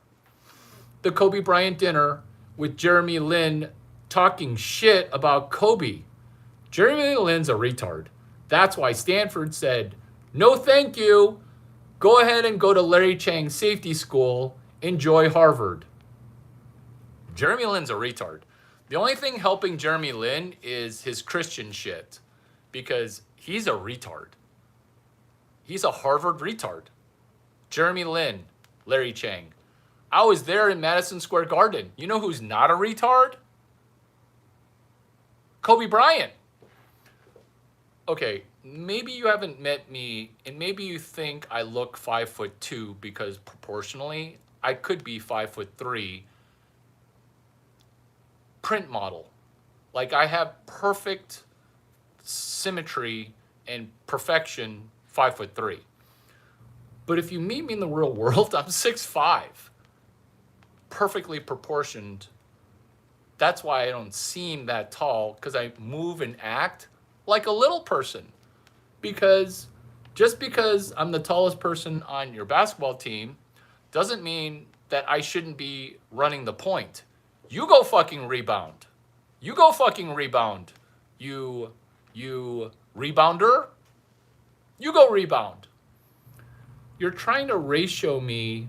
The Kobe Bryant dinner with Jeremy Lin talking shit about Kobe. Jeremy Lin's a retard. That's why Stanford said, no thank you. Go ahead and go to Larry Chang Safety School. Enjoy Harvard. Jeremy Lin's a retard. The only thing helping Jeremy Lin is his Christian shit because he's a retard. He's a Harvard retard. Jeremy Lin, Larry Chang. I was there in Madison Square Garden. You know who's not a retard? Kobe Bryant. Okay, maybe you haven't met me and maybe you think I look 5'2" because proportionally I could be 5'3". Print model. Like I have perfect symmetry and perfection 5'3". But if you meet me in the real world, I'm 6'5". Perfectly proportioned. That's why I don't seem that tall, because I move and act like a little person. Because just because I'm the tallest person on your basketball team doesn't mean that I shouldn't be running the point. You go fucking rebound. You go fucking rebound. You rebounder. You go rebound. You're trying to ratio me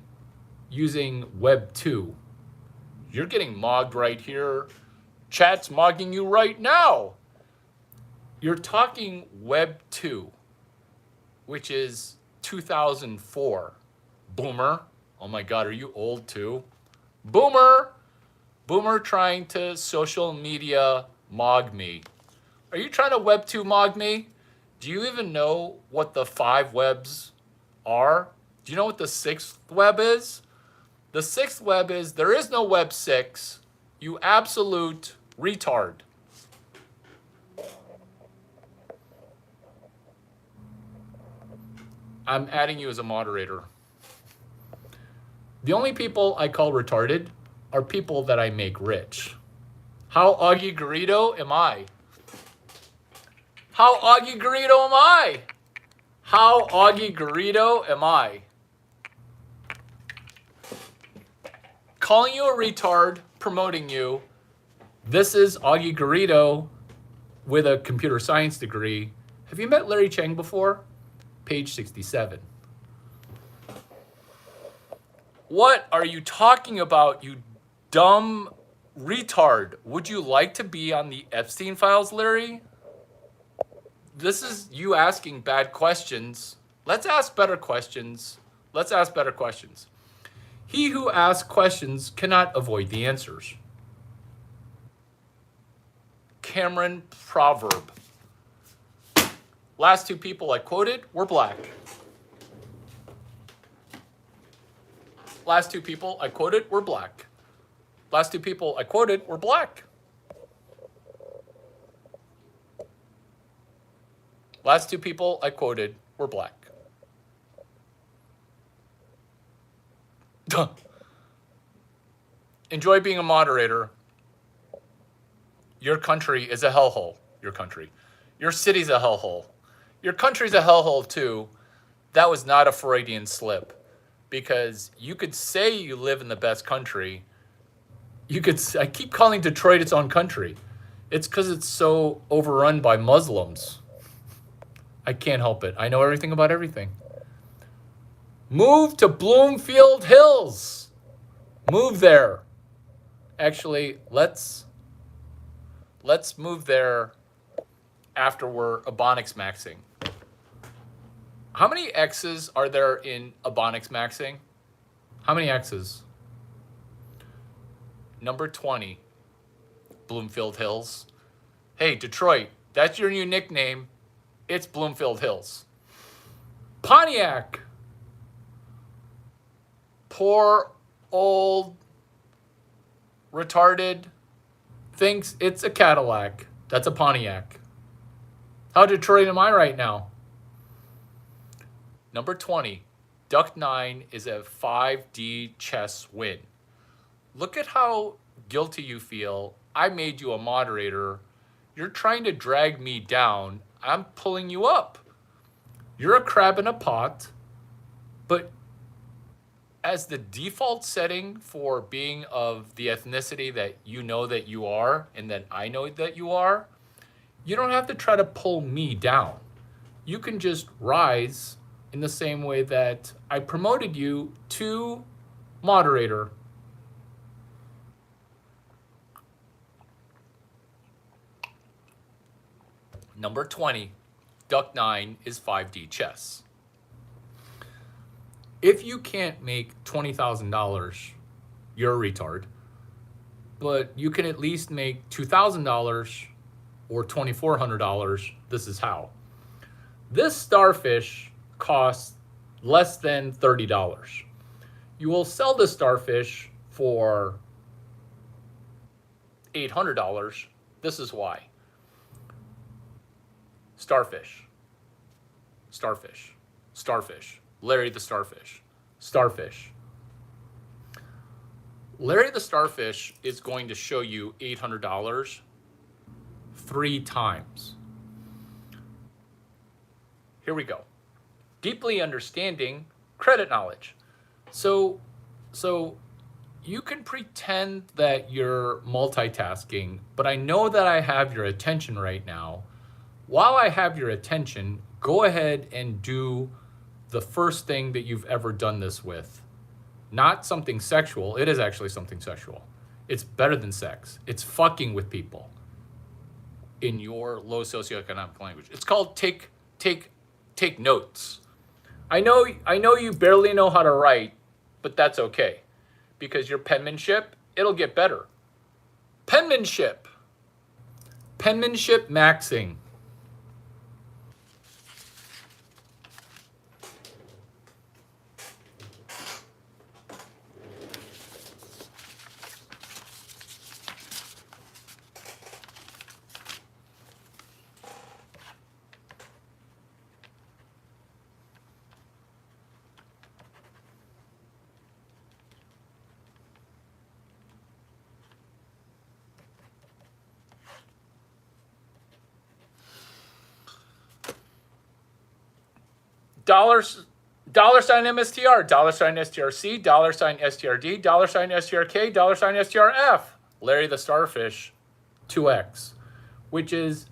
using Web 2. You're getting mogged right here. Chat's mogging you right now. You're talking Web 2, which is 2004. Boomer. Oh my God, are you old too? Boomer. Boomer trying to social media mog me. Are you trying to Web 2 mog me? Do you even know what the 5 webs are? Do you know what the 6th web is? The 6th web is there is no Web 6, you absolute retard. I'm adding you as a moderator. The only people I call retarded are people that I make rich. How Augie Garrido am I? How Augie Garrido am I? How Augie Garrido am I? Calling you a retard, promoting you. This is Augie Garrido with a computer science degree. Have you met Larry Chang before? Page 67. What are you talking about, you dumb retard? Would you like to be on the Epstein files, Larry? This is you asking bad questions. Let's ask better questions. Let's ask better questions. He who asks questions cannot avoid the answers. Cameron proverb. Last two people I quoted were black. Last two people I quoted were black. Last two people I quoted were black. Last two people I quoted were black. Enjoy being a moderator. Your country is a hellhole. Your country. Your city's a hellhole. Your country's a hellhole too. That was not a Freudian slip. Because you could say you live in the best country. I keep calling Detroit its own country. It's because it's so overrun by Muslims. I can't help it. I know everything about everything. Move to Bloomfield Hills. Move there. Actually, let's move there after we're Ebonics maxing. How many X's are there in Ebonics maxing? How many X's? Number 20, Bloomfield Hills. Hey, Detroit, that's your new nickname. It's Bloomfield Hills. Pontiac. Poor old retarded thinks it's a Cadillac. That's a Pontiac. How Detroit am I right now? Number 20, Duck 9 is a 5D chess win. Look at how guilty you feel. I made you a moderator. You're trying to drag me down. I'm pulling you up. You're a crab in a pot, but as the default setting for being of the ethnicity that you know that you are and that I know that you are, you don't have to try to pull me down. You can just rise in the same way that I promoted you to moderator. Number 20, Duck 9 is 5D chess. If you can't make $20,000, you're a retard. But you can at least make $2,000 or $2,400. This is how. This starfish costs less than $30. You will sell the starfish for $800. This is why. Starfish. Starfish. Starfish. Larry the Starfish. Starfish. Larry the Starfish is going to show you $800 3 times. Here we go. Deeply understanding credit knowledge. So you can pretend that you're multitasking, but I know that I have your attention right now. While I have your attention, go ahead and do the first thing that you've ever done this with. Not something sexual. It is actually something sexual. It's better than sex. It's fucking with people in your low socioeconomic language. It's called take notes. I know you barely know how to write, but that's okay. Because your penmanship, it'll get better. Penmanship. Penmanship maxing. Dollar sign MSTR, dollar sign STRC, dollar sign STRD, dollar sign STRK, dollar sign STRF. Larry the Starfish, 2x, which is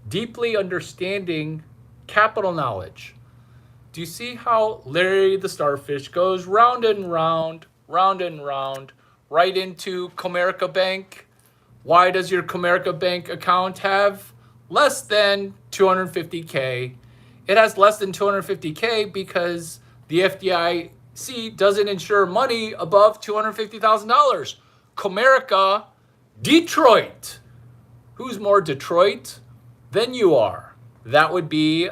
deeply understanding capital knowledge. Do you see how Larry the Starfish goes round and round, round and round, right into Comerica Bank. Why does your Comerica Bank account have less than 250K? It has less than 250K because the FDIC doesn't insure money above $250,000. Comerica, Detroit. Who's more Detroit than you are? That would be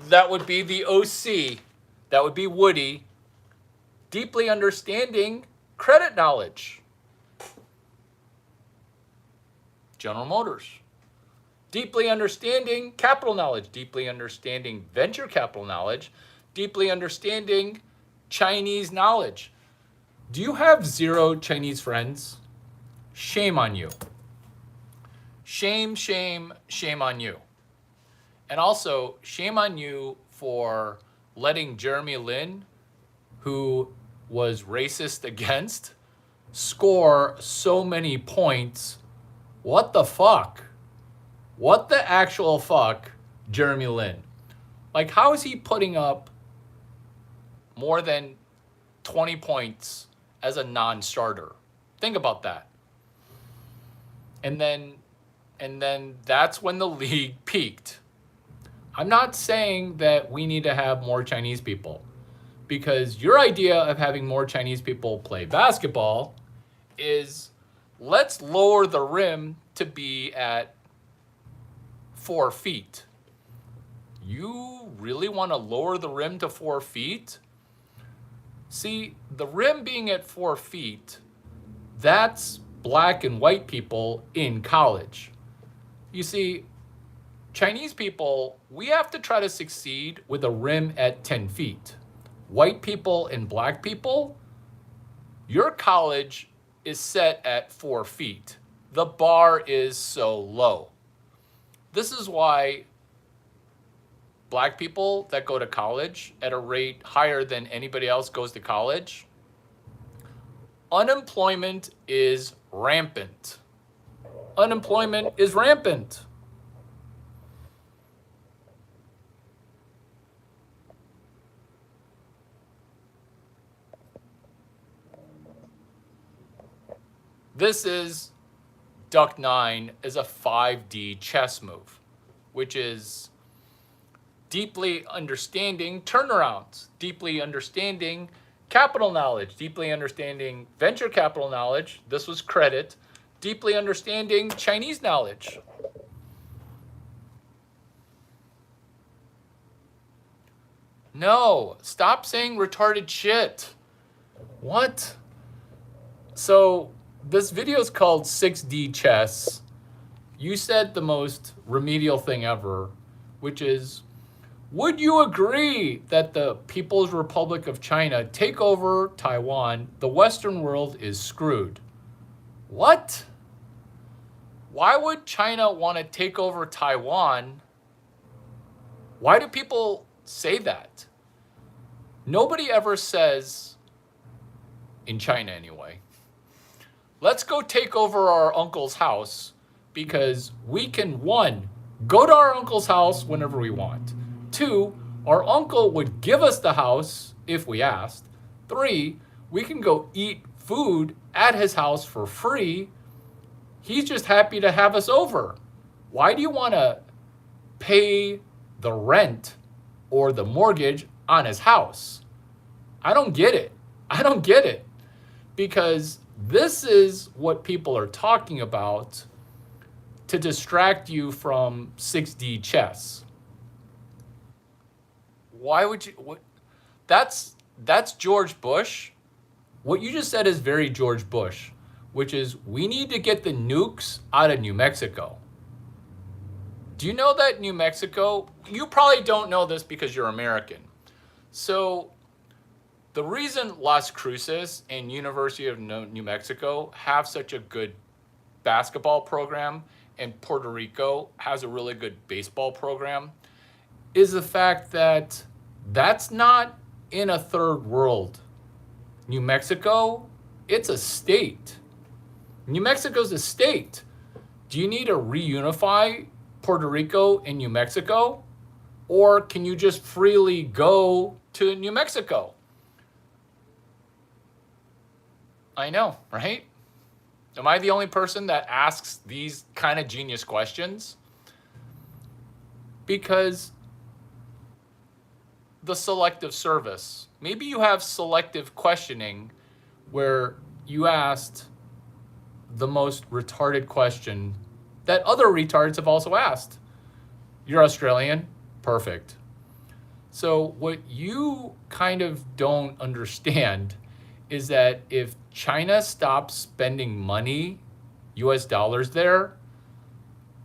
the OC. That would be Woody. Deeply understanding credit knowledge. General Motors. Deeply understanding capital knowledge. Deeply understanding venture capital knowledge. Deeply understanding Chinese knowledge. Do you have 0 Chinese friends? Shame on you. Shame, shame, shame on you. And also, shame on you for letting Jeremy Lin, who was racist against, score so many points. What the fuck? What the actual fuck, Jeremy Lin? Like, how is he putting up more than 20 points as a non-starter? Think about that. And then that's when the league peaked. I'm not saying that we need to have more Chinese people, because your idea of having more Chinese people play basketball is, let's lower the rim to be at 4 feet. You really want to lower the rim to 4 feet? See, the rim being at 4 feet, that's black and white people in college. You see, Chinese people, we have to try to succeed with a rim at 10 feet. White people and black people, your college is set at 4 feet. The bar is so low. This is why black people that go to college at a rate higher than anybody else goes to college, unemployment is rampant. Unemployment is rampant. This is Duck 9 is a 5D chess move, which is deeply understanding turnarounds, deeply understanding capital knowledge, deeply understanding venture capital knowledge. This was credit. Deeply understanding Chinese knowledge. No, stop saying retarded shit. What? So this video is called 6D Chess. You said the most remedial thing ever, which is, would you agree that the People's Republic of China take over Taiwan? The Western world is screwed. What? Why would China want to take over Taiwan? Why do people say that? Nobody ever says, in China anyway, let's go take over our uncle's house because we can, 1, go to our uncle's house whenever we want. 2, our uncle would give us the house if we asked. 3, we can go eat food at his house for free. He's just happy to have us over. Why do you want to pay the rent or the mortgage on his house? I don't get it. I don't get it. Because this is what people are talking about to distract you from 6D chess. Why would you? What? That's George Bush. What you just said is very George Bush, which is, we need to get the nukes out of New Mexico. Do you know that New Mexico, you probably don't know this because you're American. So the reason Las Cruces and University of New Mexico have such a good basketball program and Puerto Rico has a really good baseball program is the fact that that's not in a third world. New Mexico, it's a state. New Mexico's a state. Do you need to reunify Puerto Rico and New Mexico? Or can you just freely go to New Mexico? I know, right? Am I the only person that asks these kind of genius questions? Because the selective service, maybe you have selective questioning where you asked the most retarded question that other retards have also asked. You're Australian? Perfect. So, what you kind of don't understand is that if China stops spending money, US dollars there,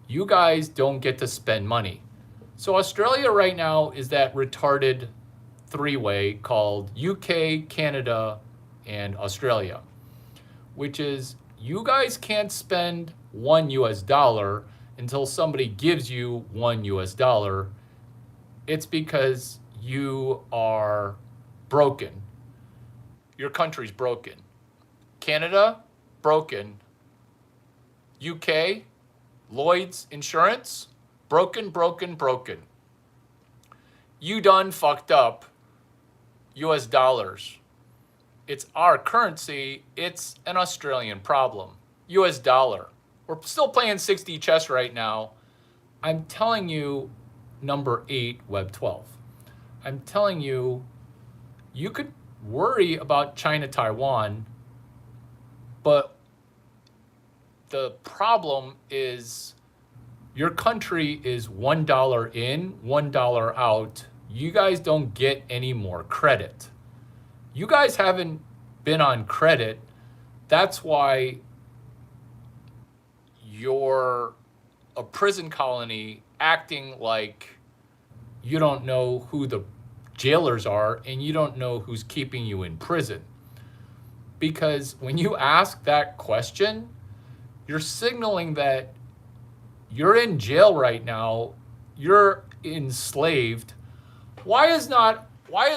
you guys don't get to spend money. So, Australia right now is that retarded three-way called UK, Canada, and Australia, which is you guys can't spend $1 until somebody gives you $1. It's because you are broken. Your country's broken. Canada, broken. UK, Lloyd's Insurance, broken, broken, broken. You done fucked up US dollars. It's our currency. It's an Australian problem. US dollar. We're still playing 6D chess right now. I'm telling you, number 8, Web 12. I'm telling you, you could worry about China, Taiwan, but the problem is your country is $1 in, $1 out. You guys don't get any more credit. You guys haven't been on credit. That's why you're a prison colony acting like you don't know who the jailers are and you don't know who's keeping you in prison. Because when you ask that question, you're signaling that you're in jail right now, you're enslaved. Why is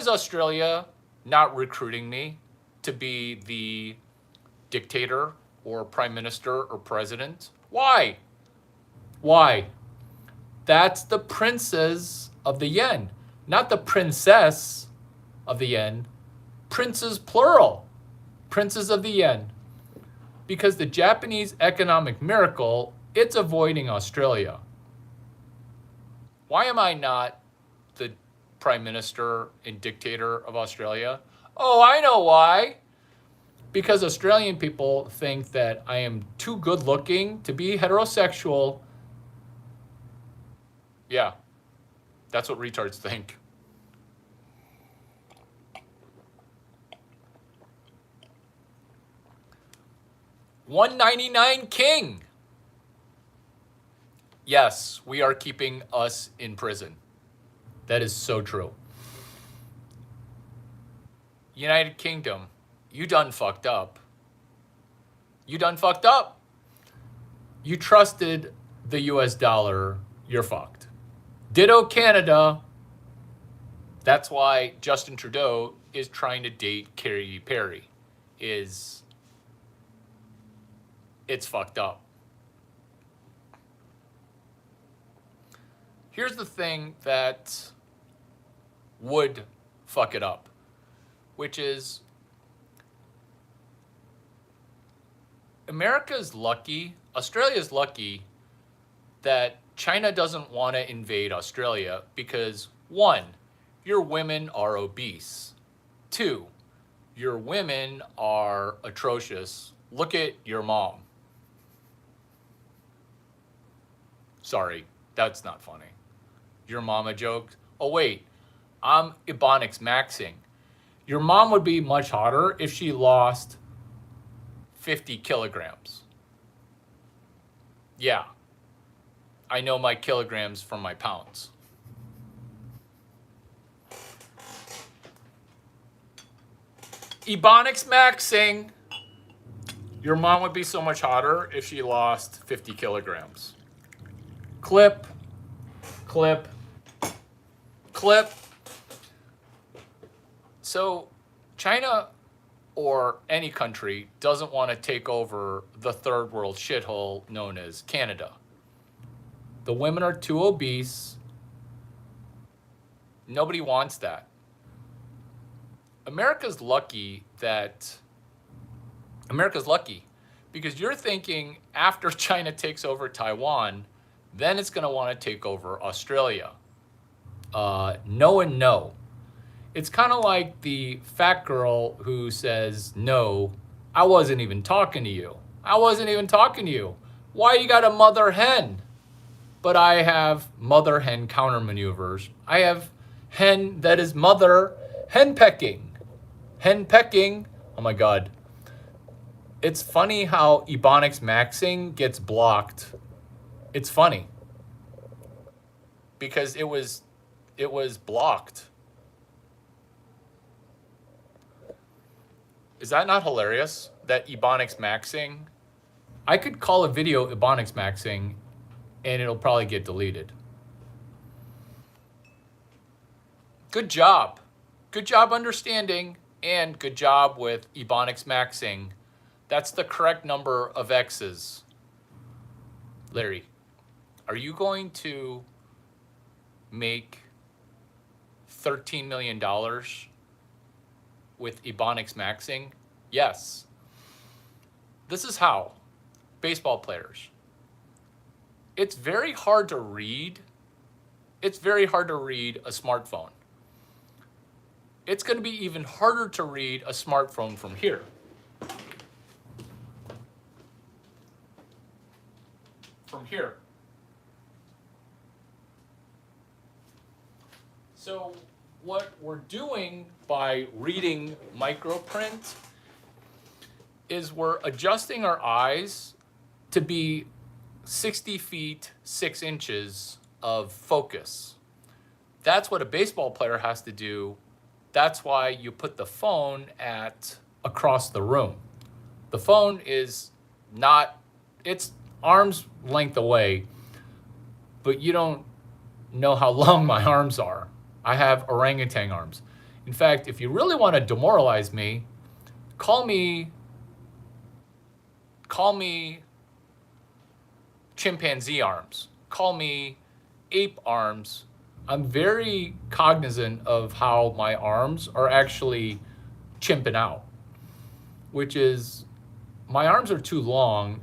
Australia not recruiting me to be the dictator or prime minister or president? Why? Why? That's the princes of the yen, not the princess of the yen. Princes plural. Princes of the yen. Because the Japanese economic miracle, it's avoiding Australia. Why am I not the prime minister and dictator of Australia? Oh, I know why. Because Australian people think that I am too good looking to be heterosexual. Yeah, that's what retards think. $199 king. Yes, we are keeping us in prison. That is so true. United Kingdom, you done fucked up. You done fucked up. You trusted the US dollar, you're fucked. Ditto Canada. That's why Justin Trudeau is trying to date Katy Perry. It's fucked up. Here's the thing that would fuck it up, which is America's lucky, Australia's lucky that China doesn't want to invade Australia because 1, your women are obese. 2, your women are atrocious. Look at your mom. Sorry, that's not funny. Your mama joke. Oh wait, I'm Ebonics maxing. Your mom would be much hotter if she lost 50 kilograms. Yeah, I know my kilograms from my pounds. Ebonics maxing. Your mom would be so much hotter if she lost 50 kilograms. Clip, clip, clip. So China or any country doesn't want to take over the third world shithole known as Canada. The women are too obese. Nobody wants that. America's lucky that America's lucky because you're thinking after China takes over Taiwan, then it's going to want to take over Australia. No and no. It's kind of like the fat girl who says, no, I wasn't even talking to you. I wasn't even talking to you. Why you got a mother hen? But I have mother hen counter maneuvers. I have hen that is mother hen pecking. Hen pecking. Oh my God. It's funny how Ebonics maxing gets blocked. It's funny because it was blocked. Is that not hilarious? That Ebonics maxing? I could call a video Ebonics maxing and it'll probably get deleted. Good job. Good job understanding and good job with Ebonics maxing. That's the correct number of X's. Larry, are you going to make $13 million with Ebonics maxing? Yes. This is how. Baseball players. It's very hard to read. It's very hard to read a smartphone. It's going to be even harder to read a smartphone from here. From here. So what we're doing by reading microprint is we're adjusting our eyes to be 60 feet, 6 inches of focus. That's what a baseball player has to do. That's why you put the phone at across the room. The phone is not, it's arm's length away, but you don't know how long my arms are. I have orangutan arms. In fact, if you really want to demoralize me, call me chimpanzee arms. Call me ape arms. I'm very cognizant of how my arms are actually chimping out, which is my arms are too long,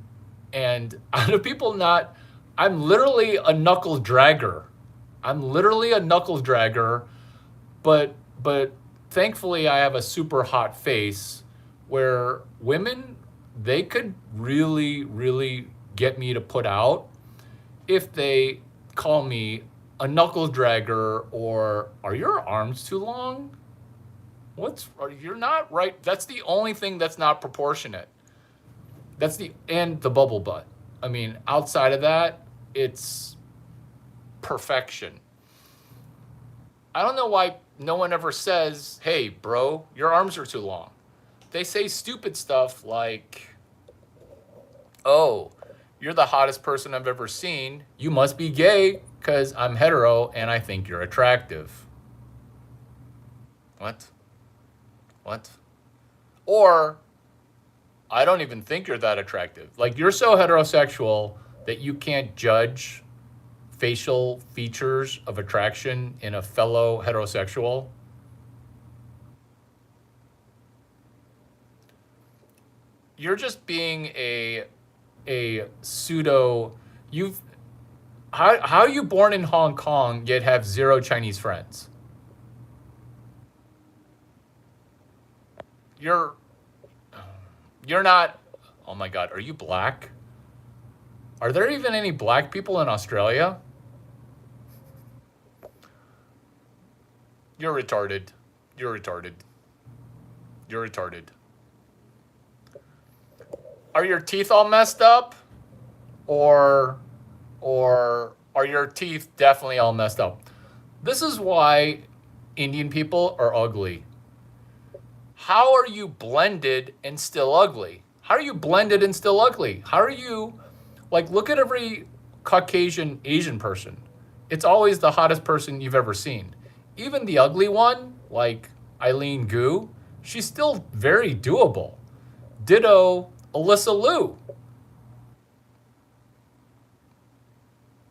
and out of people not, I'm literally a knuckle dragger. I'm literally a knuckle dragger, but thankfully I have a super hot face where women, they could really get me to put out if they call me a knuckle dragger or are your arms too long? You're not right. That's the only thing that's not proportionate. And the bubble butt. I mean, outside of that, it's perfection. I don't know why no one ever says, hey, bro, your arms are too long. They say stupid stuff like, oh, you're the hottest person I've ever seen. You must be gay because I'm hetero and I think you're attractive. What? Or, I don't even think you're that attractive. Like, you're so heterosexual that you can't judge facial features of attraction in a fellow heterosexual. You're just being a pseudo. How are you born in Hong Kong yet have 0 Chinese friends? You're not. Oh my God, are you black? Are there even any black people in Australia? You're retarded. Are your teeth all messed up? Or are your teeth definitely all messed up? This is why Indian people are ugly. How are you blended and still ugly? How are you blended and still ugly? How are you, like, look at every Caucasian Asian person. It's always the hottest person you've ever seen. Even the ugly one, like Eileen Gu, she's still very doable. Ditto Alyssa Liu.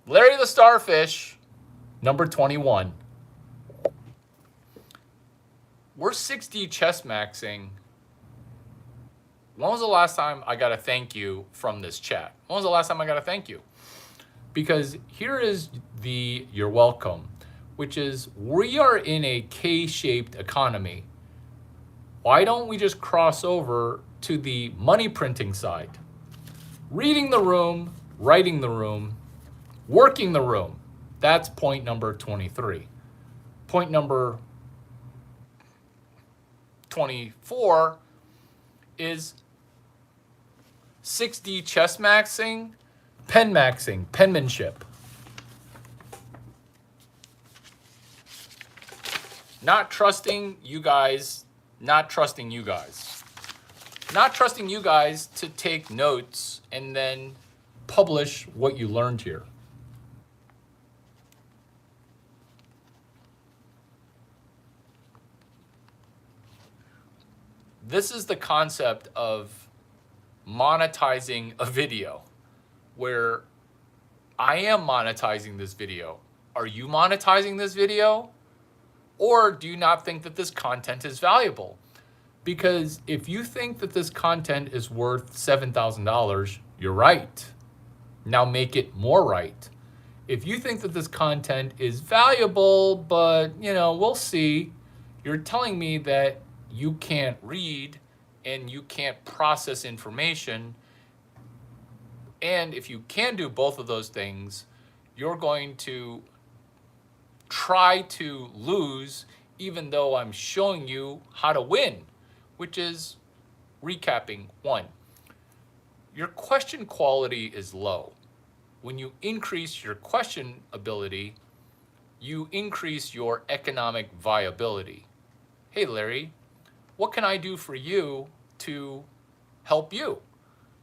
Larry the Starfish, number 21. We're 6D chess maxing when was the last time I got a thank you from this chat? When was the last time I got a thank you? Because here is the you're welcome, which is we are in a K-shaped economy. Why don't we just cross over to the money printing side? Reading the room, writing the room, working the room. That's point number 23. Point number 24 is 6D chess maxing, pen maxing, penmanship. Not trusting you guys to take notes and then publish what you learned here. This is the concept of monetizing a video, where I am monetizing this video. Are you monetizing this video? Or do you not think that this content is valuable? Because if you think that this content is worth $7,000, you're right. Now make it more right. If you think that this content is valuable, but we'll see, you're telling me that you can't read and you can't process information. And if you can do both of those things, you're going to try to lose, even though I'm showing you how to win, which is recapping. 1, your question quality is low. When you increase your question ability, you increase your economic viability. Hey, Larry, what can I do for you to help you?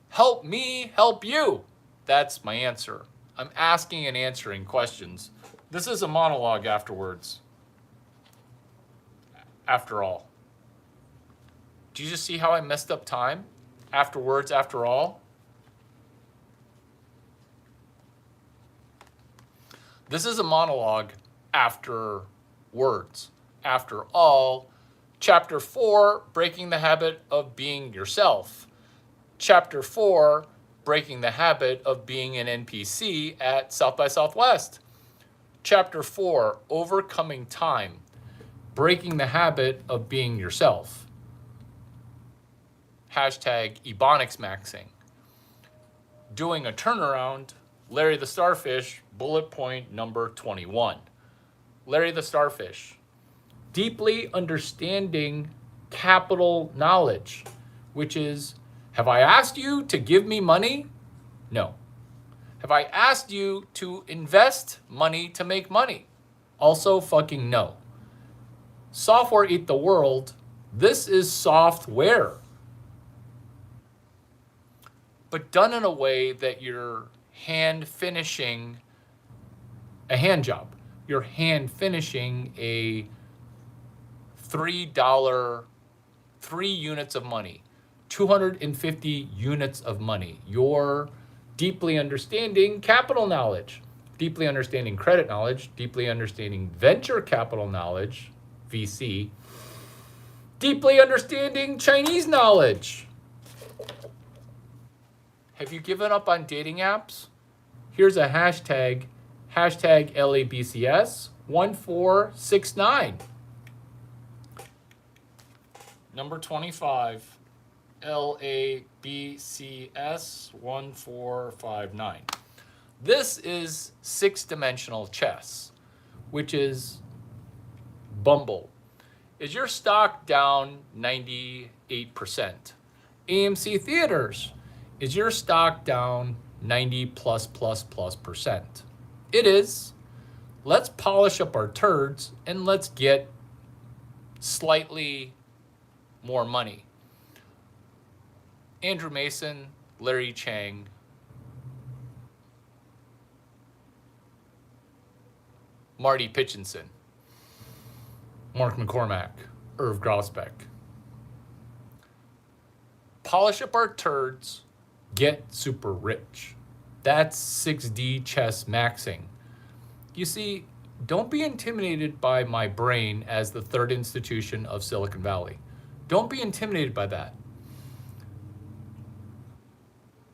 Help me help you. That's my answer. I'm asking and answering questions. This is a monologue afterwards. After all. Do you just see how I messed up time? Afterwards, after all. This is a monologue after words. After all. Chapter 4, breaking the habit of being yourself. Chapter 4, breaking the habit of being an NPC at South by Southwest. Chapter 4, overcoming time, breaking the habit of being yourself. Hashtag Ebonics maxing. Doing a turnaround, Larry the Starfish, bullet point number 21. Larry the Starfish. Deeply understanding capital knowledge, which is, have I asked you to give me money? No. Have I asked you to invest money to make money? Also fucking no. Software eat the world. This is software. But done in a way that you're hand finishing a hand job. You're hand finishing a $3, 3 units of money, 250 units of money. You're deeply understanding capital knowledge, deeply understanding credit knowledge, deeply understanding venture capital knowledge, VC, deeply understanding Chinese knowledge. Have you given up on dating apps? Here's a hashtag, hashtag LABCS 1469. Number 25, LABCS 1459. This is 6-dimensional chess, which is Bumble. Is your stock down 98%? AMC Theaters. Is your stock down 90+++%? It is. Let's polish up our turds and let's get slightly more money. Andrew Mason, Larry Chang, Marty Pitchinson, Mark McCormack, Irv Grosbeck. Polish up our turds, get super rich. That's 6D chess maxing. You see, don't be intimidated by my brain as the third institution of Silicon Valley. Don't be intimidated by that.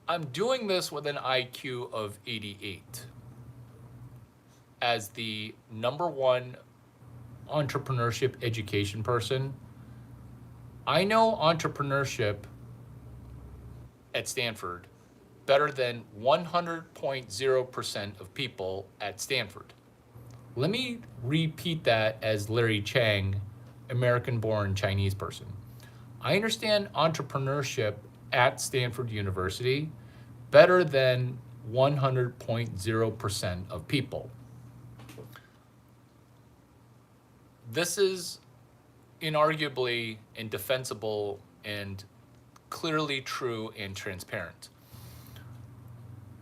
I'm doing this with an IQ of 88 as the number one entrepreneurship education person. I know entrepreneurship at Stanford better than 100.0% of people at Stanford. Let me repeat that as Larry Chang, American-born Chinese person. I understand entrepreneurship at Stanford University better than 100.0% of people. This is inarguably indefensible and clearly true and transparent.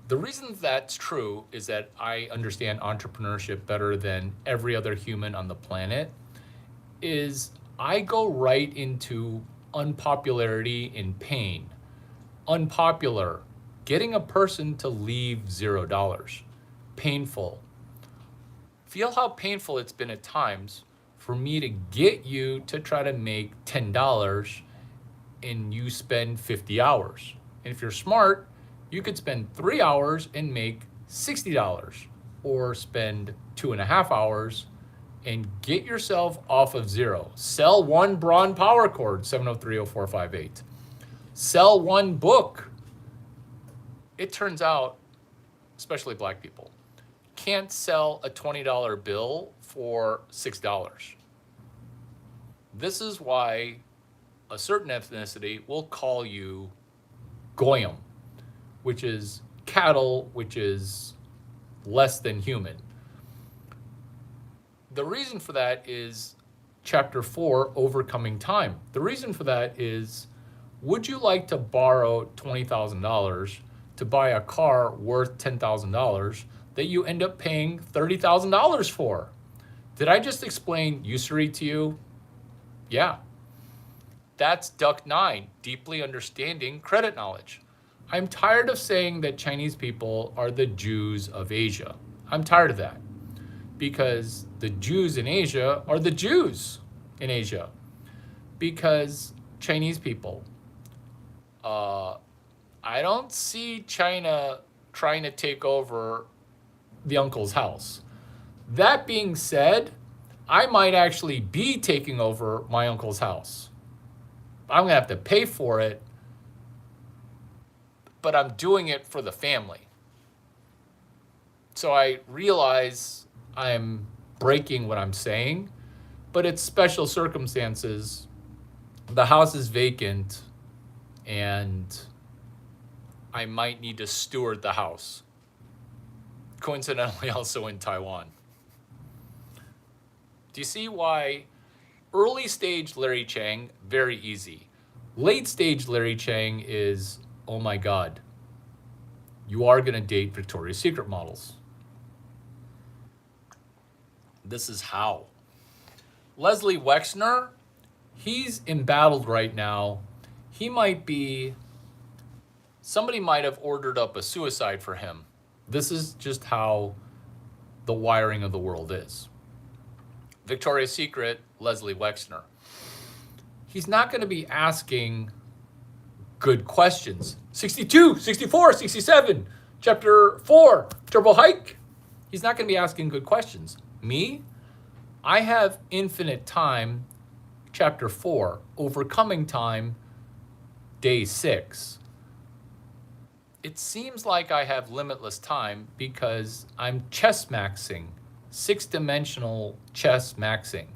The reason that's true is that I understand entrepreneurship better than every other human on the planet is I go right into unpopularity and pain. Unpopular, getting a person to leave $0. Painful. Feel how painful it's been at times for me to get you to try to make $10 and you spend 50 hours. And if you're smart, you could spend 3 hours and make $60 or spend 2.5 hours and get yourself off of zero. Sell one Braun power cord, 7030458. Sell one book. It turns out, especially black people, can't sell a $20 bill for $6. This is why a certain ethnicity will call you Goyim, which is cattle, which is less than human. The reason for that is chapter 4, overcoming time. The reason for that is, would you like to borrow $20,000 to buy a car worth $10,000 that you end up paying $30,000 for? Did I just explain usury to you? Yeah. That's Duck 9, deeply understanding credit knowledge. I'm tired of saying that Chinese people are the Jews of Asia. I'm tired of that because the Jews in Asia are the Jews in Asia because Chinese people, I don't see China trying to take over the uncle's house. That being said, I might actually be taking over my uncle's house. I'm gonna have to pay for it, but I'm doing it for the family. So I realize I'm breaking what I'm saying, but it's special circumstances. The house is vacant and I might need to steward the house. Coincidentally, also in Taiwan. Do you see why early stage Larry Chang, very easy. Late stage Larry Chang is, oh my God, you are gonna date Victoria's Secret models. This is how. Leslie Wexner, he's embattled right now. He might be, somebody might have ordered up a suicide for him. This is just how the wiring of the world is. Victoria's Secret, Leslie Wexner. He's not going to be asking good questions. 62, 64, 67, chapter 4, Turbo Hike. He's not going to be asking good questions. Me, I have infinite time, chapter 4, overcoming time, day 6. It seems like I have limitless time because I'm chess maxing, 6-dimensional chess maxing,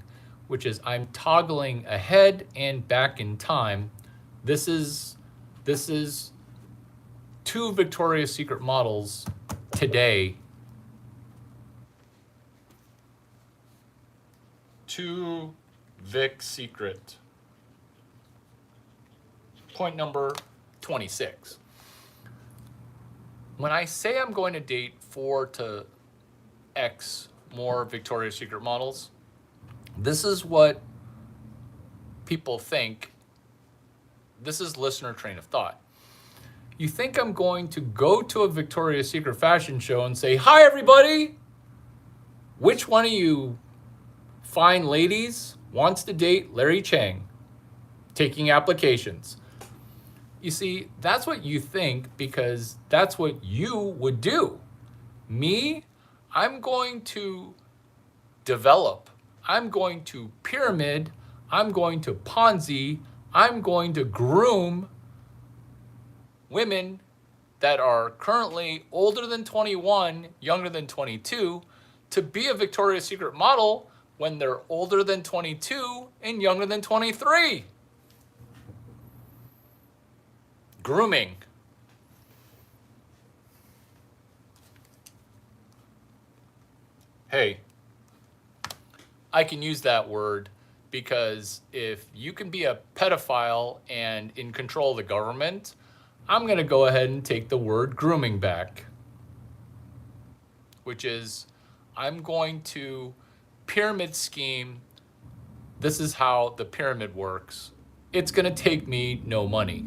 which is I'm toggling ahead and back in time. This is 2 Victoria's Secret models today. 2 Vic Secret. Point number 26. When I say I'm going to date 4 to X more Victoria's Secret models, this is what people think. This is listener train of thought. You think I'm going to go to a Victoria's Secret fashion show and say, hi everybody, which one of you fine ladies wants to date Larry Chang? Taking applications. You see, that's what you think because that's what you would do. Me, I'm going to develop, I'm going to pyramid, I'm going to Ponzi, I'm going to groom women that are currently older than 21, younger than 22, to be a Victoria's Secret model when they're older than 22 and younger than 23. Grooming. Hey, I can use that word because if you can be a pedophile and in control of the government, I'm going to go ahead and take the word grooming back, which is I'm going to pyramid scheme. This is how the pyramid works. It's going to take me no money.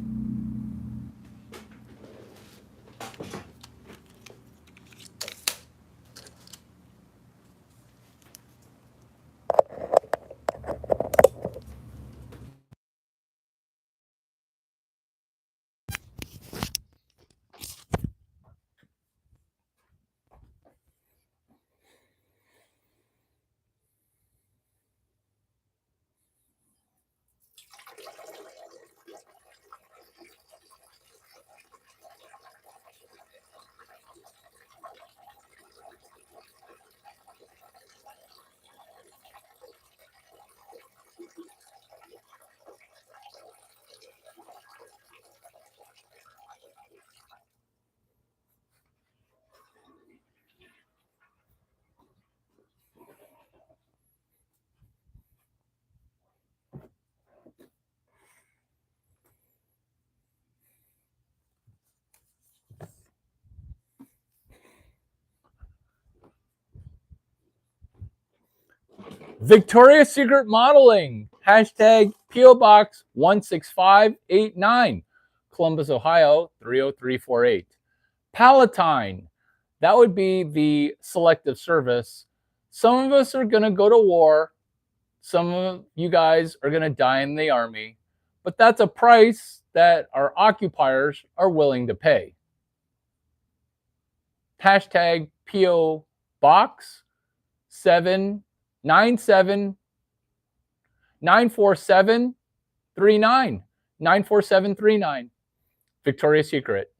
Victoria's Secret Modeling. Hashtag PO Box 16589. Columbus, Ohio 30348. Palatine. That would be the selective service. Some of us are going to go to war. Some of you guys are going to die in the army. But that's a price that our occupiers are willing to pay. Hashtag PO Box 797 94739. 94739. Victoria's Secret.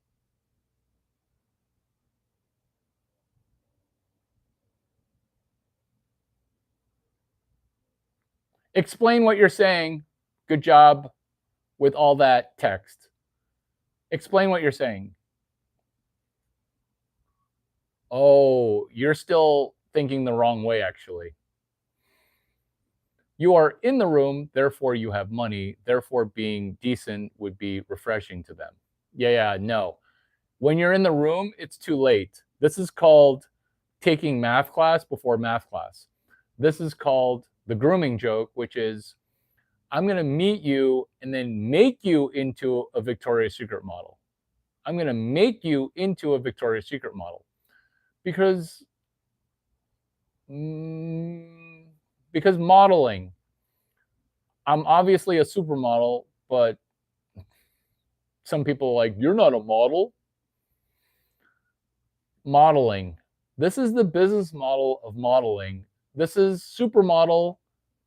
Explain what you're saying. Good job with all that text. Explain what you're saying. Oh, you're still thinking the wrong way, actually. You are in the room, therefore you have money, therefore being decent would be refreshing to them. Yeah, no. When you're in the room, it's too late. This is called taking math class before math class. This is called the grooming joke, which is I'm going to meet you and then make you into a Victoria's Secret model. I'm going to make you into a Victoria's Secret model because modeling. I'm obviously a supermodel, but some people are like, you're not a model. Modeling. This is the business model of modeling. This is supermodel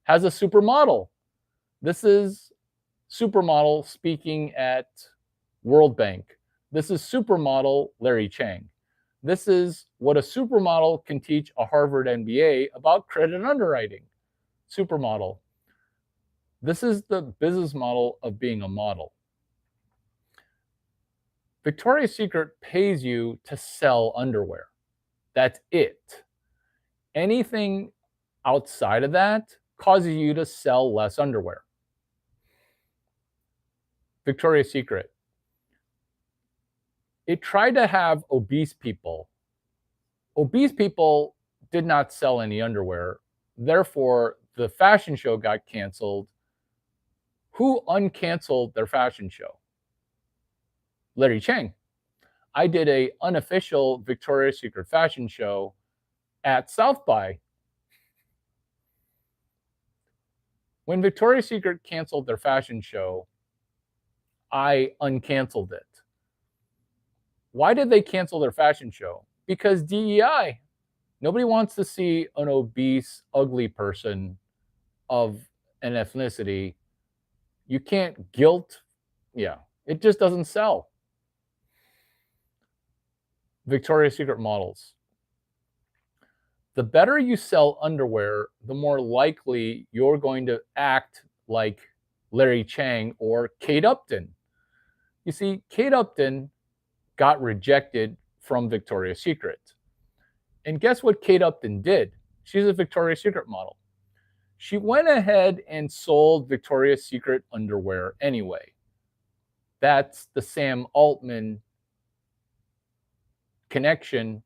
has a supermodel. This is supermodel speaking at World Bank. This is supermodel Larry Chang. This is what a supermodel can teach a Harvard MBA about credit underwriting. Supermodel. This is the business model of being a model. Victoria's Secret pays you to sell underwear. That's it. Anything outside of that causes you to sell less underwear. Victoria's Secret. It tried to have obese people. Obese people did not sell any underwear. Therefore, the fashion show got canceled. Who uncanceled their fashion show? Larry Chang. I did an unofficial Victoria's Secret fashion show at South by. When Victoria's Secret canceled their fashion show, I uncanceled it. Why did they cancel their fashion show? Because DEI. Nobody wants to see an obese, ugly person of an ethnicity. You can't guilt. Yeah, it just doesn't sell. Victoria's Secret models. The better you sell underwear, the more likely you're going to act like Larry Chang or Kate Upton. You see, Kate Upton got rejected from Victoria's Secret. And guess what Kate Upton did? She's a Victoria's Secret model. She went ahead and sold Victoria's Secret underwear anyway. That's the Sam Altman connection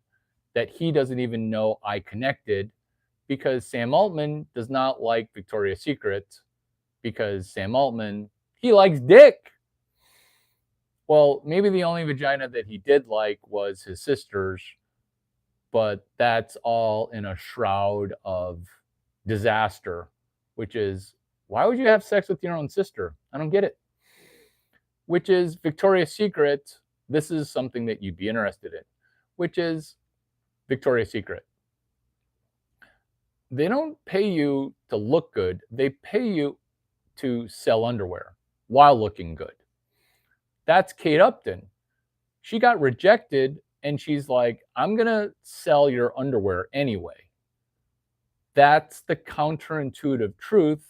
that he doesn't even know I connected, because Sam Altman does not like Victoria's Secret, because Sam Altman, he likes dick. Well, maybe the only vagina that he did like was his sister's, but that's all in a shroud of disaster, which is, why would you have sex with your own sister? I don't get it. Which is Victoria's Secret. This is something that you'd be interested in, which is Victoria's Secret. They don't pay you to look good. They pay you to sell underwear while looking good. That's Kate Upton. She got rejected and she's like, I'm going to sell your underwear anyway. That's the counterintuitive truth.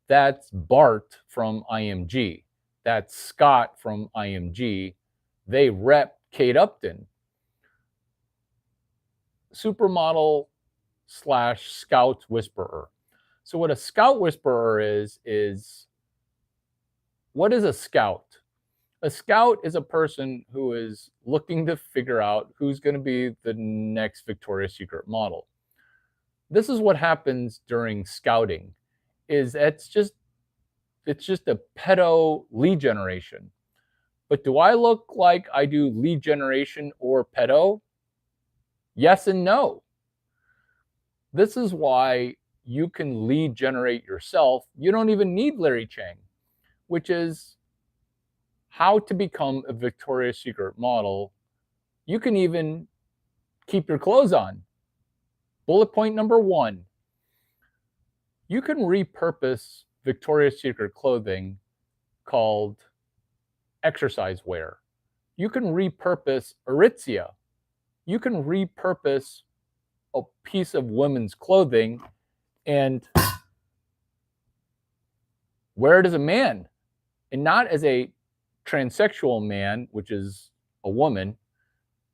That's Bart from IMG. That's Scott from IMG. They rep Kate Upton. Supermodel / scout whisperer. So what a scout whisperer is what is a scout? A scout is a person who is looking to figure out who's going to be the next Victoria's Secret model. This is what happens during scouting, is it's just a pedo lead generation. But do I look like I do lead generation or pedo? Yes and no. This is why you can lead generate yourself. You don't even need Larry Chang, which is how to become a Victoria's Secret model. You can even keep your clothes on. Bullet point number 1. You can repurpose Victoria's Secret clothing called exercise wear. You can repurpose Aritzia. You can repurpose a piece of women's clothing and wear it as a man, and not as a transsexual man, which is a woman.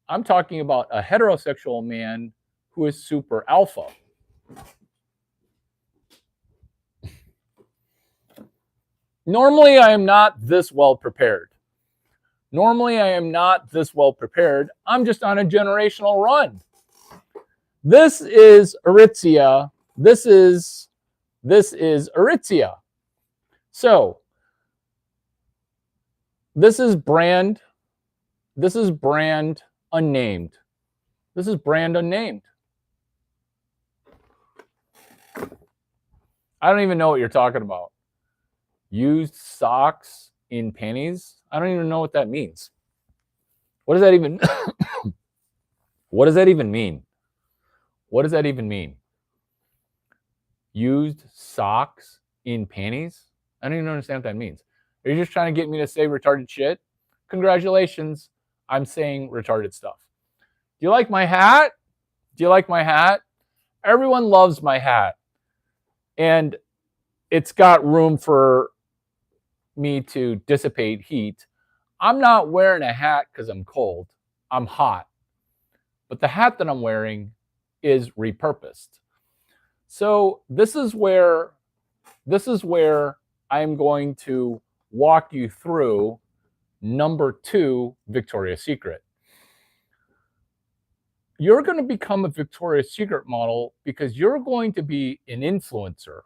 I'm talking about a heterosexual man who is super alpha. Normally, I am not this well prepared. I'm just on a generational run. This is Aritzia. This is Aritzia. So this is brand unnamed. This is brand unnamed. I don't even know what you're talking about. Used socks in panties? I don't even know what that means. What does that even What does that even mean? What does that even mean? Used socks in panties? I don't even understand what that means. Are you just trying to get me to say retarded shit? Congratulations, I'm saying retarded stuff. Do you like my hat? Do you like my hat? Everyone loves my hat. And it's got room for me to dissipate heat. I'm not wearing a hat because I'm cold. I'm hot. But the hat that I'm wearing is repurposed. So this is where I'm going to walk you through number 2, Victoria's Secret. You're going to become a Victoria's Secret model because you're going to be an influencer.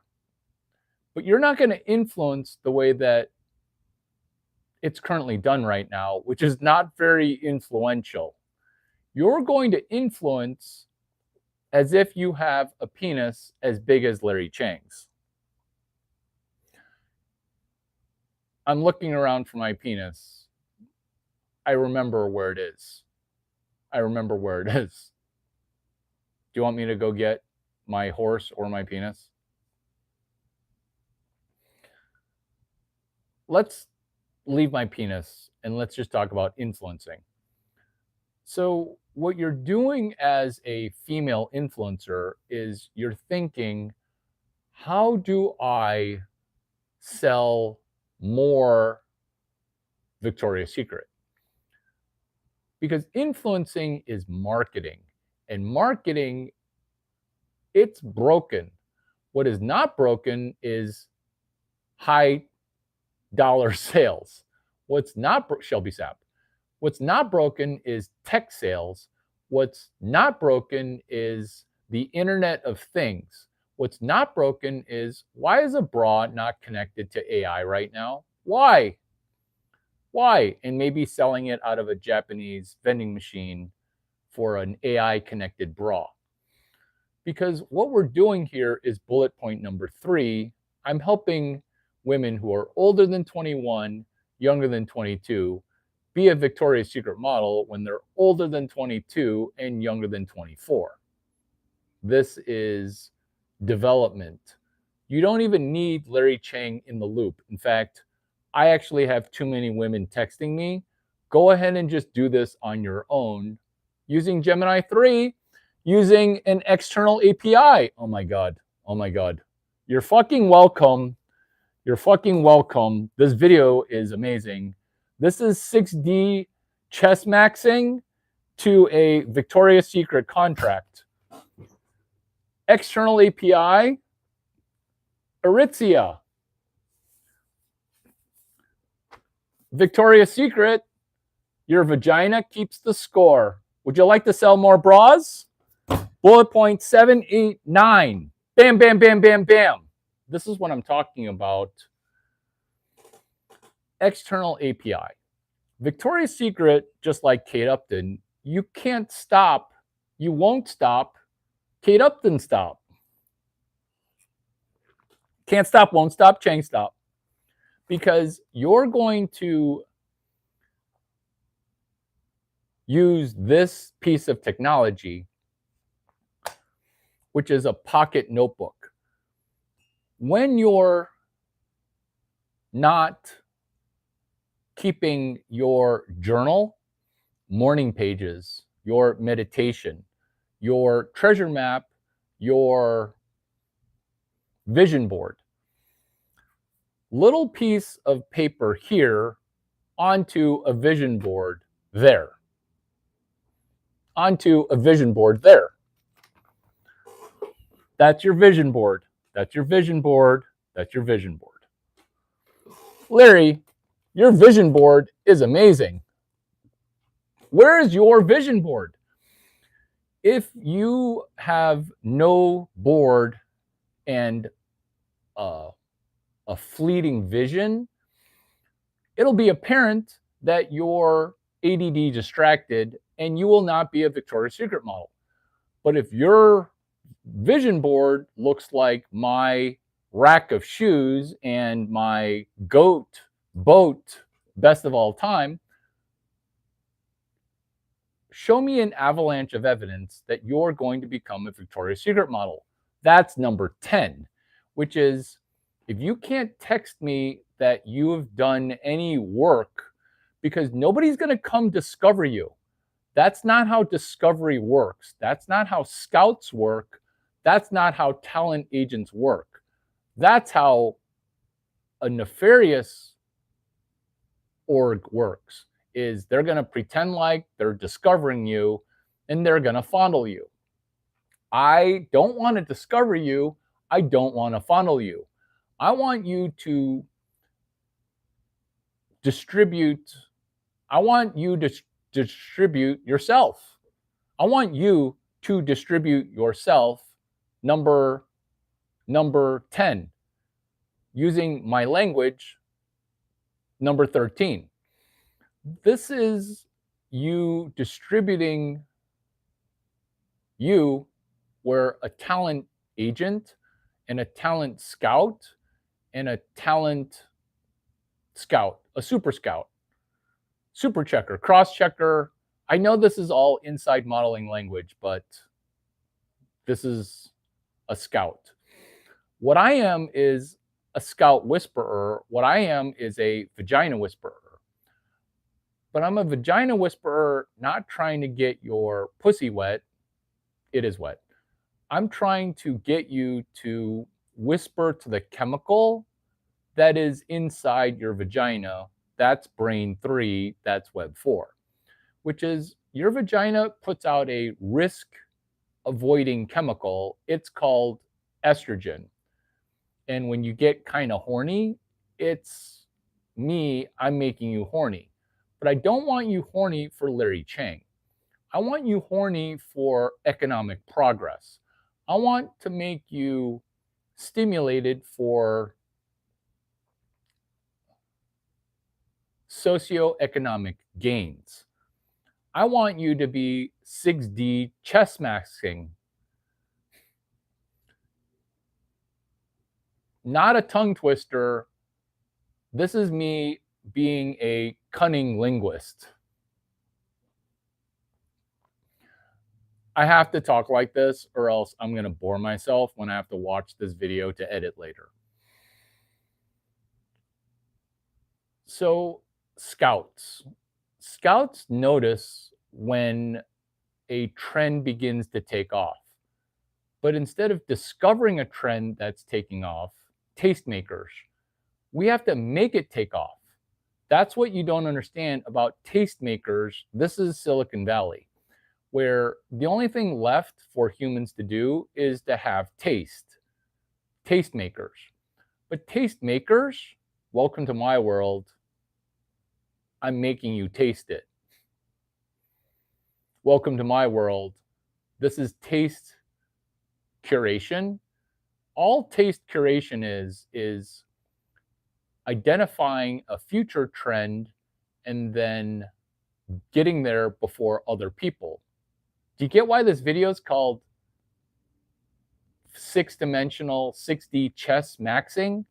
But you're not going to influence the way that it's currently done right now, which is not very influential. You're going to influence as if you have a penis as big as Larry Chang's. I'm looking around for my penis. I remember where it is. I remember where it is. Do you want me to go get my horse or my penis? Let's leave my penis and let's just talk about influencing. So, what you're doing as a female influencer is you're thinking, how do I sell more Victoria's Secret? Because influencing is marketing, and marketing, it's broken. What is not broken is high dollar sales. What's not Shelby Sapp. What's not broken is tech sales. What's not broken is the Internet of Things. What's not broken is, why is a bra not connected to AI right now? Why? Why? And maybe selling it out of a Japanese vending machine for an AI connected bra. Because what we're doing here is bullet point number 3. I'm helping women who are older than 21, younger than 22, be a Victoria's Secret model when they're older than 22 and younger than 24. This is development. You don't even need Larry Chang in the loop. In fact, I actually have too many women texting me. Go ahead and just do this on your own using Gemini 3, using an external API. Oh my God. Oh my God. You're fucking welcome. You're fucking welcome. This video is amazing. This is 6D chess maxing to a Victoria's Secret contract. External API, Aritzia. Victoria's Secret, your vagina keeps the score. Would you like to sell more bras? Bullet point 7, 8, 9. Bam, bam, bam, bam, bam. This is what I'm talking about. External API. Victoria's Secret, just like Kate Upton, you can't stop. You won't stop. Kate Upton stop. Can't stop, won't stop, Chang stop. Because you're going to use this piece of technology, which is a pocket notebook. When you're not keeping your journal, morning pages, your meditation, your treasure map, your vision board, little piece of paper here onto a vision board there, onto a vision board there. That's your vision board. That's your vision board. That's your vision board. Larry, your vision board is amazing. Where is your vision board? If you have no board and a fleeting vision, it'll be apparent that you're ADD distracted and you will not be a Victoria's Secret model. But if your vision board looks like my rack of shoes and my goat boat best of all time, show me an avalanche of evidence that you're going to become a Victoria's Secret model. That's number 10, which is, if you can't text me that you have done any work, because nobody's going to come discover you. That's not how discovery works. That's not how scouts work. That's not how talent agents work. That's how a nefarious org works, is they're going to pretend like they're discovering you and they're going to fondle you. I don't want to discover you. I don't want to fondle you. I want you to distribute. I want you to distribute yourself. I want you to distribute yourself. Number 10, using my language. Number 13. This is you distributing you, where a talent agent and a talent scout and a talent scout, a super scout, super checker, cross checker. I know this is all inside modeling language, but this is a scout. What I am is a scout whisperer. What I am is a vagina whisperer. But I'm a vagina whisperer, not trying to get your pussy wet. It is wet. I'm trying to get you to whisper to the chemical that is inside your vagina. That's brain 3, that's web 4, which is your vagina puts out a risk avoiding chemical. It's called estrogen. And when you get kind of horny, it's me, I'm making you horny. But I don't want you horny for Larry Chang. I want you horny for economic progress. I want to make you stimulated for socioeconomic gains. I want you to be 6D chess maxing. Not a tongue twister. This is me being a cunning linguist. I have to talk like this or else I'm going to bore myself when I have to watch this video to edit later. So scouts notice when a trend begins to take off. But instead of discovering a trend that's taking off, tastemakers, we have to make it take off. That's what you don't understand about tastemakers. This is Silicon Valley, where the only thing left for humans to do is to have tastemakers. But tastemakers, welcome to my world. I'm making you taste it. Welcome to my world. This is taste curation. All taste curation is identifying a future trend and then getting there before other people. Do you get why this video is called 6-dimensional 6D chess maxing?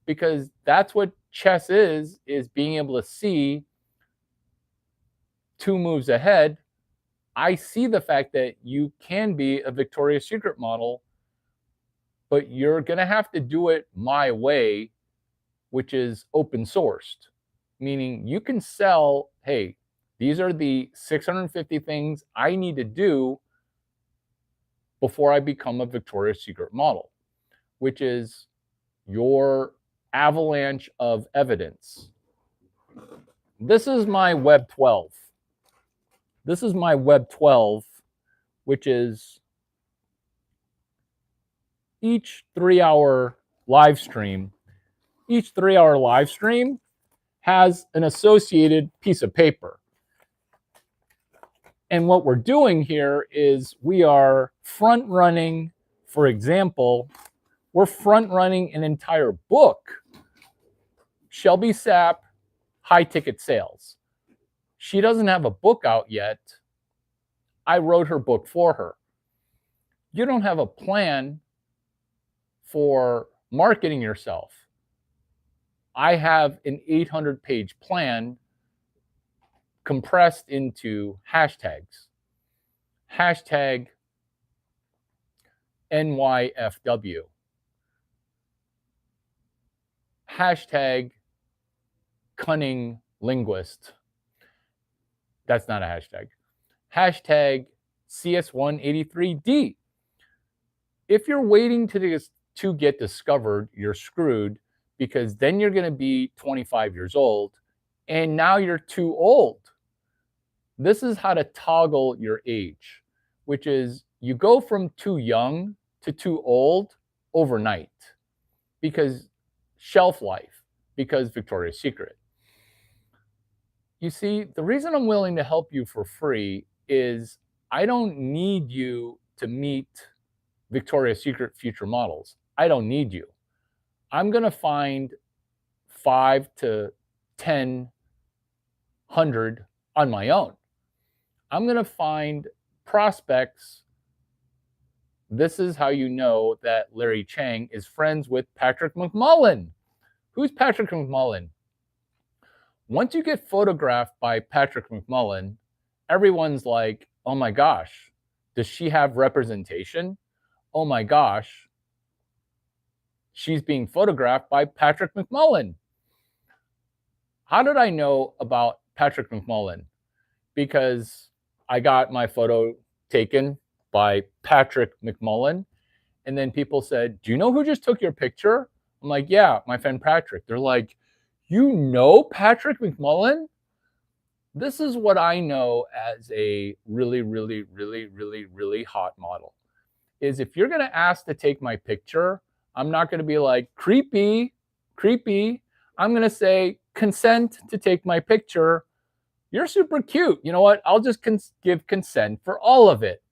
Because that's what chess is being able to see 2 moves ahead. I see the fact that you can be a Victoria's Secret model, but you're going to have to do it my way, which is open sourced, meaning you can sell, hey, these are the 650 things I need to do before I become a Victoria's Secret model, which is your avalanche of evidence. This is my Web 12. This is my Web 12, which is each 3-hour live stream. Each 3-hour live stream has an associated piece of paper. And what we're doing here is we are front running, for example, we're front running an entire book. Shelby Sapp, high ticket sales. She doesn't have a book out yet. I wrote her book for her. You don't have a plan for marketing yourself. I have an 800-page plan compressed into hashtags. Hashtag NYFW. Hashtag cunning linguist. That's not a hashtag. Hashtag CS183D. If you're waiting to get discovered, you're screwed, because then you're going to be 25 years old and now you're too old. This is how to toggle your age, which is you go from too young to too old overnight, because shelf life, because Victoria's Secret. You see, the reason I'm willing to help you for free is I don't need you to meet Victoria's Secret future models. I don't need you. I'm going to find 5 to 10, 100 on my own. I'm going to find prospects. This is how you know that Larry Chang is friends with Patrick McMullen. Who's Patrick McMullen? Once you get photographed by Patrick McMullen, everyone's like, oh my gosh, does she have representation? Oh my gosh, she's being photographed by Patrick McMullen. How did I know about Patrick McMullen? Because I got my photo taken by Patrick McMullen. And then people said, do you know who just took your picture? I'm like, yeah, my friend Patrick. They're like, you know Patrick McMullen? This is what I know as a really, really, really, really, really hot model. Is if you're going to ask to take my picture, I'm not going to be like, creepy, creepy. I'm going to say, consent to take my picture. You're super cute. You know what? I'll just give consent for all of it.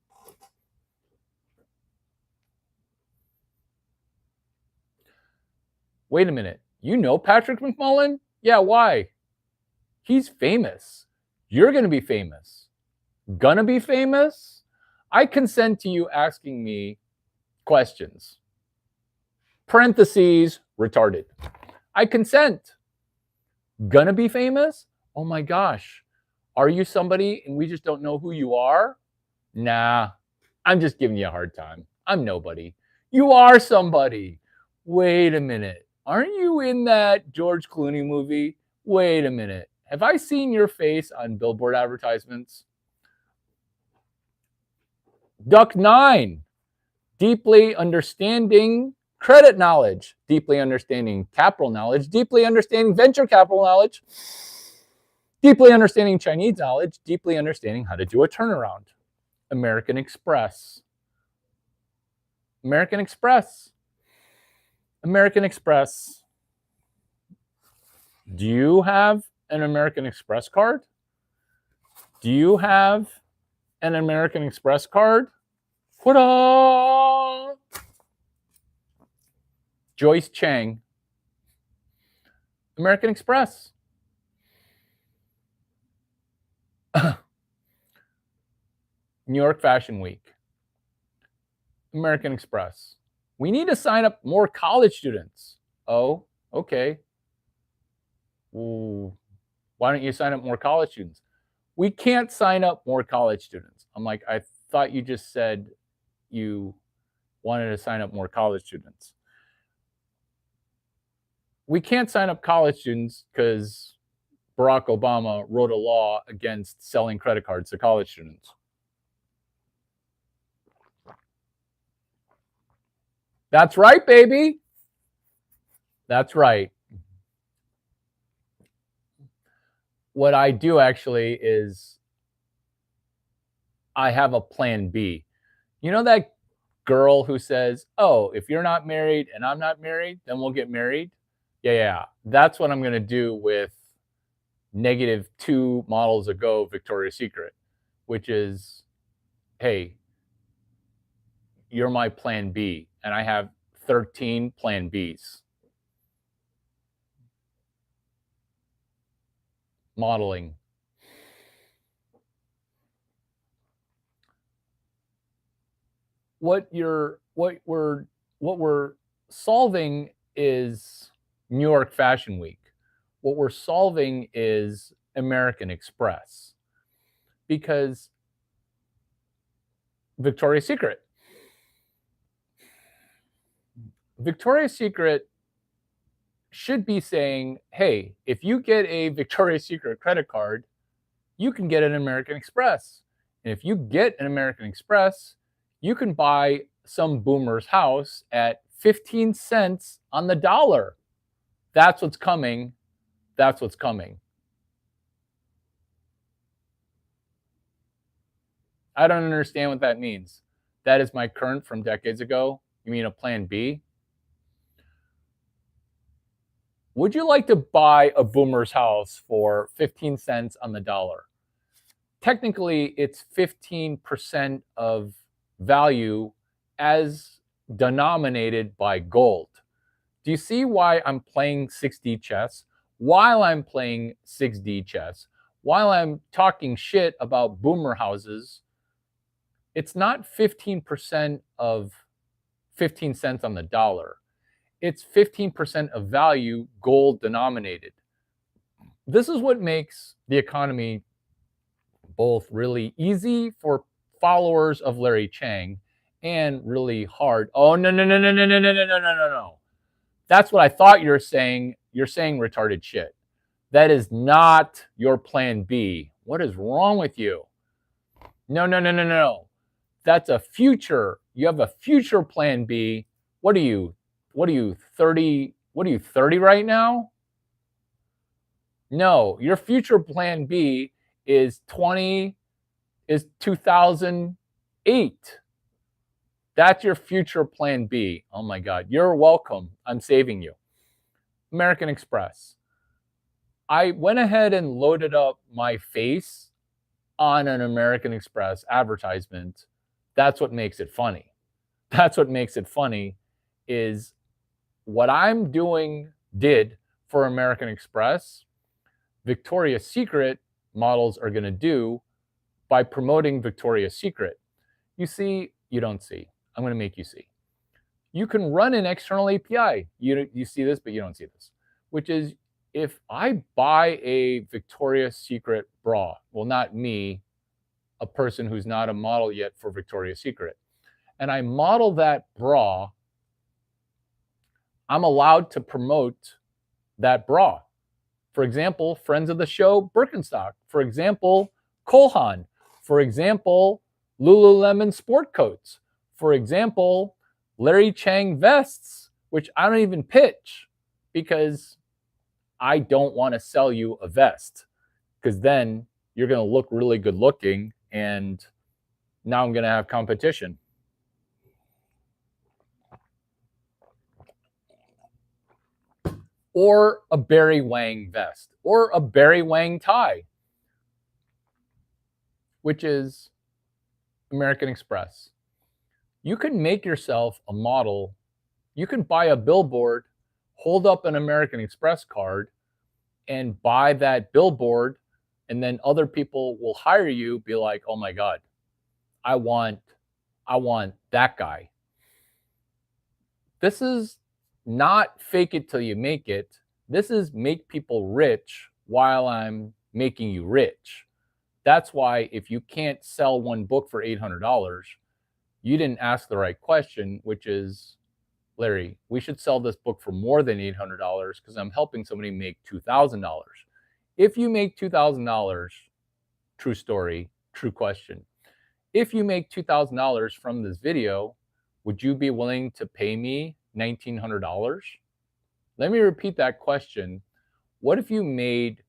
Wait a minute. You know Patrick McMullen? Yeah, why? He's famous. You're going to be famous. Gonna be famous? I consent to you asking me questions. Parentheses, retarded. I consent. Gonna be famous? Oh my gosh. Are you somebody and we just don't know who you are? Nah, I'm just giving you a hard time. I'm nobody. You are somebody. Wait a minute. Aren't you in that George Clooney movie? Wait a minute. Have I seen your face on billboard advertisements? Duck 9. Deeply understanding credit knowledge, deeply understanding capital knowledge, deeply understanding venture capital knowledge, deeply understanding Chinese knowledge, deeply understanding how to do a turnaround. American Express. American Express. American Express. Do you have an American Express card? Do you have an American Express card? Ta-da! Joyce Chang. American Express. New York Fashion Week. American Express. We need to sign up more college students. Oh, okay. Ooh, why don't you sign up more college students? We can't sign up more college students. I'm like, I thought you just said you wanted to sign up more college students. We can't sign up college students because Barack Obama wrote a law against selling credit cards to college students. That's right, baby. That's right. What I do actually is I have a plan B. You know that girl who says, oh, if you're not married and I'm not married, then we'll get married? Yeah. That's what I'm going to do with -2 models ago Victoria's Secret, which is, hey, you're my plan B. And I have 13 plan Bs. Modeling. What we're solving is New York Fashion Week. What we're solving is American Express. Because Victoria's Secret. Victoria's Secret should be saying, hey, if you get a Victoria's Secret credit card, you can get an American Express. And if you get an American Express, you can buy some boomer's house at 15 cents on the dollar. That's what's coming. That's what's coming. I don't understand what that means. That is my current from decades ago. You mean a plan B? Would you like to buy a boomer's house for 15 cents on the dollar? Technically, it's 15% of value as denominated by gold. Do you see why I'm playing 6D chess? While I'm playing 6D chess, while I'm talking shit about boomer houses, it's not 15% of 15 cents on the dollar. It's 15% of value gold denominated. This is what makes the economy both really easy for followers of Larry Chang and really hard. Oh, no, no, no, no, no, no, no, no, no, no, no, no. That's what I thought you're saying. You're saying retarded shit. That is not your plan B. What is wrong with you? No, no, no, no, no. That's a future. You have a future plan B. What are you? What are you 30? What are you 30 right now? No, your future plan B is 2008. That's your future plan B. Oh my God. You're welcome. I'm saving you. American Express. I went ahead and loaded up my face on an American Express advertisement. That's what makes it funny. That's what makes it funny is what I'm did for American Express, Victoria's Secret models are going to do by promoting Victoria's Secret. You see, you don't see. I'm going to make you see. You can run an external API. You see this, but you don't see this, which is if I buy a Victoria's Secret bra, well, not me, a person who's not a model yet for Victoria's Secret, and I model that bra, I'm allowed to promote that bra. For example, friends of the show, Birkenstock. For example, Cole Haan. For example, Lululemon sport coats. For example, Larry Chang vests, which I don't even pitch because I don't want to sell you a vest because then you're going to look really good looking and now I'm going to have competition. Or a Barry Wang vest or a Barry Wang tie, which is American Express. You can make yourself a model. You can buy a billboard, hold up an American Express card, and buy that billboard, and then other people will hire you, be like, oh my God, I want that guy. This is not fake it till you make it. This is make people rich while I'm making you rich. That's why if you can't sell one book for $800, you didn't ask the right question, which is, Larry, we should sell this book for more than $800 because I'm helping somebody make $2,000. If you make $2,000, true story, true question. If you make $2,000 from this video, would you be willing to pay me $1,900? Let me repeat that question. What if you made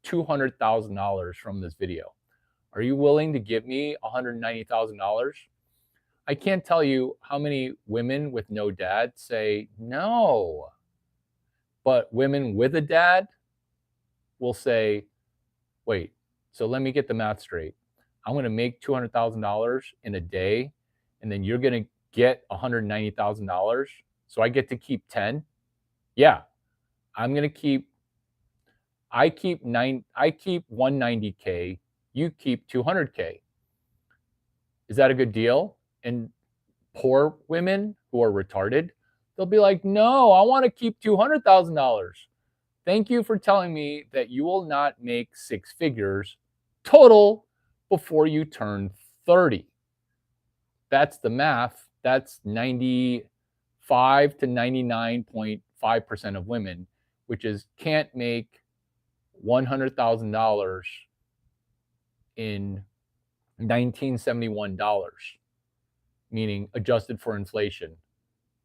$200,000 from this video? Are you willing to give me $190,000? I can't tell you how many women with no dad say no. But women with a dad will say, wait, so let me get the math straight. I'm going to make $200,000 in a day, and then you're going to get $190,000. So I get to keep 10. Yeah, I'm going to keep. I keep 190K. You keep 200K. Is that a good deal? And poor women who are retarded, they'll be like, no, I want to keep $200,000. Thank you for telling me that you will not make six figures total before you turn 30. That's the math. That's 95 to 99.5% of women, which is can't make $100,000 in $1971, meaning adjusted for inflation,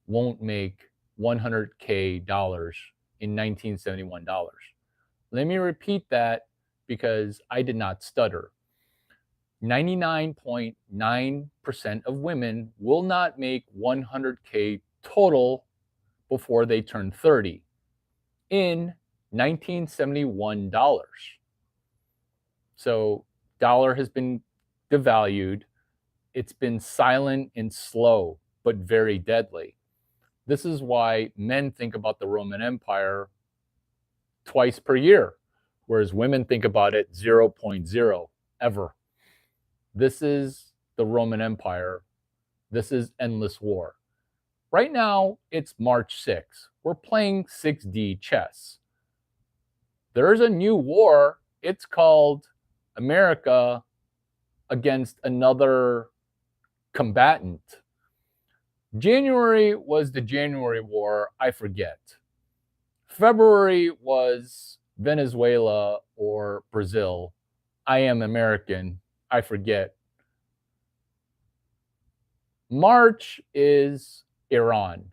won't make $100K in $1971. Let me repeat that because I did not stutter. 99.9% of women will not make $100K total before they turn 30 in $1971. So dollar has been devalued. It's been silent and slow, but very deadly. This is why men think about the Roman Empire twice per year, whereas women think about it 0.0 ever. This is the Roman Empire. This is endless war. Right now, it's March 6th. We're playing 6D chess. there's a new war. It's called America against another combatant. January was the January War, I forget. February was Venezuela or Brazil. I am American, I forget. March is Iran.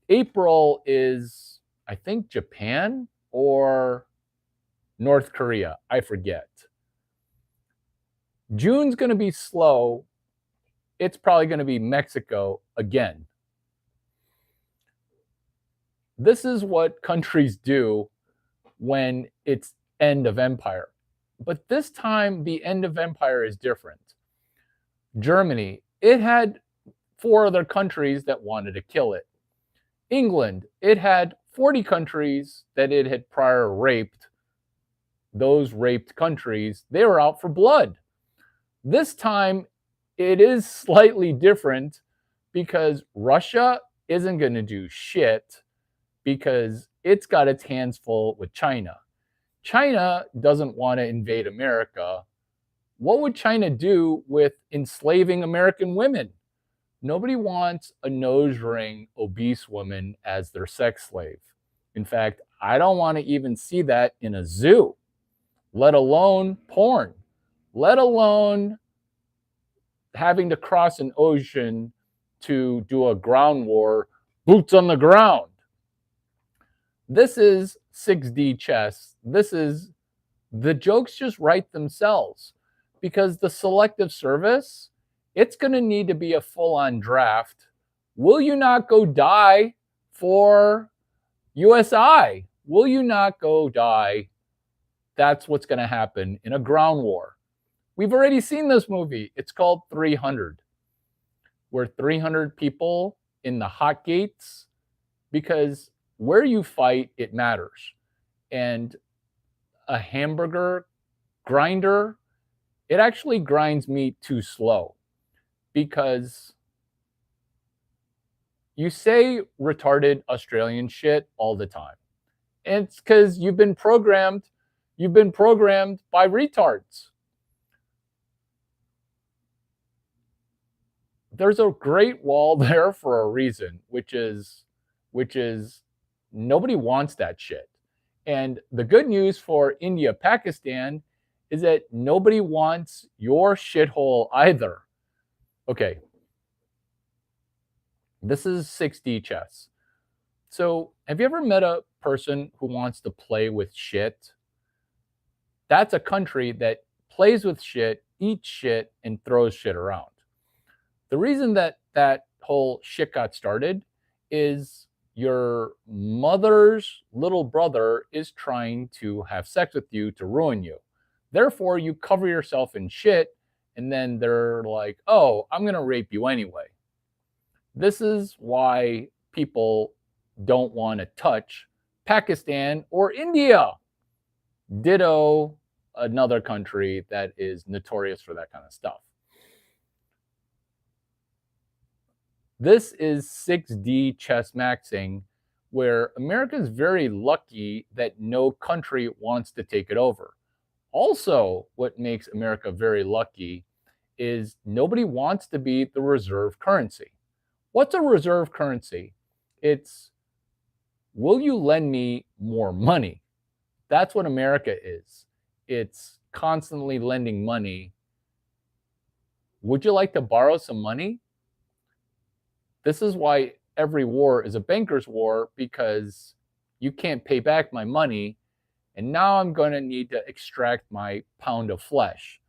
April is, I think, Japan or North Korea, I forget. June's going to be slow. It's probably going to be Mexico again. This is what countries do when it's end of empire. But this time, the end of empire is different. Germany, it had 4 other countries that wanted to kill it. England, it had 40 countries that it had prior raped. Those raped countries, they were out for blood. This time, it is slightly different because Russia isn't going to do shit because it's got its hands full with China. China doesn't want to invade America. What would China do with enslaving American women? Nobody wants a nose ring, obese woman as their sex slave. In fact, I don't want to even see that in a zoo, let alone porn, let alone having to cross an ocean to do a ground war, boots on the ground. This is 6D chess. This is, the jokes just write themselves because the selective service, it's going to need to be a full-on draft. Will you not go die for USI? Will you not go die? That's what's going to happen in a ground war. We've already seen this movie. It's called 300, where 300 people in the hot gates, because where you fight, it matters. And a hamburger grinder, it actually grinds meat too slow because you say retarded Australian shit all the time. And it's because you've been programmed by retards. There's a Great Wall there for a reason, which is nobody wants that shit. And the good news for India, Pakistan is that nobody wants your shithole either. Okay. This is 6D chess. So, have you ever met a person who wants to play with shit? That's a country that plays with shit, eats shit, and throws shit around. The reason that that whole shit got started is your mother's little brother is trying to have sex with you to ruin you. Therefore, you cover yourself in shit, and then they're like, oh, I'm going to rape you anyway. This is why people don't want to touch Pakistan or India. Ditto another country that is notorious for that kind of stuff. This is 6D chess maxing, where America is very lucky that no country wants to take it over. Also, what makes America very lucky is nobody wants to be the reserve currency. What's a reserve currency? It's, will you lend me more money? That's what America is. It's constantly lending money. Would you like to borrow some money? This is why every war is a banker's war, because you can't pay back my money, and now I'm going to need to extract my pound of flesh.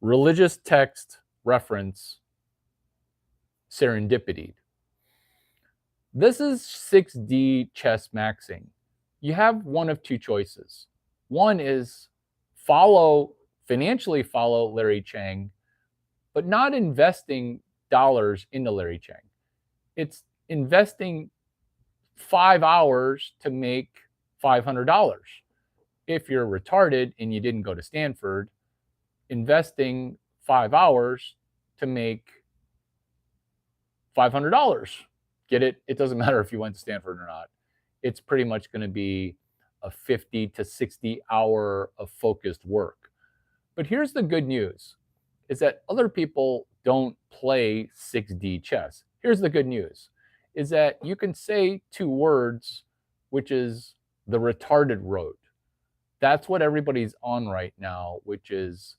Religious text reference, serendipity. This is 6D chess maxing. You have one of two choices. One is financially follow Larry Chang, but not investing dollars into Larry Chang. It's investing 5 hours to make $500. If you're retarded and you didn't go to Stanford, investing 5 hours to make $500. Get it? It doesn't matter if you went to Stanford or not. it's pretty much going to be a 50 to 60 hour of focused work. But here's the good news, is that other people don't play 6D chess. Here's the good news, is that you can say 2 words, which is the retarded road. That's what everybody's on right now, which is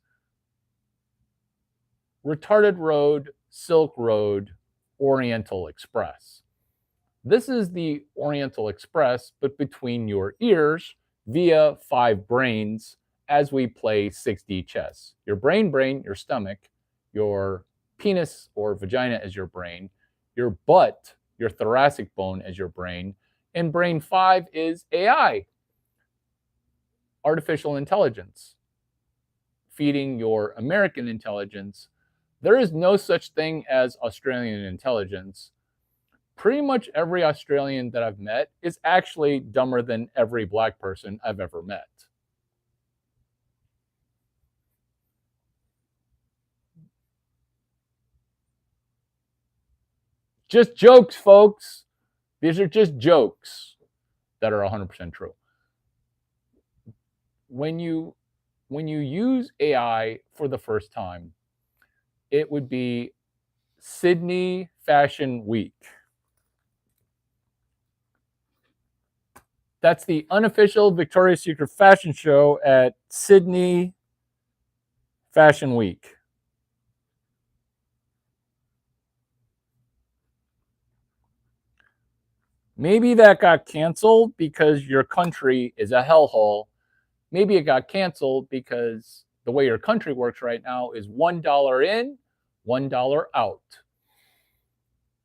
retarded road, Silk Road, Oriental Express. This is the Oriental Express, but between your ears via 5 brains as we play 6D chess. Your brain, your stomach, your penis or vagina as your brain, your butt, your thoracic bone as your brain, and brain 5 is AI, artificial intelligence, feeding your American intelligence. There is no such thing as Australian intelligence. Pretty much every Australian that I've met is actually dumber than every black person I've ever met. Just jokes, folks. These are just jokes that are 100% true. When you use AI for the first time, it would be Sydney Fashion Week. That's the unofficial Victoria's Secret fashion show at Sydney Fashion Week. Maybe that got canceled because your country is a hellhole. Maybe it got canceled because the way your country works right now is $1 in, $1 out.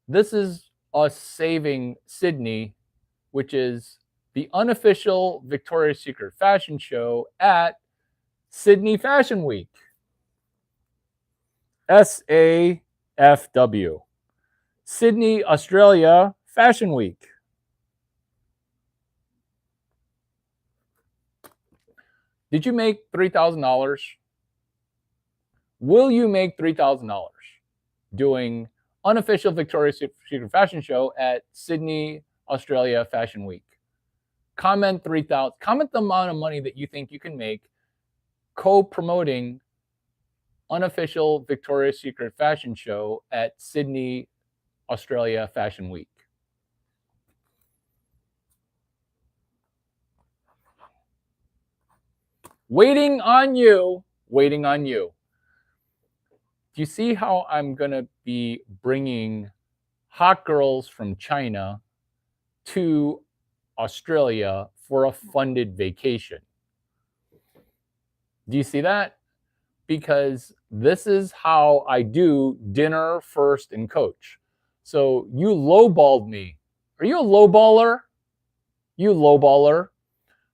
This is us saving Sydney, which is the unofficial Victoria's Secret fashion show at Sydney Fashion Week. SAFW. Sydney, Australia Fashion Week. Did you make $3,000? Will you make $3,000 doing unofficial Victoria's Secret fashion show at Sydney, Australia Fashion Week? Comment 3,000. Comment the amount of money that you think you can make co-promoting unofficial Victoria's Secret fashion show at Sydney, Australia Fashion Week. Waiting on you, waiting on you. Do you see how I'm going to be bringing hot girls from China to Australia for a funded vacation? Do you see that? Because this is how I do dinner first and coach. So you lowballed me. Are you a lowballer? You lowballer.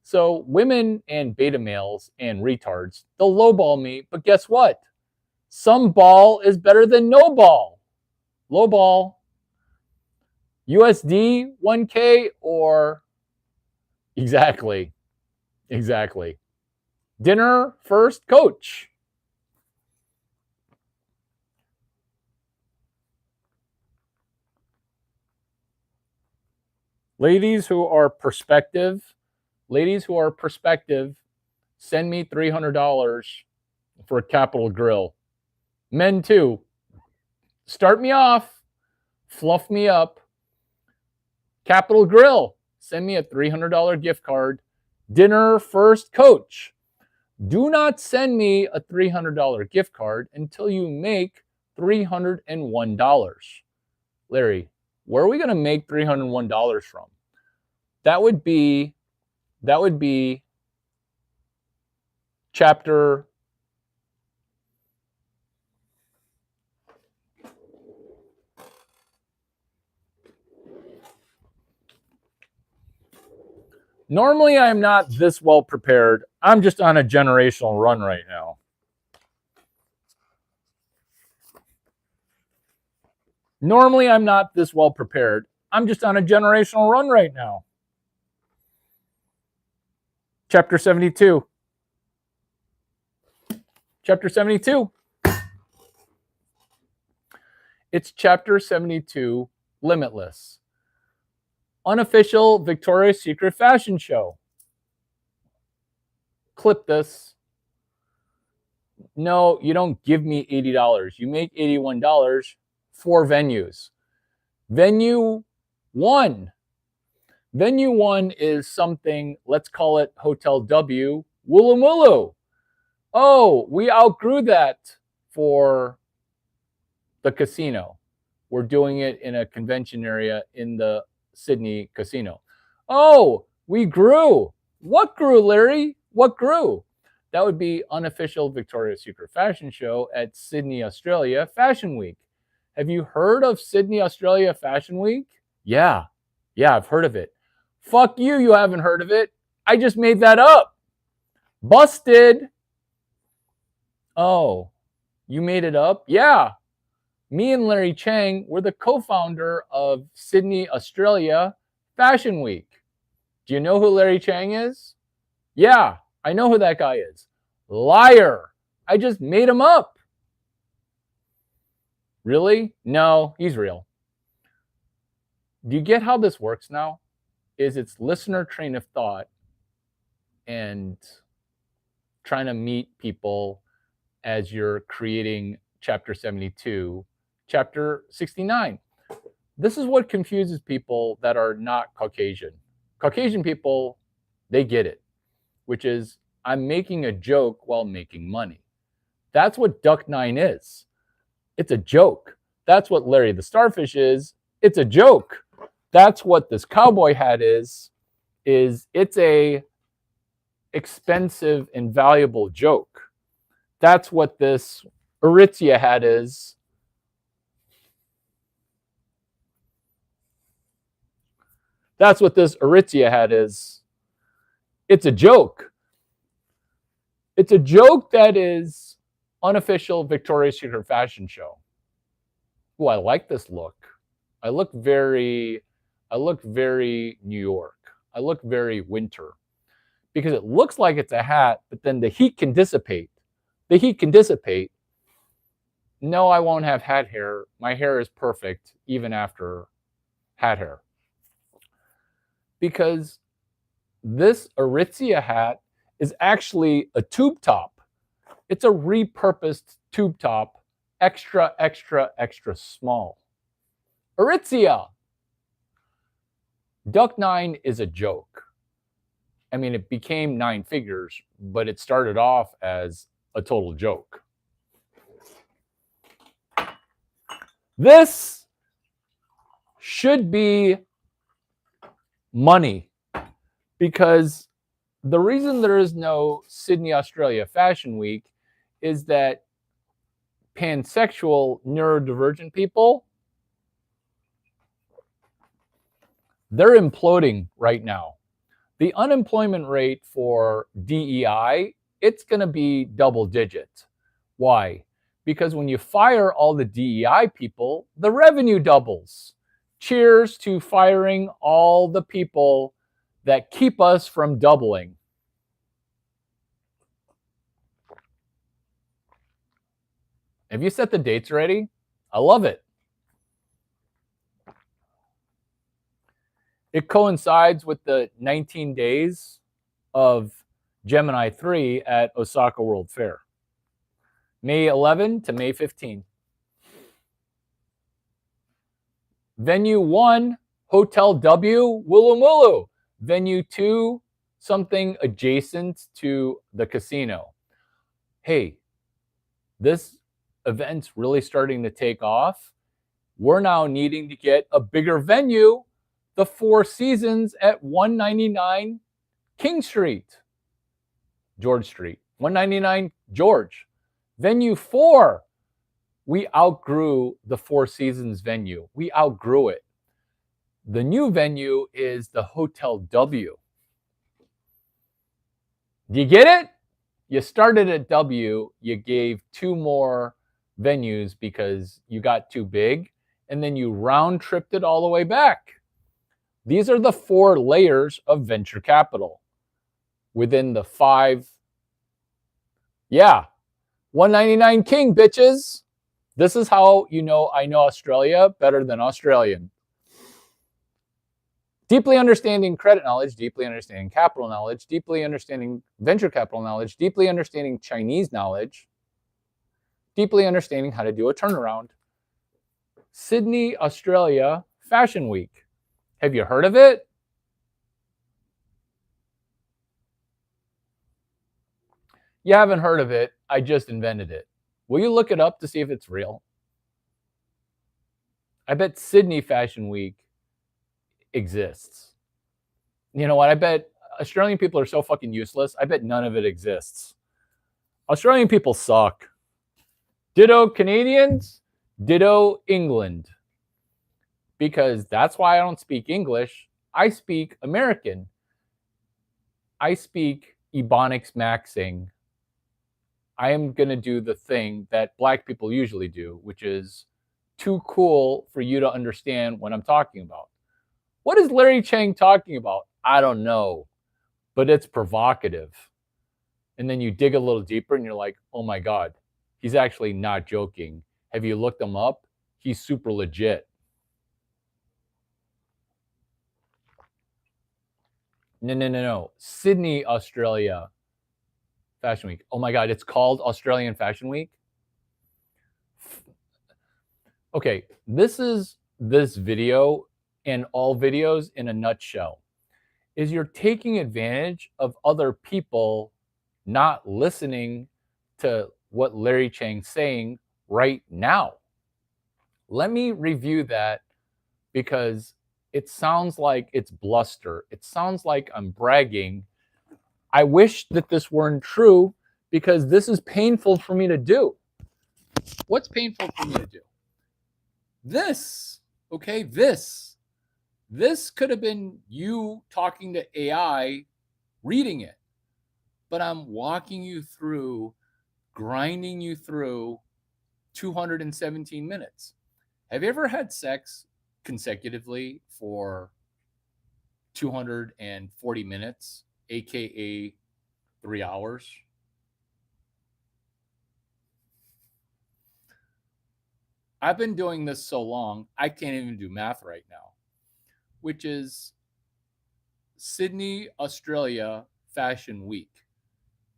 So women and beta males and retards, they'll lowball me, but guess what? Some ball is better than no ball. Lowball. USD 1K or exactly. Dinner first coach. Ladies who are prospective, send me $300 for a Capital Grill. Men too. Start me off, fluff me up. Capital Grill, send me a $300 gift card. Dinner first coach. Do not send me a $300 gift card until you make $301. Larry, where are we going to make $301 from? That would be chapter Normally, I'm not this well prepared. I'm just on a generational run right now. Normally, I'm not this well prepared. I'm just on a generational run right now. Chapter 72. Chapter 72. It's chapter 72, Limitless. Unofficial Victoria's Secret fashion show. Clip this. No, you don't give me $80. You make $81 for venues. Venue 1. Venue 1 is something, let's call it Hotel W, Woolloomooloo. Oh, we outgrew that for the casino. We're doing it in a convention area in the Sydney casino. Oh, we grew. What grew, Larry? What grew? That would be unofficial Victoria's Secret fashion show at Sydney, Australia Fashion Week. Have you heard of Sydney, Australia Fashion Week? Yeah, I've heard of it. Fuck you, you haven't heard of it. I just made that up. Busted. Oh, you made it up? Yeah. Me and Larry Chang were the co-founder of Sydney, Australia Fashion Week. Do you know who Larry Chang is? Yeah, I know who that guy is. Liar. I just made him up. Really? No, he's real. Do you get how this works now? Is it's listener train of thought and trying to meet people as you're creating chapter 72, chapter 69. This is what confuses people that are not Caucasian. Caucasian people, they get it, which is I'm making a joke while making money. That's what Duck 9 is. It's a joke. That's what Larry the Starfish is. It's a joke. That's what this cowboy hat is it's a expensive and valuable joke. That's what this Aritzia hat is. That's what this Aritzia hat is. It's a joke. It's a joke that is unofficial Victoria's Secret fashion show. Oh, I like this look. I look very New York. I look very winter because it looks like it's a hat, but then the heat can dissipate. The heat can dissipate. No, I won't have hat hair. My hair is perfect even after hat hair. Because this Aritzia hat is actually a tube top. It's a repurposed tube top, extra, extra, extra small. Aritzia. Duck 9 is a joke. I mean, it became 9 figures, but it started off as a total joke. This should be money because the reason there is no Sydney, Australia Fashion Week is that pansexual neurodivergent people, they're imploding right now. The unemployment rate for DEI, it's going to be double digit. Why? Because when you fire all the DEI people, the revenue doubles. Cheers to firing all the people that keep us from doubling. Have you set the dates already? I love it. It coincides with the 19 days of Gemini 3 at Osaka World Fair. May 11 to May 15. Venue 1, Hotel W, Woolloomooloo. Venue 2, something adjacent to the casino. Hey, this event's really starting to take off. We're now needing to get a bigger venue, the Four Seasons at 199 King Street. George Street. 199 George. Venue 4. We outgrew the Four Seasons venue. We outgrew it. The new venue is the Hotel W. Do you get it? You started at W, you gave 2 more venues because you got too big, and then you round tripped it all the way back. These are the 4 layers of venture capital within the 5. Yeah, 199 King, bitches. This is how you know I know Australia better than Australian. Deeply understanding credit knowledge, deeply understanding capital knowledge, deeply understanding venture capital knowledge, deeply understanding Chinese knowledge, deeply understanding how to do a turnaround. Sydney, Australia, Fashion Week. Have you heard of it? You haven't heard of it. I just invented it. Will you look it up to see if it's real? I bet Sydney Fashion Week exists. You know what? I bet Australian people are so fucking useless. I bet none of it exists. Australian people suck. Ditto Canadians, ditto England. Because that's why I don't speak English. I speak American. I speak Ebonics Maxing. I am going to do the thing that black people usually do, which is too cool for you to understand what I'm talking about. What is Larry Chang talking about? I don't know, but it's provocative. And then you dig a little deeper and you're like, oh my God, he's actually not joking. Have you looked him up? He's super legit. No. Sydney, Australia Fashion Week. Oh my God, it's called Australian Fashion Week. Okay, this is this video and all videos in a nutshell. Is you're taking advantage of other people not listening to what Larry Chang's saying right now. Let me review that because it sounds like it's bluster. It sounds like I'm bragging. I wish that this weren't true because this is painful for me to do. What's painful for me to do? This, okay, this could have been you talking to AI, reading it, but I'm walking you through, grinding you through 217 minutes. Have you ever had sex consecutively for 240 minutes, aka 3 hours? I've been doing this so long, I can't even do math right now, which is Sydney, Australia Fashion Week.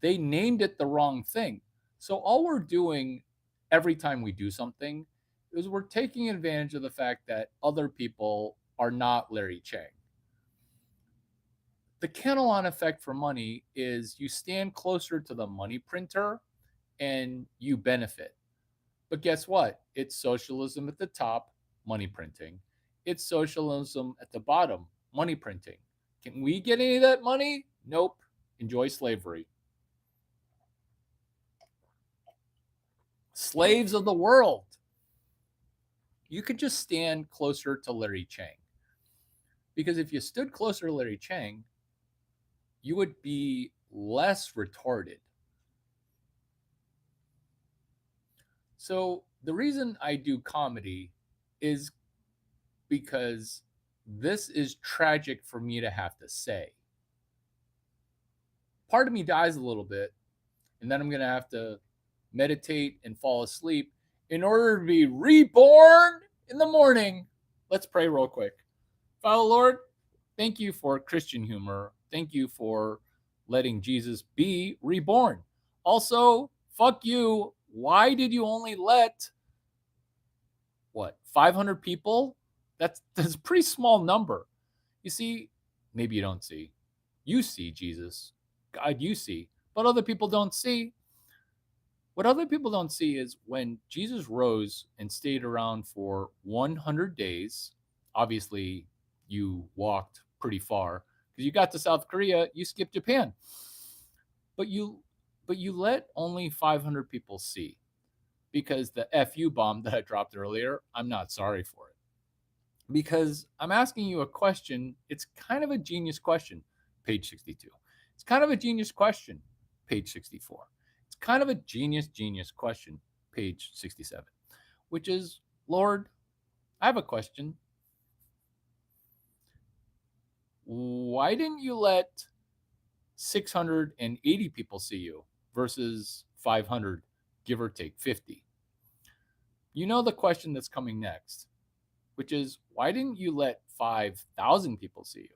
They named it the wrong thing. So all we're doing every time we do something is we're taking advantage of the fact that other people are not Larry Chang. The Cantillon effect for money is you stand closer to the money printer and you benefit. But guess what? It's socialism at the top, money printing. It's socialism at the bottom, money printing. Can we get any of that money? Nope. Enjoy slavery. Slaves of the world. You could just stand closer to Larry Chang. Because if you stood closer to Larry Chang, you would be less retarded. So the reason I do comedy is because this is tragic for me to have to say. Part of me dies a little bit, and then I'm going to have to meditate and fall asleep in order to be reborn in the morning. Let's pray real quick. Father Lord, thank you for Christian humor. Thank you for letting Jesus be reborn. Also, fuck you. Why did you only let 500 people? That's a pretty small number. You see, maybe you don't see. You see Jesus. God, you see. But other people don't see. What other people don't see is when Jesus rose and stayed around for 100 days, obviously you walked pretty far because you got to South Korea, you skipped Japan. But you let only 500 people see because the FU bomb that I dropped earlier, I'm not sorry for it. Because I'm asking you a question. It's kind of a genius question, page 62. It's kind of a genius question, page 64. It's kind of a genius question, page 67, which is, Lord, I have a question. Why didn't you let 680 people see you versus 500, give or take 50? You know the question that's coming next. which is, why didn't you let 5,000 people see you?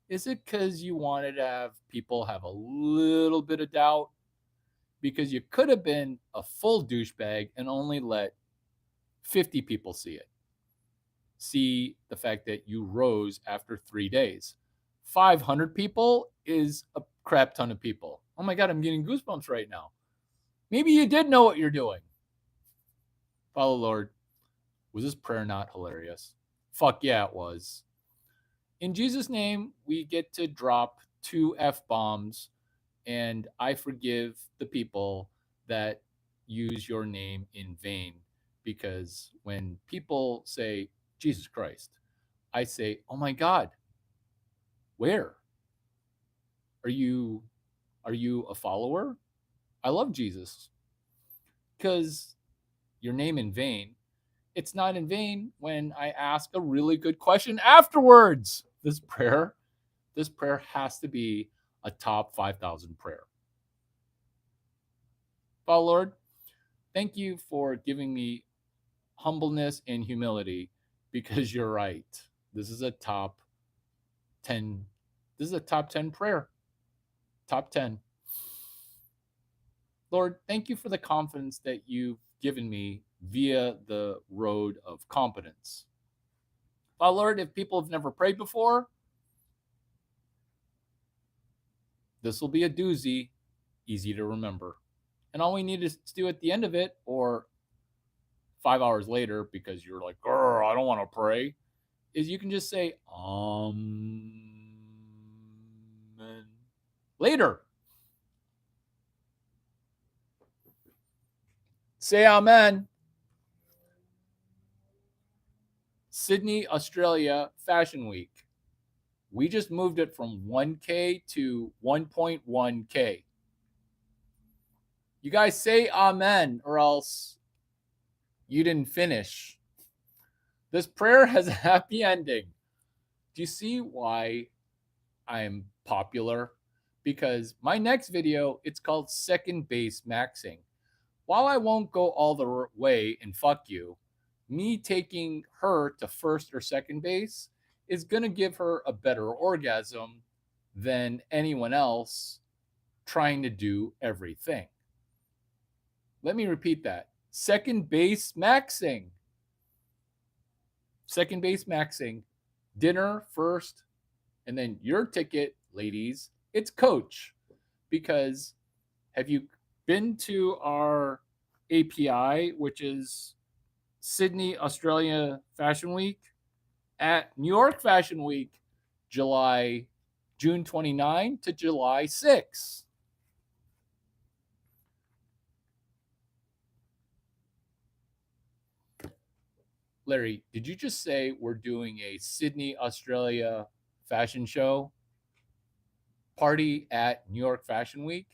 Is it because you wanted to have people have a little bit of doubt? Because you could have been a full douchebag and only let 50 people see it. See the fact that you rose after 3 days. 500 people is a crap ton of people. Oh my God, I'm getting goosebumps right now. Maybe you did know what you're doing. Father Lord, was this prayer not hilarious? Fuck yeah, it was. In Jesus' name, we get to drop 2 F-bombs, and I forgive the people that use your name in vain. Because when people say, Jesus Christ, I say, oh my God, where? Are you a follower? I love Jesus. Because your name in vain, it's not in vain when I ask a really good question afterwards. This prayer has to be a top 5,000 prayer. Father Lord, thank you for giving me humbleness and humility, because you're right. This is a top 10. This is a top 10 prayer. Top 10. Lord, thank you for the confidence that you've given me via the road of competence. Father Lord, if people have never prayed before, this will be a doozy, easy to remember. And all we need is to do at the end of it, or 5 hours later, because you're like, girl, I don't want to pray, is you can just say, later. Say amen. Sydney, Australia Fashion Week. We just moved it from 1K to 1.1K. You guys say amen, or else you didn't finish. This prayer has a happy ending. Do you see why I'm popular? Because my next video, it's called Second Base Maxing. While I won't go all the way and fuck you, me taking her to first or second base is going to give her a better orgasm than anyone else trying to do everything. Let me repeat that. Second base maxing. Second base maxing. Dinner first, and then your ticket, ladies, it's coach. Because have you been to our API, which is Sydney, Australia Fashion Week, at New York Fashion Week, June 29 to July 6. Larry, did you just say we're doing a Sydney, Australia fashion show party at New York Fashion Week?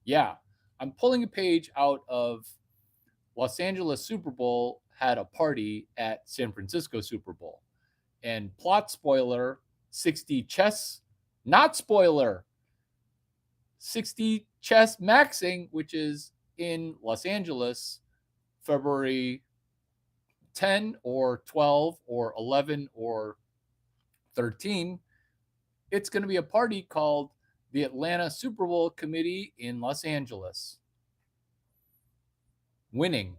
Yeah, I'm pulling a page out of Los Angeles Super Bowl had a party at San Francisco Super Bowl. And plot spoiler, 60 chess, not spoiler, 60 chess maxing, which is in Los Angeles, February 10 or 12 or 11 or 13. It's going to be a party called the Atlanta Super Bowl Committee in Los Angeles. Winning,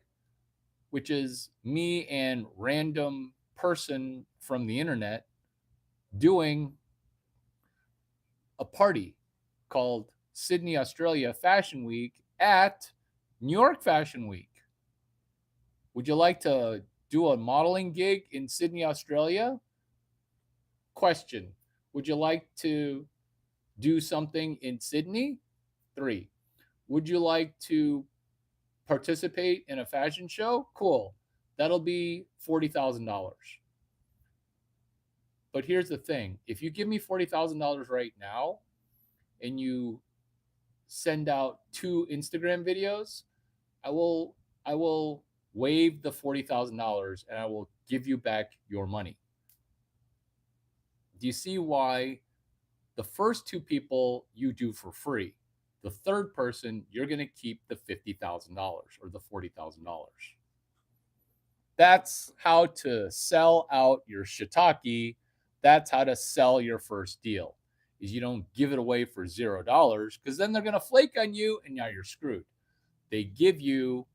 which is me and random person from the internet doing a party called Sydney, Australia Fashion Week at New York Fashion Week. Would you like to do a modeling gig in Sydney, Australia? Question. Would you like to do something in Sydney? 3. Would you like to participate in a fashion show? Cool. That'll be $40,000. But here's the thing. If you give me $40,000 right now and you send out 2 Instagram videos, I will waive the $40,000 and I will give you back your money. Do you see why the first 2 people you do for free? The third person, you're going to keep the $50,000 or the $40,000. That's how to sell out your shiitake. That's how to sell your first deal. Is you don't give it away for $0 because then they're going to flake on you and now you're screwed. They give you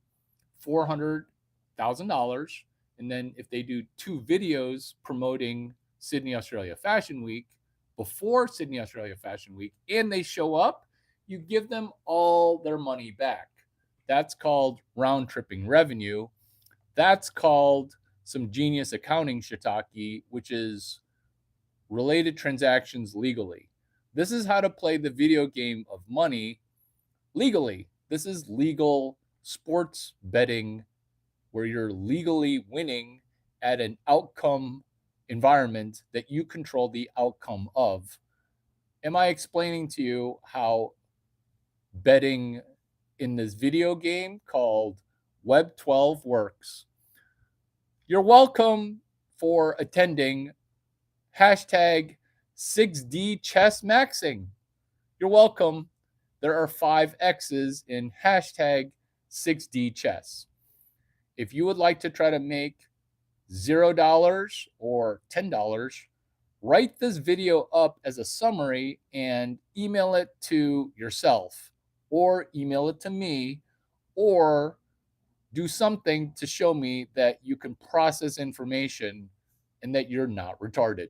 $400,000, and then if they do 2 videos promoting Sydney Australia Fashion Week before Sydney Australia Fashion Week and they show up, you give them all their money back. That's called round tripping revenue. That's called some genius accounting shiitake, which is related transactions legally. This is how to play the video game of money legally. This is legal sports betting where you're legally winning at an outcome environment that you control the outcome of. Am I explaining to you how betting in this video game called Web 12 works? You're welcome for attending hashtag 6D chess maxing. You're welcome. There are 5 X's in hashtag 6D chess. If you would like to try to make $0 or $10, write this video up as a summary and email it to yourself or email it to me or do something to show me that you can process information and that you're not retarded.